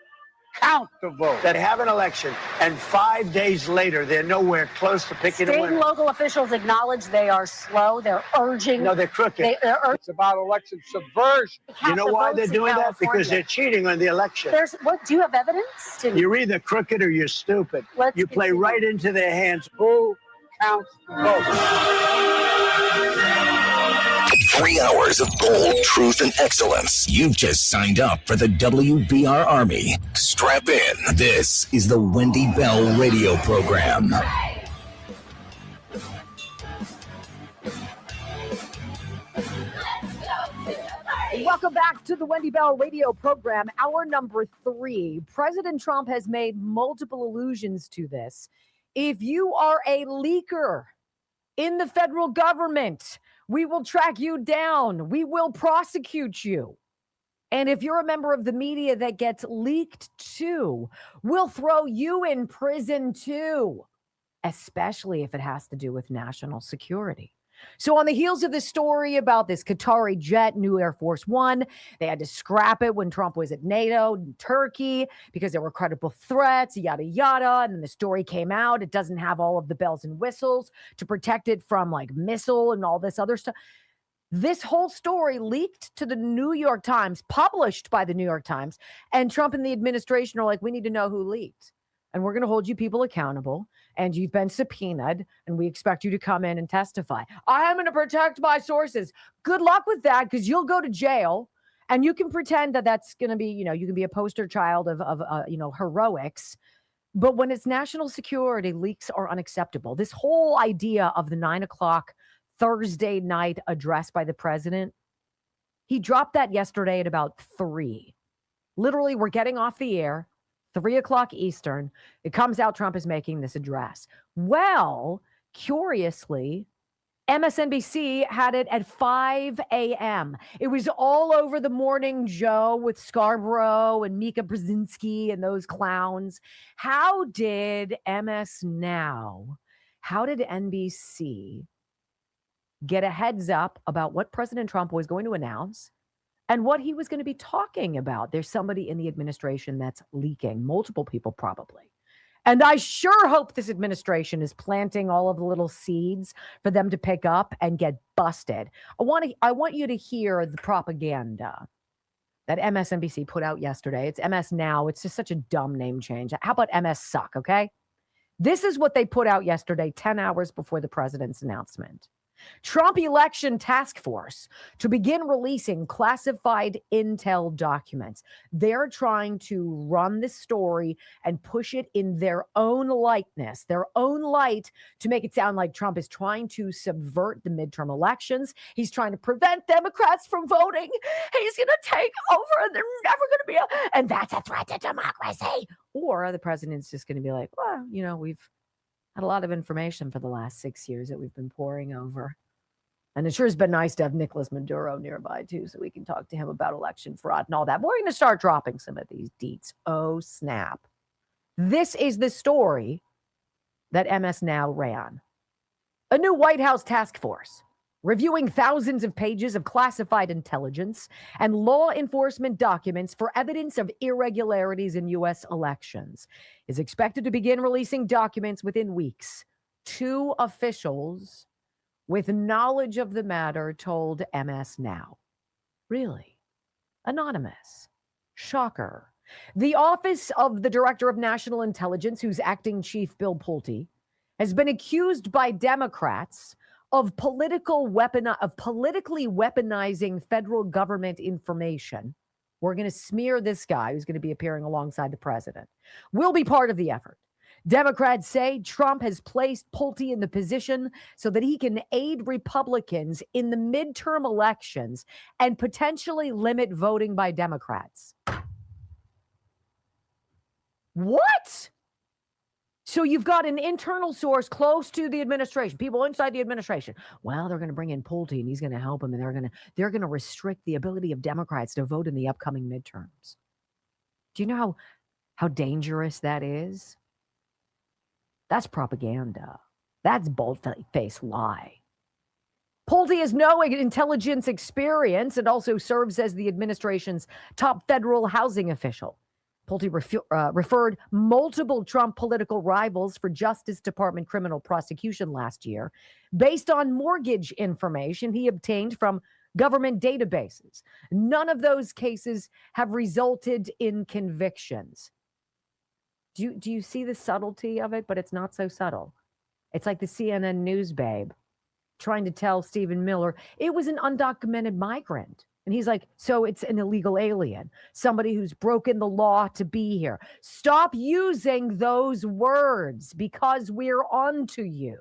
D: Count the vote.
L: that have an election, and 5 days later, they're nowhere close to picking a
E: State and
L: winner?
E: local officials acknowledge they are slow. They're urging.
L: No, they're crooked.
D: It's about election subversion.
L: You know why they're doing that? Because they're cheating on the election.
E: What? Do you have evidence?
L: You're either crooked or you're stupid. You play right into their hands.
D: Who counts the vote?
C: 3 hours of bold truth and excellence. You've just signed up for the WBR Army. Strap in. This is the Wendy Bell radio program.
B: Welcome back to the Wendy Bell radio program. Hour number 3. President Trump has made multiple allusions to this. If you are a leaker in the federal government, we will track you down. We will prosecute you. And if you're a member of the media that gets leaked too, we'll throw you in prison too, especially if it has to do with national security. So on the heels of this story about this Qatari jet, New Air Force One, they had to scrap it when Trump was at NATO in Turkey because there were credible threats, yada, yada. And then the story came out. It doesn't have all of the bells and whistles to protect it from like missile and all this other stuff. This whole story leaked to the New York Times, published by the New York Times, and Trump and the administration are like, we need to know who leaked. And we're going to hold you people accountable. And you've been subpoenaed, and we expect you to come in and testify. I am going to protect my sources. Good luck with that, because you'll go to jail, and you can pretend that that's going to be, you can be a poster child of heroics. But when it's national security, leaks are unacceptable. This whole idea of the 9:00 Thursday night address by the president, he dropped that yesterday at about 3. Literally, we're getting off the air. 3:00 Eastern, it comes out Trump is making this address. Well, curiously, MSNBC had it at 5 a.m. It was all over the Morning Joe with Scarborough and Mika Brzezinski and those clowns. How did NBC get a heads up about what President Trump was going to announce and what he was going to be talking about? There's somebody in the administration that's leaking, multiple people probably. And I sure hope this administration is planting all of the little seeds for them to pick up and get busted. I want you to hear the propaganda that MSNBC put out yesterday. It's MS Now. It's just such a dumb name change. How about MS Suck, okay? This is what they put out yesterday, 10 hours before the president's announcement. Trump election task force to begin releasing classified intel documents. They're trying to run this story and push it in their own likeness, their own light, to make it sound like Trump is trying to subvert the midterm elections. He's trying to prevent Democrats from voting. He's going to take over and they're never going to be and that's a threat to democracy. Or the president's just going to be like, well, you know, we've had a lot of information for the last 6 years that we've been poring over. And it sure has been nice to have Nicolas Maduro nearby, too, so we can talk to him about election fraud and all that. But we're going to start dropping some of these deets. Oh, snap. This is the story that MS Now ran. A new White House task force reviewing thousands of pages of classified intelligence and law enforcement documents for evidence of irregularities in U.S. elections is expected to begin releasing documents within weeks. 2 officials with knowledge of the matter told MS Now. Really? Anonymous. Shocker. The Office of the Director of National Intelligence, whose acting chief, Bill Pulte, has been accused by Democrats of politically weaponizing federal government information. We're going to smear this guy who's going to be appearing alongside the president. We'll be part of the effort. Democrats say Trump has placed Pulte in the position so that he can aid Republicans in the midterm elections and potentially limit voting by Democrats. What? So you've got an internal source close to the administration, people inside the administration. Well, they're going to bring in Pulte and he's going to help them, and they're going to restrict the ability of Democrats to vote in the upcoming midterms. Do you know how dangerous that is? That's propaganda. That's bold-faced lie. Pulte has no intelligence experience and also serves as the administration's top federal housing official. Pulte referred multiple Trump political rivals for Justice Department criminal prosecution last year based on mortgage information he obtained from government databases. None of those cases have resulted in convictions. Do you see the subtlety of it? But it's not so subtle. It's like the CNN news babe trying to tell Stephen Miller it was an undocumented migrant. And he's like, so it's an illegal alien, somebody who's broken the law to be here. Stop using those words because we're on to you.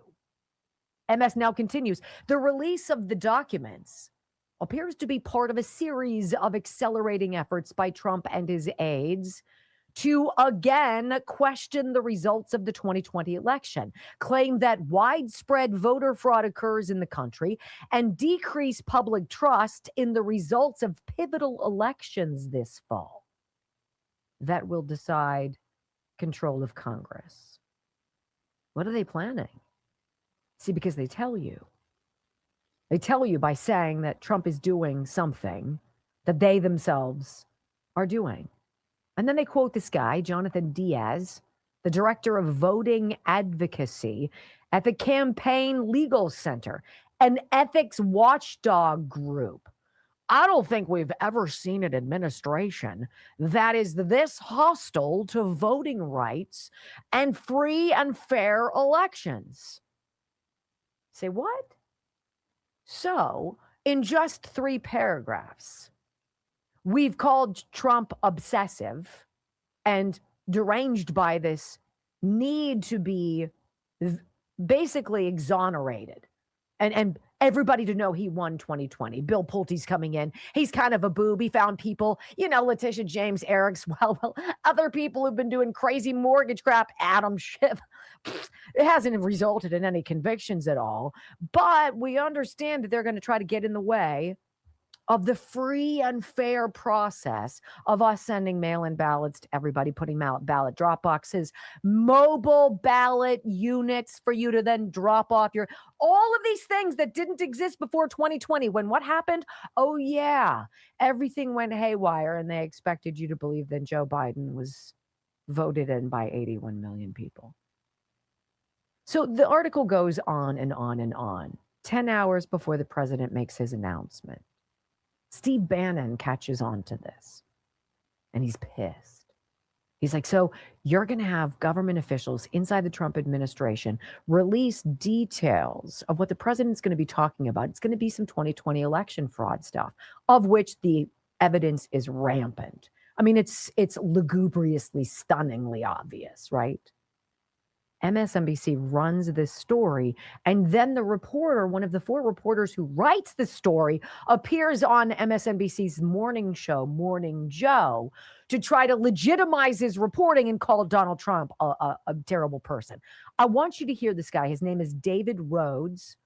B: MS Now continues. The release of the documents appears to be part of a series of accelerating efforts by Trump and his aides to again question the results of the 2020 election, claim that widespread voter fraud occurs in the country, and decrease public trust in the results of pivotal elections this fall that will decide control of Congress. What are they planning? See, because they tell you. They tell you by saying that Trump is doing something that they themselves are doing. And then they quote this guy, Jonathan Diaz, the director of voting advocacy at the Campaign Legal Center, an ethics watchdog group. I don't think we've ever seen an administration that is this hostile to voting rights and free and fair elections. Say what? So, in just 3 paragraphs, we've called Trump obsessive and deranged by this need to be basically exonerated and everybody to know he won 2020. Bill Pulte's coming in. He's kind of a boob. He found people, Letitia James, Eric Swalwell, other people who've been doing crazy mortgage crap, Adam Schiff. It hasn't resulted in any convictions at all, but we understand that they're going to try to get in the way of the free and fair process of us sending mail-in ballots to everybody, putting ballot drop boxes, mobile ballot units for you to then drop off all of these things that didn't exist before 2020. When what happened? Oh, yeah, everything went haywire and they expected you to believe that Joe Biden was voted in by 81 million people. So the article goes on and on and on. 10 hours before the president makes his announcement, Steve Bannon catches on to this, and he's pissed. He's like, so you're going to have government officials inside the Trump administration release details of what the president's going to be talking about. It's going to be some 2020 election fraud stuff, of which the evidence is rampant. I mean, it's lugubriously, stunningly obvious, right? MSNBC runs this story, and then the reporter, one of the 4 reporters who writes the story, appears on MSNBC's morning show, Morning Joe, to try to legitimize his reporting and call Donald Trump a terrible person. I want you to hear this guy. His name is David Rhodes,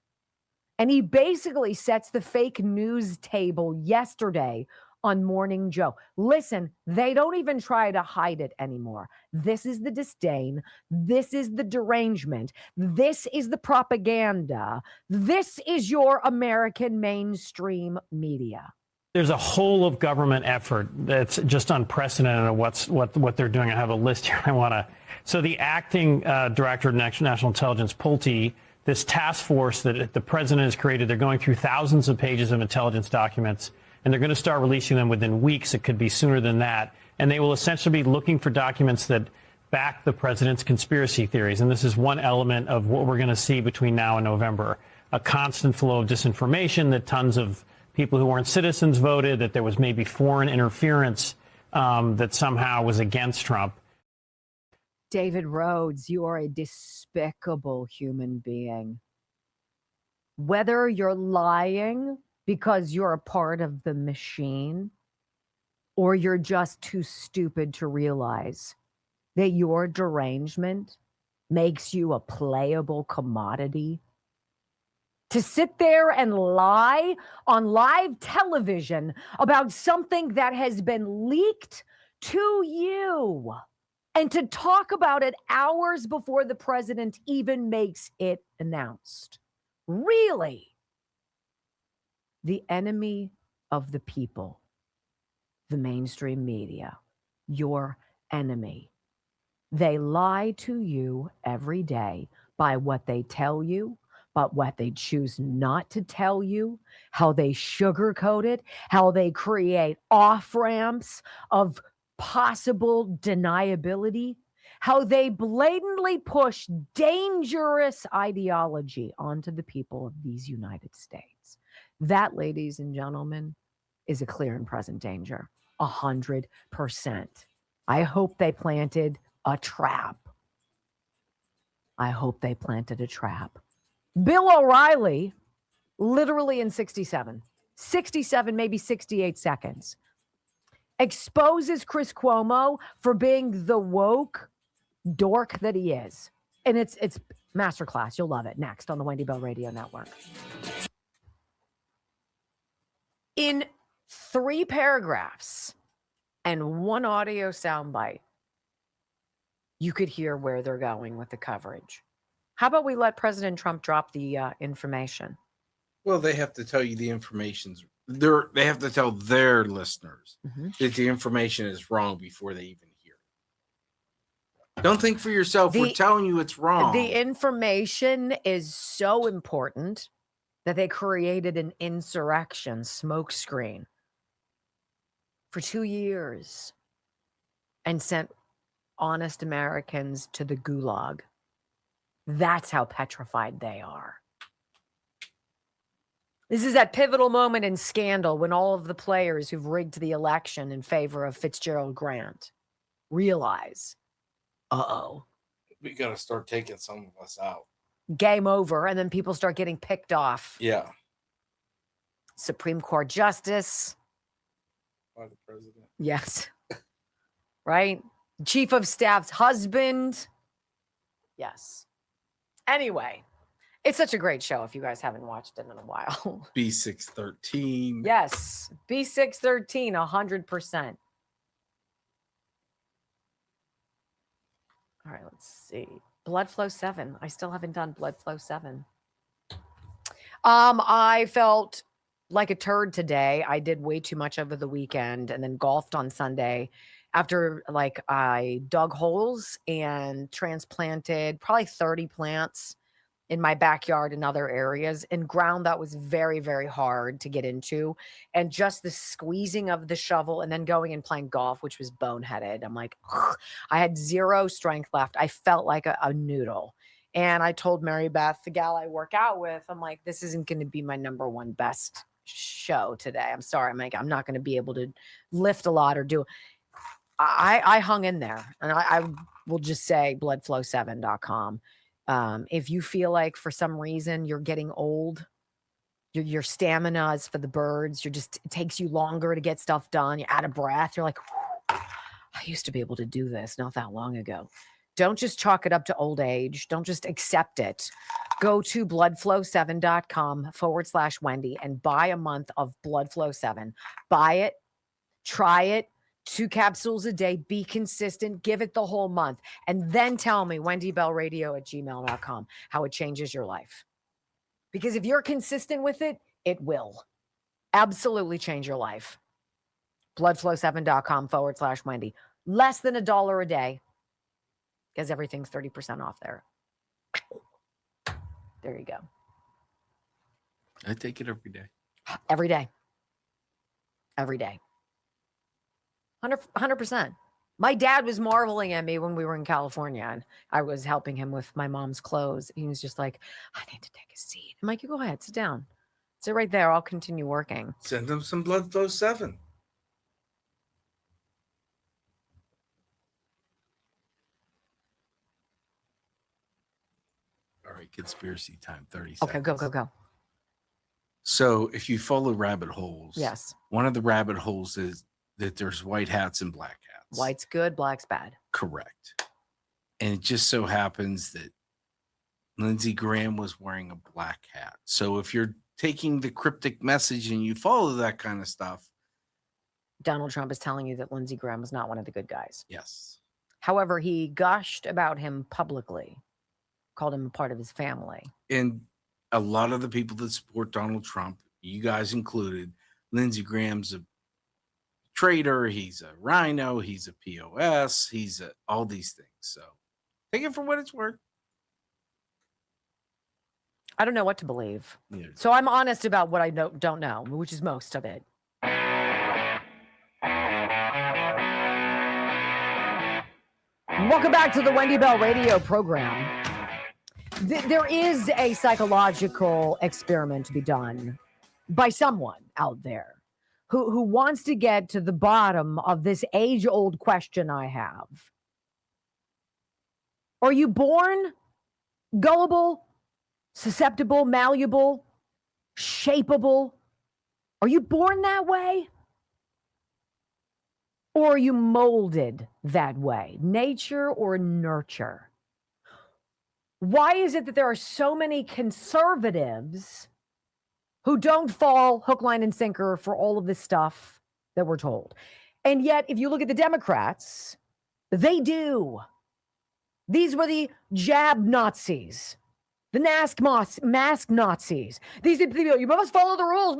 B: and he basically sets the fake news table yesterday on Morning Joe. Listen, they don't even try to hide it anymore. This is the disdain. This is the derangement. This is the propaganda. This is your American mainstream media.
F: There's a whole of government effort that's just unprecedented of what they're doing. I have a list here. So the acting director of National Intelligence, Pulte, this task force that the president has created, they're going through thousands of pages of intelligence documents, and they're going to start releasing them within weeks. It could be sooner than that. And they will essentially be looking for documents that back the president's conspiracy theories. And this is one element of what we're going to see between now and November. A constant flow of disinformation that tons of people who weren't citizens voted, that there was maybe foreign interference that somehow was against Trump.
B: David Rhodes, you are a despicable human being. Whether you're lying because you're a part of the machine, or you're just too stupid to realize that your derangement makes you a playable commodity. To sit there and lie on live television about something that has been leaked to you, and to talk about it hours before the president even makes it announced. Really? The enemy of the people, the mainstream media, your enemy. They lie to you every day by what they tell you, but what they choose not to tell you, how they sugarcoat it, how they create off-ramps of possible deniability, how they blatantly push dangerous ideology onto the people of these United States. That, ladies and gentlemen, is a clear and present danger. 100%. I hope they planted a trap. I hope they planted a trap. Bill O'Reilly, literally in 67, maybe 68 seconds, exposes Chris Cuomo for being the woke dork that he is. And it's masterclass. You'll love it. Next on the Wendy Bell Radio Network. In 3 paragraphs and 1 audio soundbite, you could hear where they're going with the coverage. How about we let President Trump drop the information?
A: Well, they have to tell you the information's there. They have to tell their listeners that the information is wrong before they even hear it. Don't think for yourself. We're telling you it's wrong.
B: The information is so important that they created an insurrection smokescreen for 2 years and sent honest Americans to the gulag. That's how petrified they are. This is that pivotal moment in scandal when all of the players who've rigged the election in favor of Fitzgerald Grant realize,
A: we got to start taking some of us out.
B: Game over, and then people start getting picked off.
A: Yeah.
B: Supreme Court Justice.
A: By the president.
B: Yes. Right? Chief of Staff's husband. Yes. Anyway, it's such a great show if you guys haven't watched it in a while.
A: B613.
B: Yes. B613, 100%. All right, let's see. Blood Flow 7. I still haven't done Blood Flow 7. I felt like a turd today. I did way too much over the weekend and then golfed on Sunday after like I dug holes and transplanted probably 30 plants in my backyard and other areas in ground that was very, very hard to get into. And just the squeezing of the shovel and then going and playing golf, which was boneheaded. I'm like, ugh, I had zero strength left. I felt like a noodle. And I told Mary Beth, the gal I work out with, I'm like, this isn't going to be my number one best show today. I'm sorry. I'm like, I'm not going to be able to lift a lot or do. I hung in there, and I will just say bloodflow7.com. If you feel like for some reason you're getting old, your stamina is for the birds, it takes you longer to get stuff done, you're out of breath, you're like, I used to be able to do this not that long ago. Don't just chalk it up to old age. Don't just accept it. Go to bloodflow7.com/Wendy and buy a month of Bloodflow 7. Buy it, try it. 2 capsules a day, be consistent, give it the whole month, and then tell me, wendybellradio@gmail.com, how it changes your life. Because if you're consistent with it, it will absolutely change your life. Bloodflow7.com/Wendy. Less than $1 a day, because everything's 30% off there. There you go.
A: I take it every day.
B: Every day. Every day. 100%. My dad was marveling at me when we were in California and I was helping him with my mom's clothes. He was just like, I need to take a seat. I'm like, you go ahead, sit down. Sit right there. I'll continue working.
A: Send them some Bloodflow 7. All right, conspiracy time, 30 seconds.
B: Okay, go.
A: So if you follow rabbit holes,
B: yes,
A: one of the rabbit holes is that there's white hats and black hats.
B: White's good, black's bad.
A: Correct. And it just so happens that Lindsey Graham was wearing a black hat. So if you're taking the cryptic message and you follow that kind of stuff,
B: Donald Trump is telling you that Lindsey Graham was not one of the good guys.
A: Yes.
B: However, he gushed about him publicly, called him a part of his family.
A: And a lot of the people that support Donald Trump, you guys included, Lindsey Graham's a traitor, he's a rhino, he's a POS, he's all these things. So take it for what it's worth.
B: I don't know what to believe.
A: Yeah.
B: So I'm honest about what I don't know, which is most of it. Welcome back to the Wendy Bell Radio program. There is a psychological experiment to be done by someone out there who wants to get to the bottom of this age-old question I have. Are you born gullible, susceptible, malleable, shapeable? Are you born that way? Or are you molded that way? Nature or nurture? Why is it that there are so many conservatives who don't fall hook, line, and sinker for all of this stuff that we're told? And yet, if you look at the Democrats, they do. These were the jab Nazis, the mask Nazis. These are the people, you must follow the rules,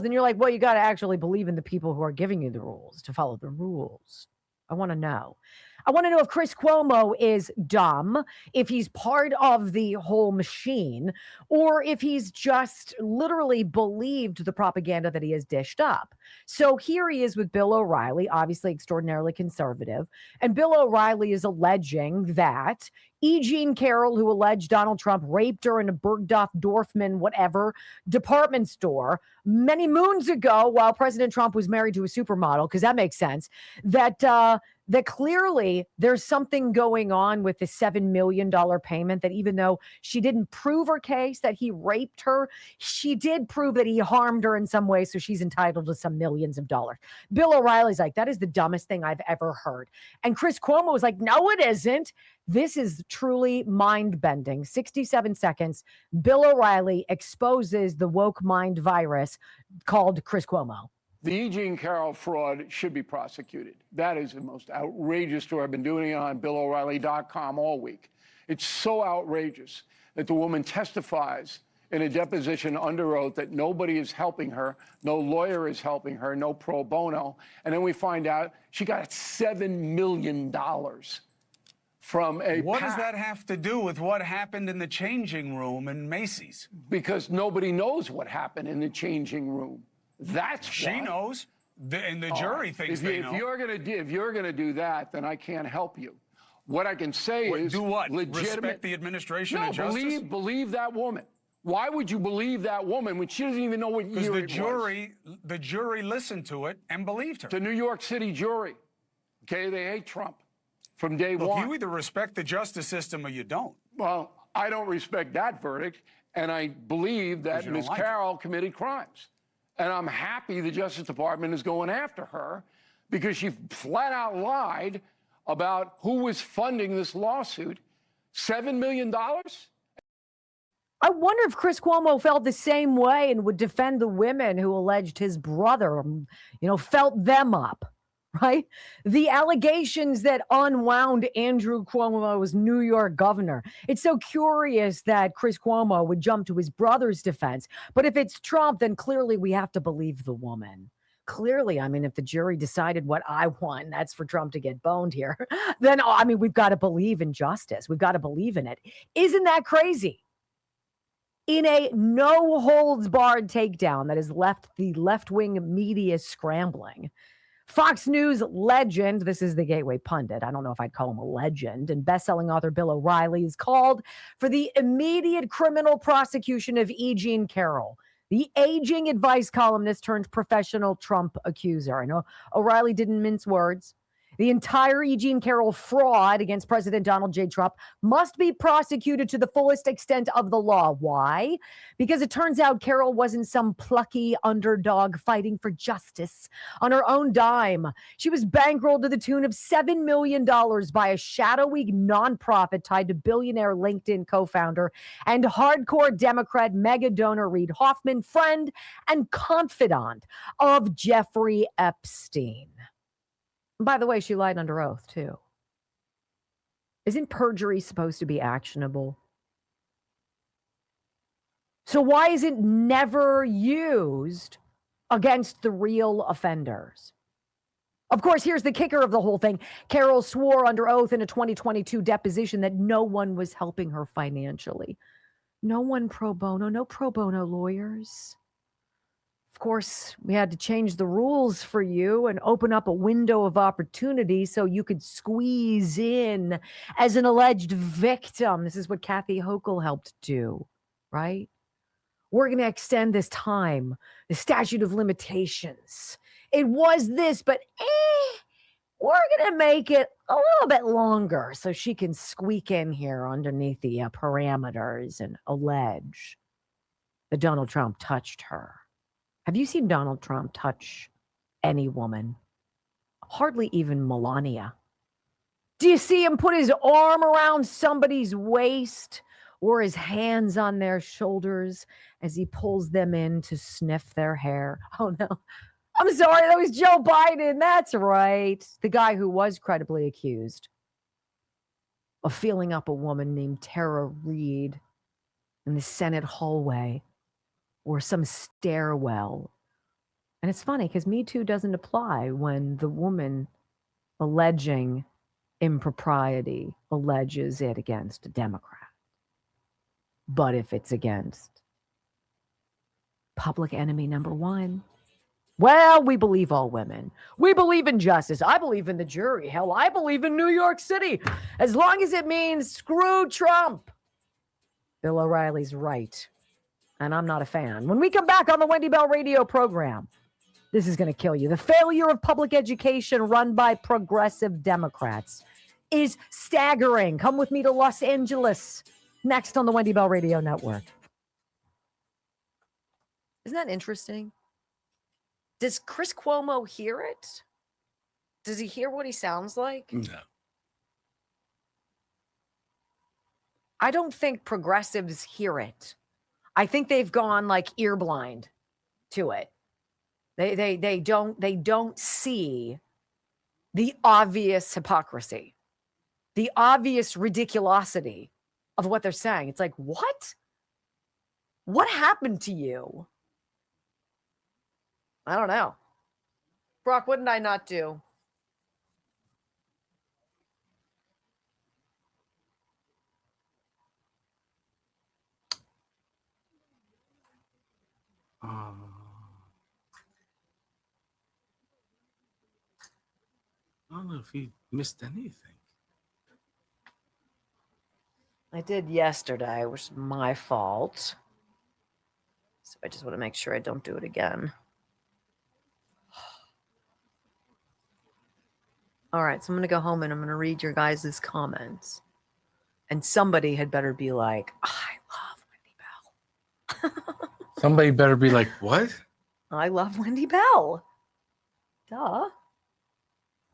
B: And you're like, well, you got to actually believe in the people who are giving you the rules to follow the rules. I want to know. I want to know if Chris Cuomo is dumb, if he's part of the whole machine, or if he's just literally believed the propaganda that he has dished up. So here he is with Bill O'Reilly, obviously extraordinarily conservative. And Bill O'Reilly is alleging that E. Jean Carroll, who alleged Donald Trump raped her in a Bergdorf Dorfman, whatever, department store many moons ago while President Trump was married to a supermodel, because that makes sense, that clearly there's something going on with the $7 million payment, that even though she didn't prove her case that he raped her, she did prove that he harmed her in some way, so she's entitled to some millions of dollars. Bill O'Reilly's like, that is the dumbest thing I've ever heard. And Chris Cuomo was like, no, it isn't. This is truly mind-bending. 67 seconds. Bill O'Reilly exposes the woke mind virus called Chris Cuomo.
G: The E. Jean Carroll fraud should be prosecuted. That is the most outrageous story. I've been doing it on BillO'Reilly.com all week. It's so outrageous that the woman testifies in a deposition under oath that nobody is helping her, no lawyer is helping her, no pro bono. And then we find out she got $7 million from a
H: What does
G: PAC.
H: that have to do with what happened in the changing room in Macy's?
G: Because nobody knows what happened in the changing room. That's
H: she
G: why.
H: knows, and the jury thinks they know.
G: If you're gonna do that, then I can't help you. What I can say is
H: do what?
G: Legitimate.
H: Respect the administration
G: no,
H: and justice?
G: believe that woman. Why would you believe that woman when she doesn't even know what year it was?
H: The jury listened to it and believed her.
G: The New York City jury. Okay, they hate Trump from day one.
H: You either respect the justice system or you don't.
G: Well, I don't respect that verdict, and I believe that Ms. Carroll committed crimes. And I'm happy the Justice Department is going after her because she flat out lied about who was funding this lawsuit. $7 million?
B: I wonder if Chris Cuomo felt the same way and would defend the women who alleged his brother, felt them up, right? The allegations that unwound Andrew Cuomo's New York governor. It's so curious that Chris Cuomo would jump to his brother's defense. But if it's Trump, then clearly we have to believe the woman. Clearly, if the jury decided what I want, that's for Trump to get boned here, then, we've got to believe in justice. We've got to believe in it. Isn't that crazy? In a no-holds-barred takedown that has left the left-wing media scrambling, Fox News legend, this is the Gateway Pundit, I don't know if I'd call him a legend, and best-selling author Bill O'Reilly is called for the immediate criminal prosecution of E. Jean Carroll, the aging advice columnist turned professional Trump accuser. I know O'Reilly didn't mince words. The entire E. Jean Carroll fraud against President Donald J. Trump must be prosecuted to the fullest extent of the law. Why? Because it turns out Carroll wasn't some plucky underdog fighting for justice on her own dime. She was bankrolled to the tune of $7 million by a shadowy nonprofit tied to billionaire LinkedIn co-founder and hardcore Democrat mega donor Reid Hoffman, friend and confidant of Jeffrey Epstein. By the way, she lied under oath, too. Isn't perjury supposed to be actionable? So why is it never used against the real offenders? Of course, here's the kicker of the whole thing. Carroll swore under oath in a 2022 deposition that no one was helping her financially. No one pro bono, no pro bono lawyers. Of course, we had to change the rules for you and open up a window of opportunity so you could squeeze in as an alleged victim. This is what Kathy Hochul helped do, right? We're going to extend this time, the statute of limitations. It was this, but we're going to make it a little bit longer so she can squeak in here underneath the parameters and allege that Donald Trump touched her. Have you seen Donald Trump touch any woman? Hardly even Melania. Do you see him put his arm around somebody's waist or his hands on their shoulders as he pulls them in to sniff their hair? Oh, no. I'm sorry, that was Joe Biden. That's right. The guy who was credibly accused of feeling up a woman named Tara Reid in the Senate hallway or some stairwell. And it's funny because Me Too doesn't apply when the woman alleging impropriety alleges it against a Democrat. But if it's against public enemy number one, well, we believe all women. We believe in justice. I believe in the jury. Hell, I believe in New York City. As long as it means screw Trump. Bill O'Reilly's right. And I'm not a fan. When we come back on the Wendy Bell radio program, this is going to kill you. The failure of public education run by progressive Democrats is staggering. Come with me to Los Angeles. Next on the Wendy Bell Radio Network. Isn't that interesting? Does Chris Cuomo hear it? Does he hear what he sounds like?
A: No.
B: I don't think progressives hear it. I think they've gone like ear blind to it. They don't see the obvious hypocrisy, the obvious ridiculosity of what they're saying. It's like, what? What happened to you? I don't know. Brock, what did I not do?
A: I don't know if he missed anything.
B: I did yesterday, which is my fault. So I just want to make sure I don't do it again. All right, so I'm going to go home and I'm going to read your guys' comments. And somebody had better be like, I love Wendy Bell.
A: Somebody better be like, what?
B: I love Wendy Bell. Duh.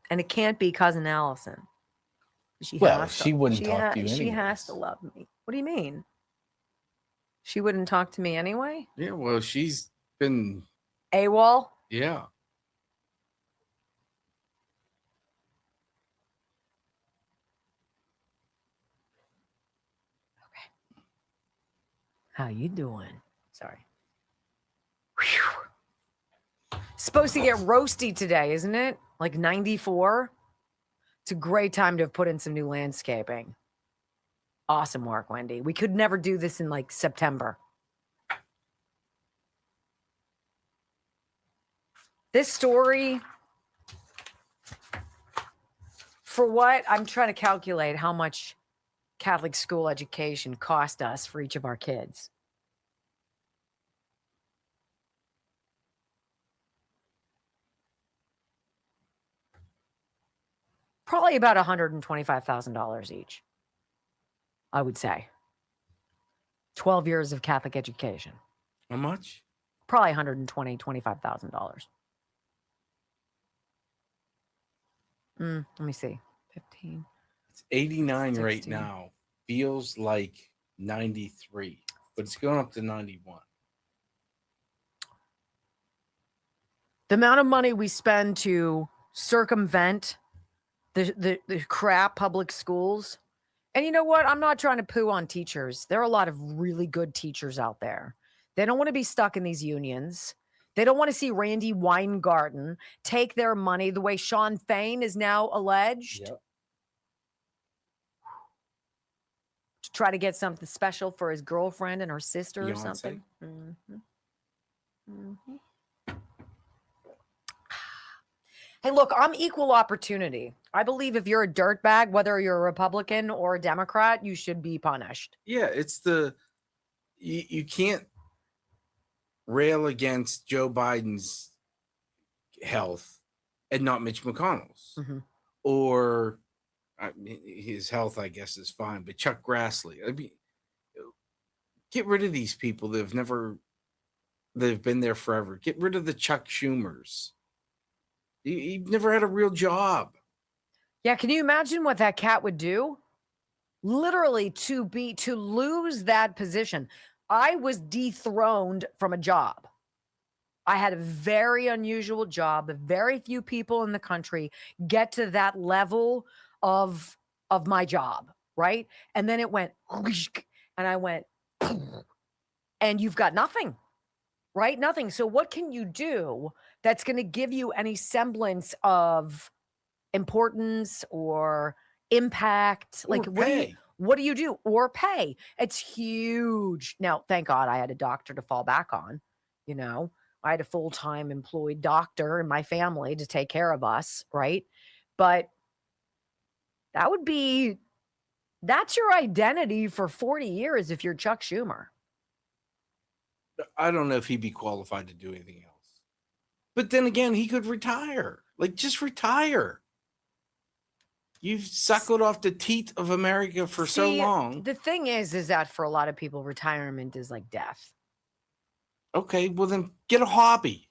B: And it can't be cousin Allison. She
A: wouldn't talk to you
B: She
A: anyways.
B: has to love me. What do you mean? She wouldn't talk to me anyway?
A: Yeah, well, she's been
B: AWOL?
A: Yeah.
B: How you doing? Sorry. Whew. Supposed to get roasty today, isn't it? Like 94. It's a great time to have put in some new landscaping. Awesome work, Wendy. We could never do this in like September. This story, for what? I'm trying to calculate how much Catholic school education cost us for each of our kids. Probably about $125,000 each, I would say. 12 years of Catholic education.
A: How much?
B: Probably $125,000. Let me see. 15.
A: It's 89 right
B: 16.
A: now. Feels like 93, but it's going up to 91.
B: The amount of money we spend to circumvent the crap public schools. And you know what? I'm not trying to poo on teachers. There are a lot of really good teachers out there. They don't want to be stuck in these unions. They don't want to see Randy Weingarten take their money the way Sean Fain is now alleged.
A: Yep.
B: To try to get something special for his girlfriend and her sister or
A: Beyonce.
B: something. Mm-hmm. Mm-hmm. Hey, look, I'm equal opportunity. I believe if you're a dirtbag, whether you're a Republican or a Democrat, you should be punished.
A: Yeah, it's you can't rail against Joe Biden's health and not Mitch McConnell's.
B: Mm-hmm.
A: Or I mean, his health, I guess, is fine, but Chuck Grassley. I mean, get rid of these people that have been there forever. Get rid of the Chuck Schumers. He never had a real job.
B: Yeah, can you imagine what that cat would do? Literally to lose that position. I was dethroned from a job. I had a very unusual job. Very few people in the country get to that level of my job, right? And then it went, and I went, and you've got nothing, right? Nothing. So what can you do that's going to give you any semblance of importance or impact? Like, what do you do? Or pay? It's huge. Now, thank God I had a doctor to fall back on. You know, I had a full-time employed doctor in my family to take care of us, right? But that's your identity for 40 years if you're Chuck Schumer.
A: I don't know if he'd be qualified to do anything else. But then again, he could retire. Like, just retire. You've suckled off the teat of America for so long.
B: The thing is that for a lot of people, retirement is like death.
A: Okay, well then get a hobby.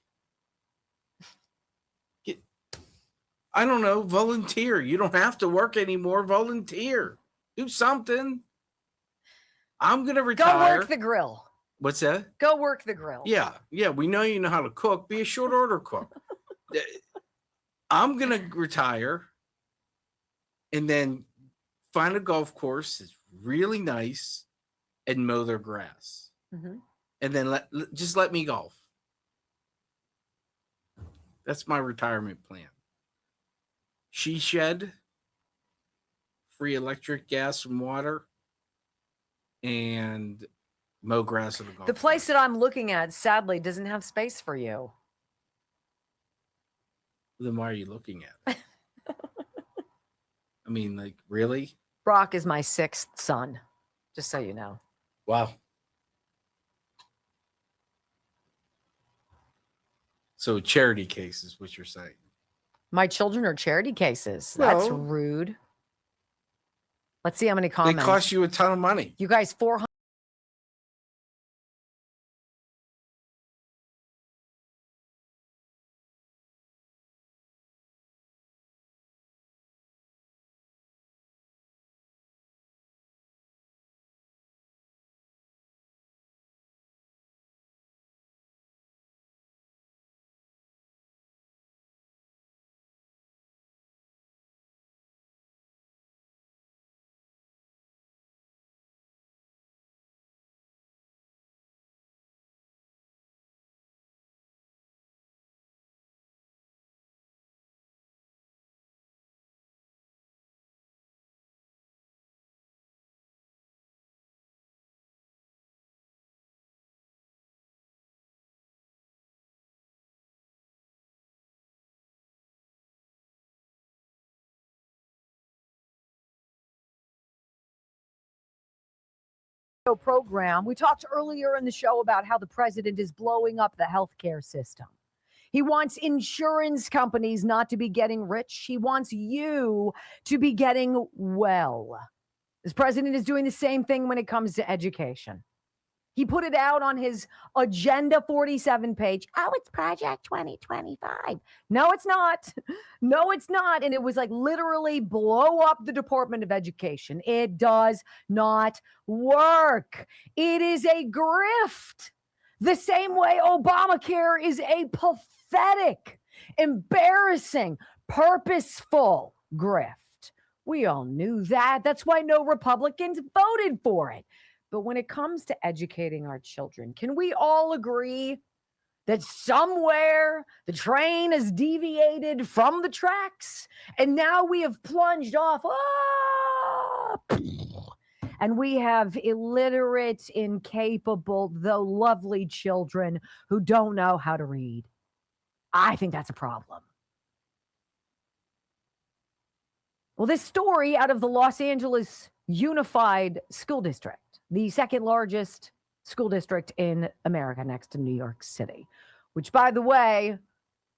A: I don't know, volunteer. You don't have to work anymore. Volunteer. Do something. I'm going to retire.
B: Go work the grill.
A: What's that?
B: Go work the grill.
A: Yeah. We know you know how to cook. Be a short order cook. I'm going to retire and then find a golf course that's really nice and mow their grass.
B: Mm-hmm.
A: and then just let me golf. That's my retirement plan. She shed, free electric, gas, and water, and mow grass at the golf.
B: The place that I'm looking at, sadly, doesn't have space for you.
A: Then why are you looking at it? I mean, like, really?
B: Brock is my 6th son, just so you know.
A: Wow. So charity case is what you're saying.
B: My children are charity cases.
A: Well,
B: that's rude. Let's see how many comments.
A: They cost you a ton of money.
B: You guys, 400. Program. We talked earlier in the show about how the president is blowing up the healthcare system. He wants insurance companies not to be getting rich. He wants you to be getting well. This president is doing the same thing when it comes to education. He put it out on his Agenda 47 page. Oh, it's Project 2025. No, it's not. No, it's not. And it was like literally blow up the Department of Education. It does not work. It is a grift. The same way Obamacare is a pathetic, embarrassing, purposeful grift. We all knew that. That's why no Republicans voted for it. But when it comes to educating our children, can we all agree that somewhere the train has deviated from the tracks and now we have plunged off? And we have illiterate, incapable, though lovely children who don't know how to read. I think that's a problem. Well, this story out of the Los Angeles Unified School District, the second largest school district in America next to New York City, which, by the way,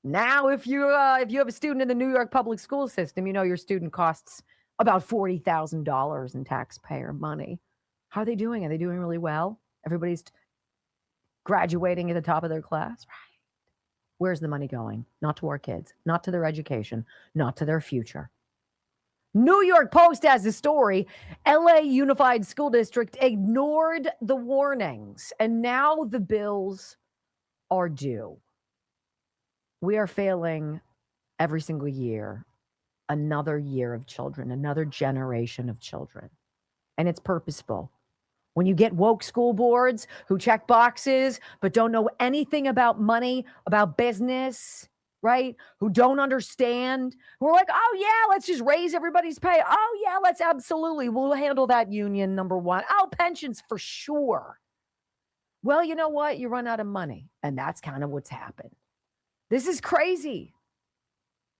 B: now if you have a student in the New York public school system, you know your student costs about $40,000 in taxpayer money. How are they doing? Are they doing really well? Everybody's graduating at the top of their class, right? Where's the money going? Not to our kids, not to their education, not to their future. New York Post has a story. LA Unified School District ignored the warnings, and now the bills are due. We are failing every single year. Another year of children, another generation of children. And it's purposeful. When you get woke school boards who check boxes but don't know anything about money, about business, right? Who don't understand. We're like, oh, yeah, let's just raise everybody's pay. Oh, yeah, we'll handle that union, number one. Oh, pensions for sure. Well, you know what? You run out of money. And that's kind of what's happened. This is crazy.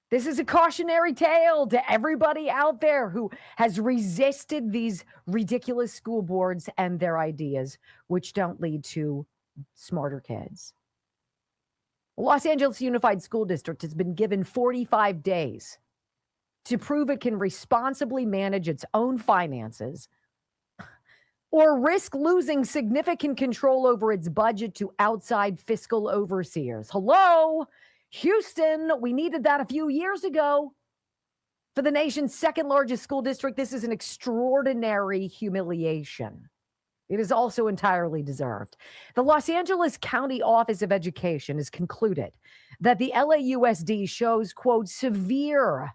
B: This is a cautionary tale to everybody out there who has resisted these ridiculous school boards and their ideas, which don't lead to smarter kids. Los Angeles Unified School District has been given 45 days to prove it can responsibly manage its own finances or risk losing significant control over its budget to outside fiscal overseers. Hello, Houston, we needed that a few years ago. For the nation's second largest school district, this is an extraordinary humiliation. It is also entirely deserved. The Los Angeles County Office of Education has concluded that the LAUSD shows, quote, severe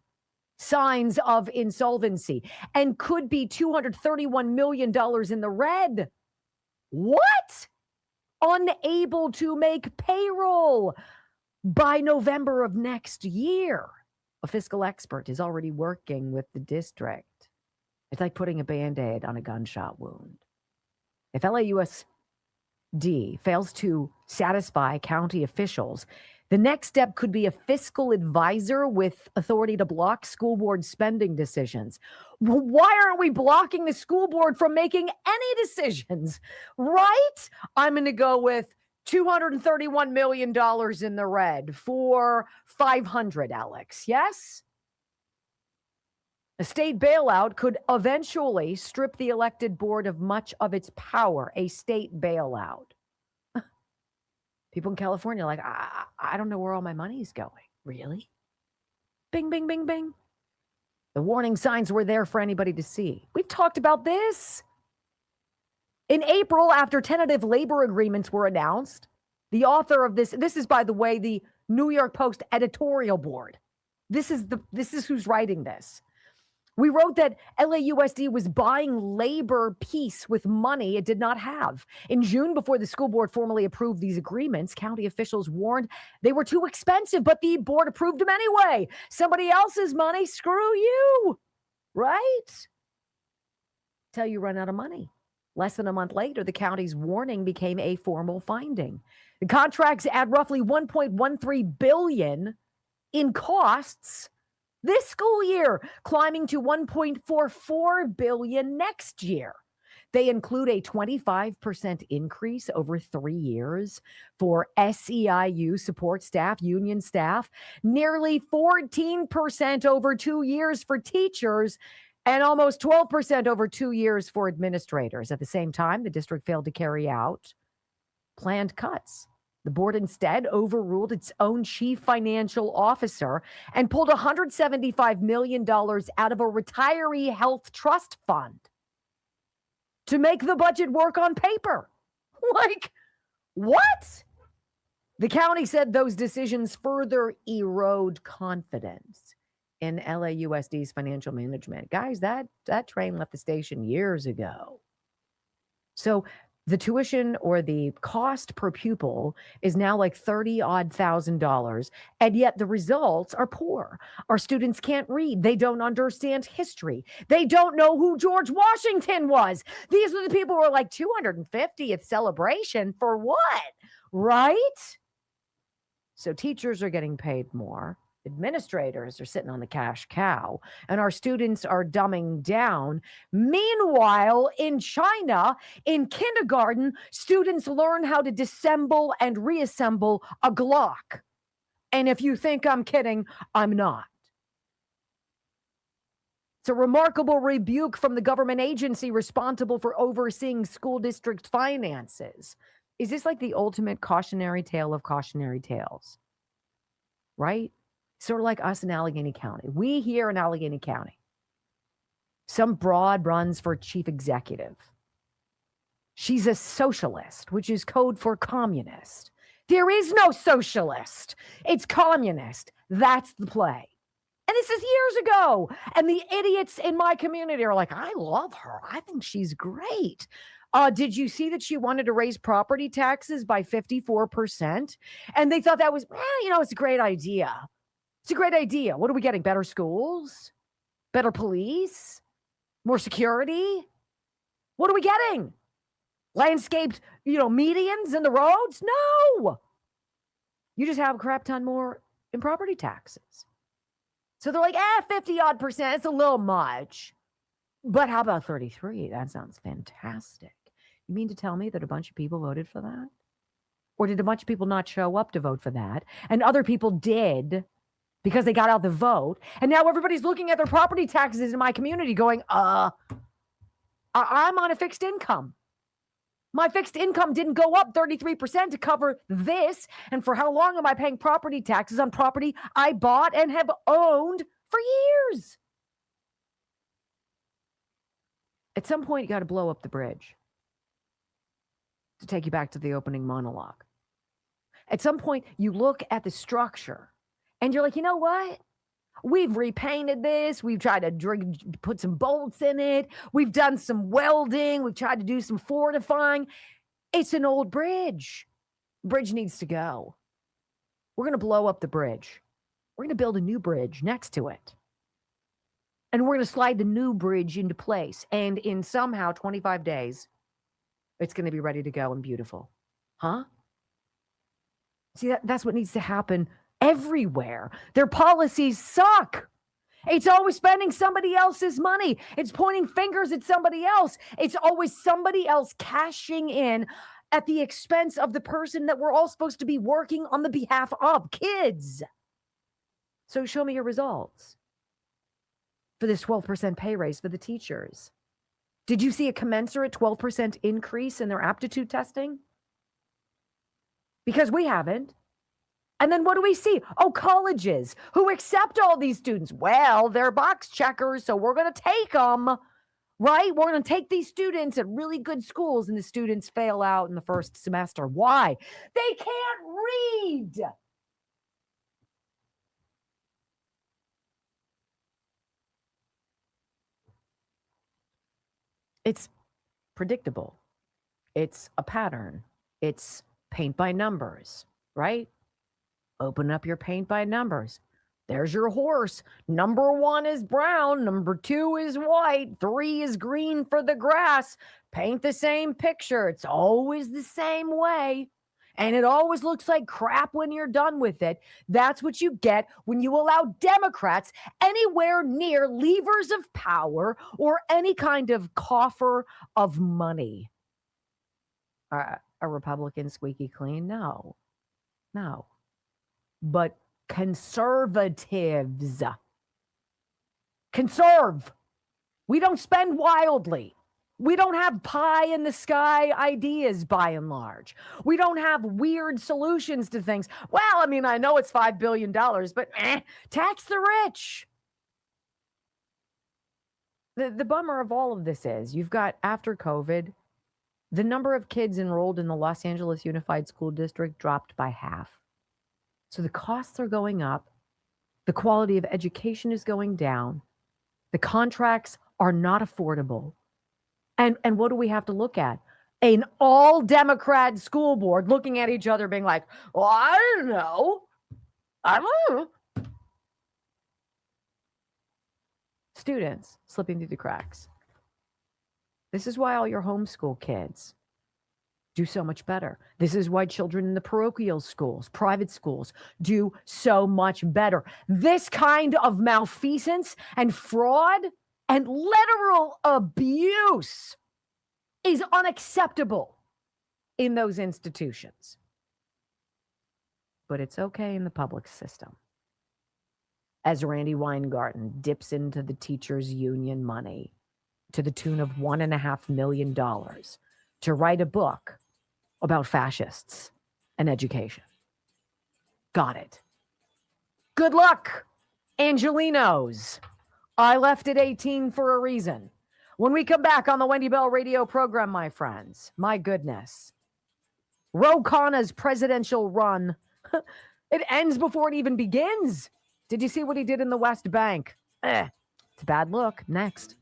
B: signs of insolvency and could be $231 million in the red. What? unable to make payroll by November of next year. A fiscal expert is already working with the district. It's like putting a Band-Aid on a gunshot wound. If LAUSD fails to satisfy county officials, the next step could be a fiscal advisor with authority to block school board spending decisions. Why aren't we blocking the school board from making any decisions? Right? I'm going to go with $231 million in the red for 500, Alex. Yes? A state bailout could eventually strip the elected board of much of its power. A state bailout. People in California are like, I don't know where all my money is going. Really? Bing, bing, bing, bing. The warning signs were there for anybody to see. We've talked about this. In April, after tentative labor agreements were announced, the author of this is, by the way, the New York Post editorial board. This is who's writing this. We wrote that LAUSD was buying labor peace with money it did not have. In June, before the school board formally approved these agreements, county officials warned they were too expensive, but the board approved them anyway. Somebody else's money, screw you, right? Till you run out of money. Less than a month later, the county's warning became a formal finding. The contracts add roughly $1.13 billion in costs this school year, climbing to $1.44 billion next year. They include a 25% increase over 3 years for SEIU support staff, union staff, nearly 14% over 2 years for teachers, and almost 12% over 2 years for administrators. At the same time, the district failed to carry out planned cuts. The board instead overruled its own chief financial officer and pulled $175 million out of a retiree health trust fund to make the budget work on paper. Like, what? The county said those decisions further erode confidence in LAUSD's financial management. Guys, that train left the station years ago. So the tuition or the cost per pupil is now like $30,000, and yet the results are poor. Our students can't read. They don't understand history. They don't know who George Washington was. These are the people who are like 250th celebration for what? Right? So teachers are getting paid more. Administrators are sitting on the cash cow, and our students are dumbing down. Meanwhile, in China, in kindergarten, students learn how to disassemble and reassemble a Glock. And if you think I'm kidding, I'm not. It's a remarkable rebuke from the government agency responsible for overseeing school district finances. Is this like the ultimate cautionary tale of cautionary tales? Right? Sort of like us in Allegheny County. We here in Allegheny County. Some broad runs for chief executive. She's a socialist, which is code for communist. There is no socialist. It's communist. That's the play. And this is years ago. And the idiots in my community are like, I love her. I think she's great. Did you see that she wanted to raise property taxes by 54%? And they thought that was, it's a great idea. It's a great idea. What are we getting? Better schools? Better police? More security? What are we getting? Landscaped, medians in the roads? No. You just have a crap ton more in property taxes. So they're like, 50-odd%. It's a little much. But how about 33? That sounds fantastic. You mean to tell me that a bunch of people voted for that? Or did a bunch of people not show up to vote for that? And other people did because they got out the vote. And now everybody's looking at their property taxes in my community going, I'm on a fixed income. My fixed income didn't go up 33% to cover this. And for how long am I paying property taxes on property I bought and have owned for years? At some point, you got to blow up the bridge to take you back to the opening monologue. At some point, you look at the structure and you're like, you know what? We've repainted this. We've tried to put some bolts in it. We've done some welding. We've tried to do some fortifying. It's an old bridge. Bridge needs to go. We're going to blow up the bridge. We're going to build a new bridge next to it. And we're going to slide the new bridge into place. And in somehow 25 days, it's going to be ready to go and beautiful. Huh? See, that's what needs to happen everywhere. Their policies suck. It's always spending somebody else's money. It's pointing fingers at somebody else. It's always somebody else cashing in at the expense of the person that we're all supposed to be working on the behalf of, kids. So show me your results for this 12% pay raise for the teachers. Did you see a commensurate 12% increase in their aptitude testing? Because we haven't. And then what do we see? Oh, colleges who accept all these students. Well, they're box checkers, so we're going to take them, right? We're going to take these students at really good schools, and the students fail out in the first semester. Why? They can't read. It's predictable. It's a pattern. It's paint by numbers, right? Open up your paint by numbers. There's your horse. Number 1 is brown. Number 2 is white. 3 is green for the grass. Paint the same picture. It's always the same way. And it always looks like crap when you're done with it. That's what you get when you allow Democrats anywhere near levers of power or any kind of coffer of money. Are Republicans squeaky clean? No. But conservatives conserve. We don't spend wildly. We don't have pie in the sky ideas by and large. We don't have weird solutions to things. Well, I mean, I know it's $5 billion, but tax the rich. The bummer of all of this is you've got, after COVID, the number of kids enrolled in the Los Angeles Unified School District dropped by half. So the costs are going up. The quality of education is going down. The contracts are not affordable. And what do we have to look at? An all-Democrat school board looking at each other being like, well, I don't know. Students slipping through the cracks. This is why all your homeschool kids do so much better. This is why children in the parochial schools, private schools, do so much better. This kind of malfeasance and fraud and literal abuse is unacceptable in those institutions. But it's okay in the public system. As Randy Weingarten dips into the teachers' union money to the tune of $1.5 million to write a book about fascists and education. Got it. Good luck, Angelinos. I left at 18 for a reason. When we come back on the Wendy Bell radio program, my friends, my goodness, Ro Khanna's presidential run, it ends before it even begins. Did you see what he did in the West Bank? It's a bad look. Next.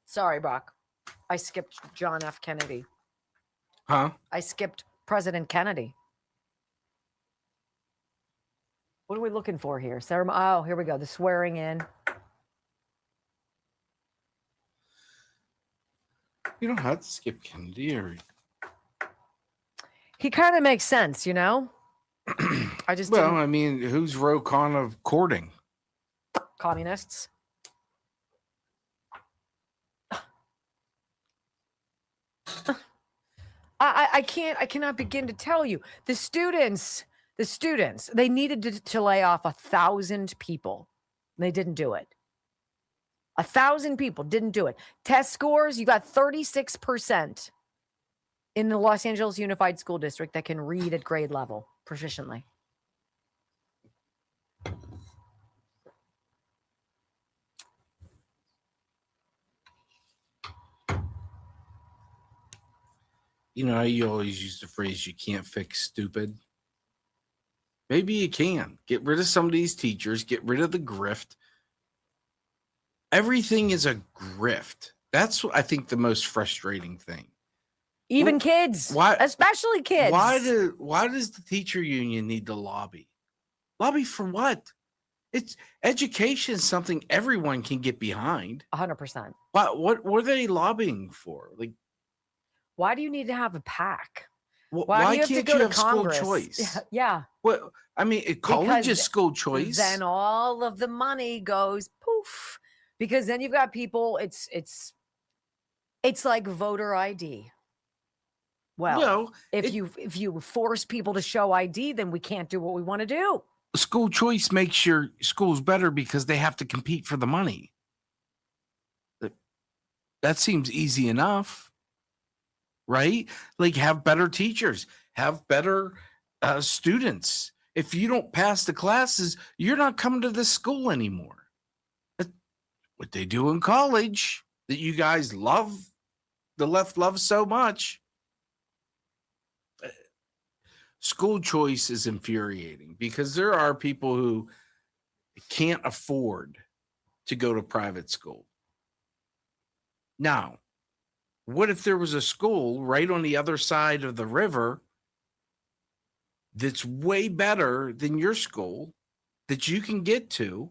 B: Sorry, Brock. I skipped John F. Kennedy.
A: Huh?
B: I skipped President Kennedy. What are we looking for here? Oh, here we go. The swearing in.
A: You don't have to skip Kennedy.
B: He kind of makes sense, you know? I just
A: Well, I mean, who's Ro Khanna courting?
B: Communists. I cannot begin to tell you. The students, they needed to lay off 1,000 people. They didn't do it. 1,000 people didn't do it. Test scores, you got 36% in the Los Angeles Unified School District that can read at grade level proficiently.
A: You know how you always use the phrase, you can't fix stupid? Maybe you can. Get rid of some of these teachers. Get rid of the grift. Everything is a grift. That's, I think, the most frustrating thing.
B: Even kids.
A: Why,
B: especially kids.
A: Why does the teacher union need to lobby? Lobby for what? It's education is something everyone can get behind.
B: 100%.
A: What were they lobbying for? Like,
B: why do you need to have a PAC?
A: Why
B: do you have
A: can't
B: to go
A: you
B: to
A: have
B: Congress?
A: school choice?
B: Yeah.
A: Well, I mean, college is school choice.
B: Then all of the money goes poof. Because then you've got people, it's like voter ID. Well, if you force people to show ID, then we can't do what we want to do.
A: School choice makes your schools better because they have to compete for the money. That seems easy enough, right? Like, have better teachers, have better students. If you don't pass the classes, you're not coming to this school anymore. That's what they do in college that you guys love, the left loves so much. School choice is infuriating because there are people who can't afford to go to private school. Now, what if there was a school right on the other side of the river that's way better than your school that you can get to?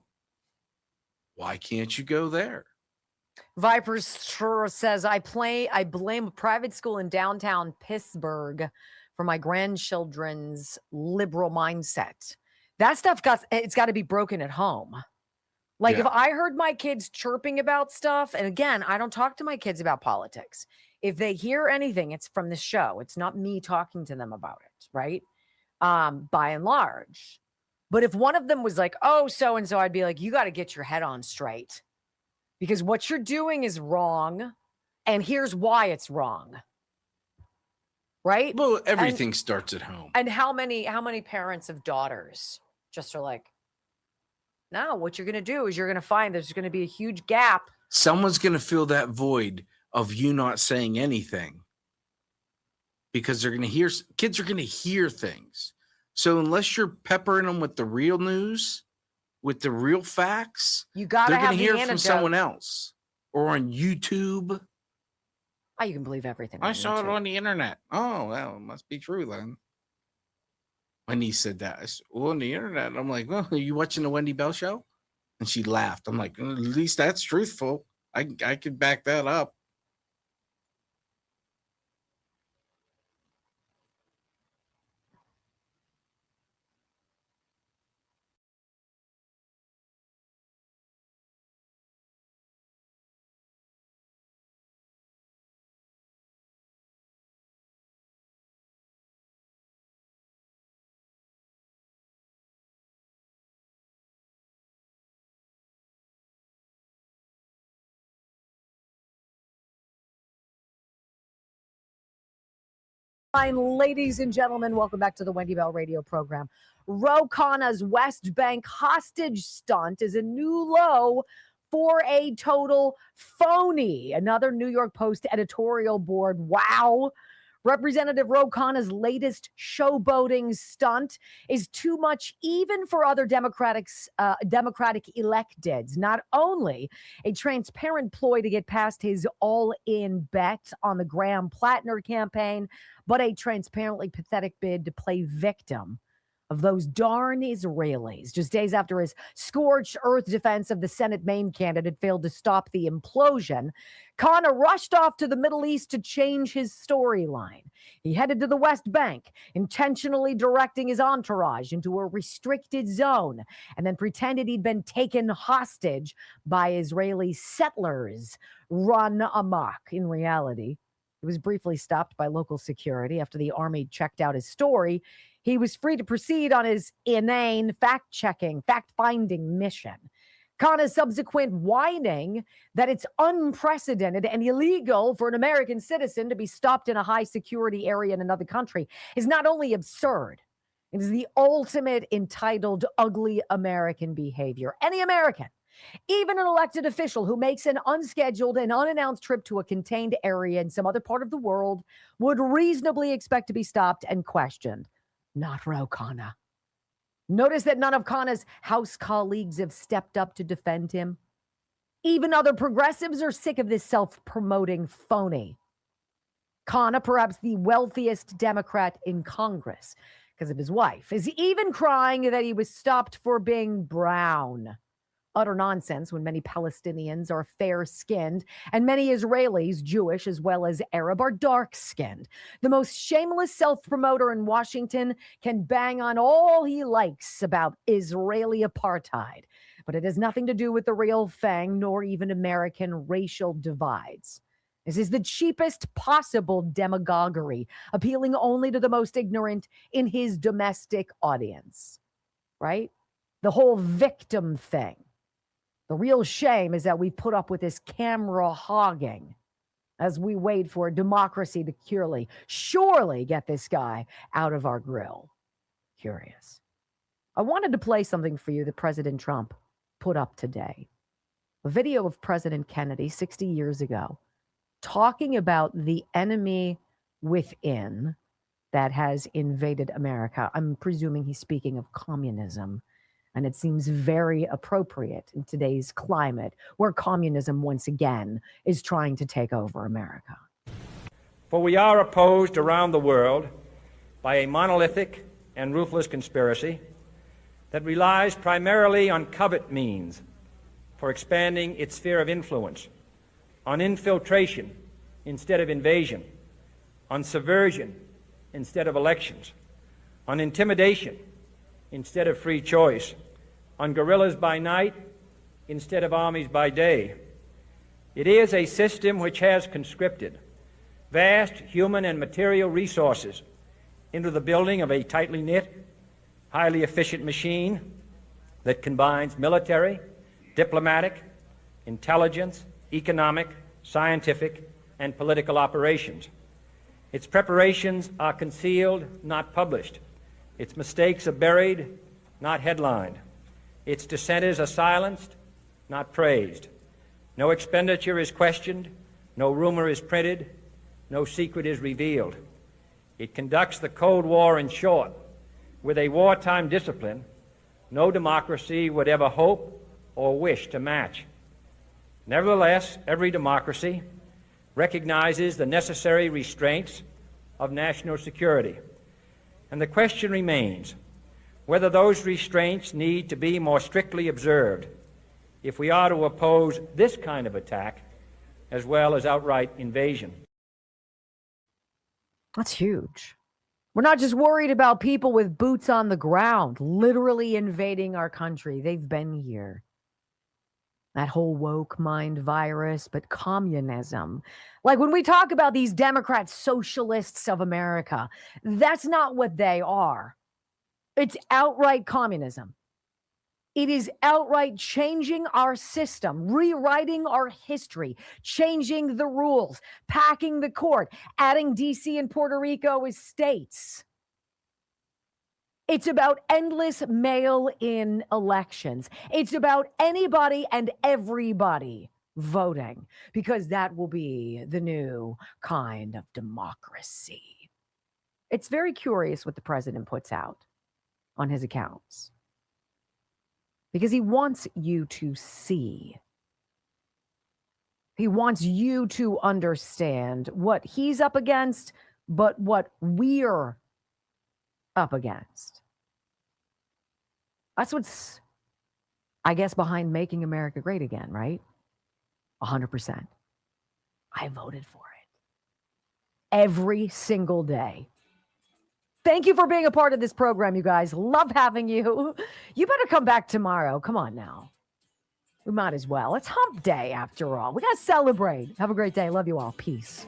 A: Why can't you go there?
B: Viper says, I blame a private school in downtown Pittsburgh for my grandchildren's liberal mindset. That stuff it's got to be broken at home. Like, if I heard my kids chirping about stuff, and again, I don't talk to my kids about politics. If they hear anything, it's from the show. It's not me talking to them about it, right? By and large. But if one of them was like, oh, so-and-so, I'd be like, you got to get your head on straight. Because what you're doing is wrong, and here's why it's wrong. Right?
A: Well, everything starts at home.
B: And how many parents of daughters just are like, no, what you're going to do is you're going to find there's going to be a huge gap.
A: Someone's going to fill that void of you not saying anything because they're going to hear, kids are going to hear things. So unless you're peppering them with the real news, with the real facts,
B: you got to
A: they're
B: have
A: going to hear
B: the
A: from someone else or on YouTube.
B: Oh, you can believe everything.
A: I saw it on the internet. Oh, well, it must be true then. Wendy said that. I said, well, on the internet. I'm like, well, are you watching the Wendy Bell show? And she laughed. I'm like, well, at least that's truthful. I could back that up.
B: Ladies and gentlemen, welcome back to the Wendy Bell radio program. Ro Khanna's West Bank hostage stunt is a new low for a total phony. Another New York Post editorial board. Wow. Representative Ro Khanna's latest showboating stunt is too much even for other Democratic electeds. Not only a transparent ploy to get past his all-in bet on the Graham Plattner campaign, but a transparently pathetic bid to play victim of those darn Israelis. Just days after his scorched earth defense of the Senate Maine candidate failed to stop the implosion, Khanna rushed off to the Middle East to change his storyline. He headed to the West Bank, intentionally directing his entourage into a restricted zone, and then pretended he'd been taken hostage by Israeli settlers run amok. In reality, he was briefly stopped by local security after the army checked out his story. He was free to proceed on his inane fact-finding mission. Khanna's subsequent whining that it's unprecedented and illegal for an American citizen to be stopped in a high-security area in another country is not only absurd, it is the ultimate entitled, ugly American behavior. Any American, even an elected official who makes an unscheduled and unannounced trip to a contained area in some other part of the world would reasonably expect to be stopped and questioned. Not Ro Khanna. Notice that none of Khanna's House colleagues have stepped up to defend him. Even other progressives are sick of this self-promoting phony. Khanna, perhaps the wealthiest Democrat in Congress because of his wife, is even crying that he was stopped for being brown. Utter nonsense when many Palestinians are fair-skinned and many Israelis, Jewish as well as Arab, are dark-skinned. The most shameless self-promoter in Washington can bang on all he likes about Israeli apartheid, but it has nothing to do with the real thing, nor even American racial divides. This is the cheapest possible demagoguery, appealing only to the most ignorant in his domestic audience, right? The whole victim thing. The real shame is that we put up with this camera hogging as we wait for democracy to surely get this guy out of our grill. Curious. I wanted to play something for you that President Trump put up today. A video of President Kennedy 60 years ago talking about the enemy within that has invaded America. I'm presuming he's speaking of communism. And it seems very appropriate in today's climate where communism once again is trying to take over America.
I: For we are opposed around the world by a monolithic and ruthless conspiracy that relies primarily on covert means for expanding its sphere of influence, on infiltration instead of invasion, on subversion instead of elections, on intimidation instead of free choice, on guerrillas by night instead of armies by day. It is a system which has conscripted vast human and material resources into the building of a tightly knit, highly efficient machine that combines military, diplomatic, intelligence, economic, scientific, and political operations. Its preparations are concealed, not published. Its mistakes are buried, not headlined. Its dissenters are silenced, not praised. No expenditure is questioned, no rumor is printed, no secret is revealed. It conducts the Cold War, in short, with a wartime discipline no democracy would ever hope or wish to match. Nevertheless, every democracy recognizes the necessary restraints of national security. And the question remains whether those restraints need to be more strictly observed if we are to oppose this kind of attack as well as outright invasion.
B: That's huge. We're not just worried about people with boots on the ground, literally invading our country. They've been here. That whole woke mind virus, but communism. Like when we talk about these Democrat socialists of America, that's not what they are. It's outright communism. It is outright changing our system, rewriting our history, changing the rules, packing the court, adding DC and Puerto Rico as states. It's about endless mail-in elections. It's about anybody and everybody voting, because that will be the new kind of democracy. It's very curious what the president puts out on his accounts, because he wants you to see. He wants you to understand what he's up against, but what we're up against. That's what's, I guess, behind making America great again, right? 100%. I voted for it every single day. Thank you for being a part of this program, you guys. Love having you. You better come back tomorrow. Come on now. We might as well. It's hump day after all. We got to celebrate. Have a great day. Love you all. Peace.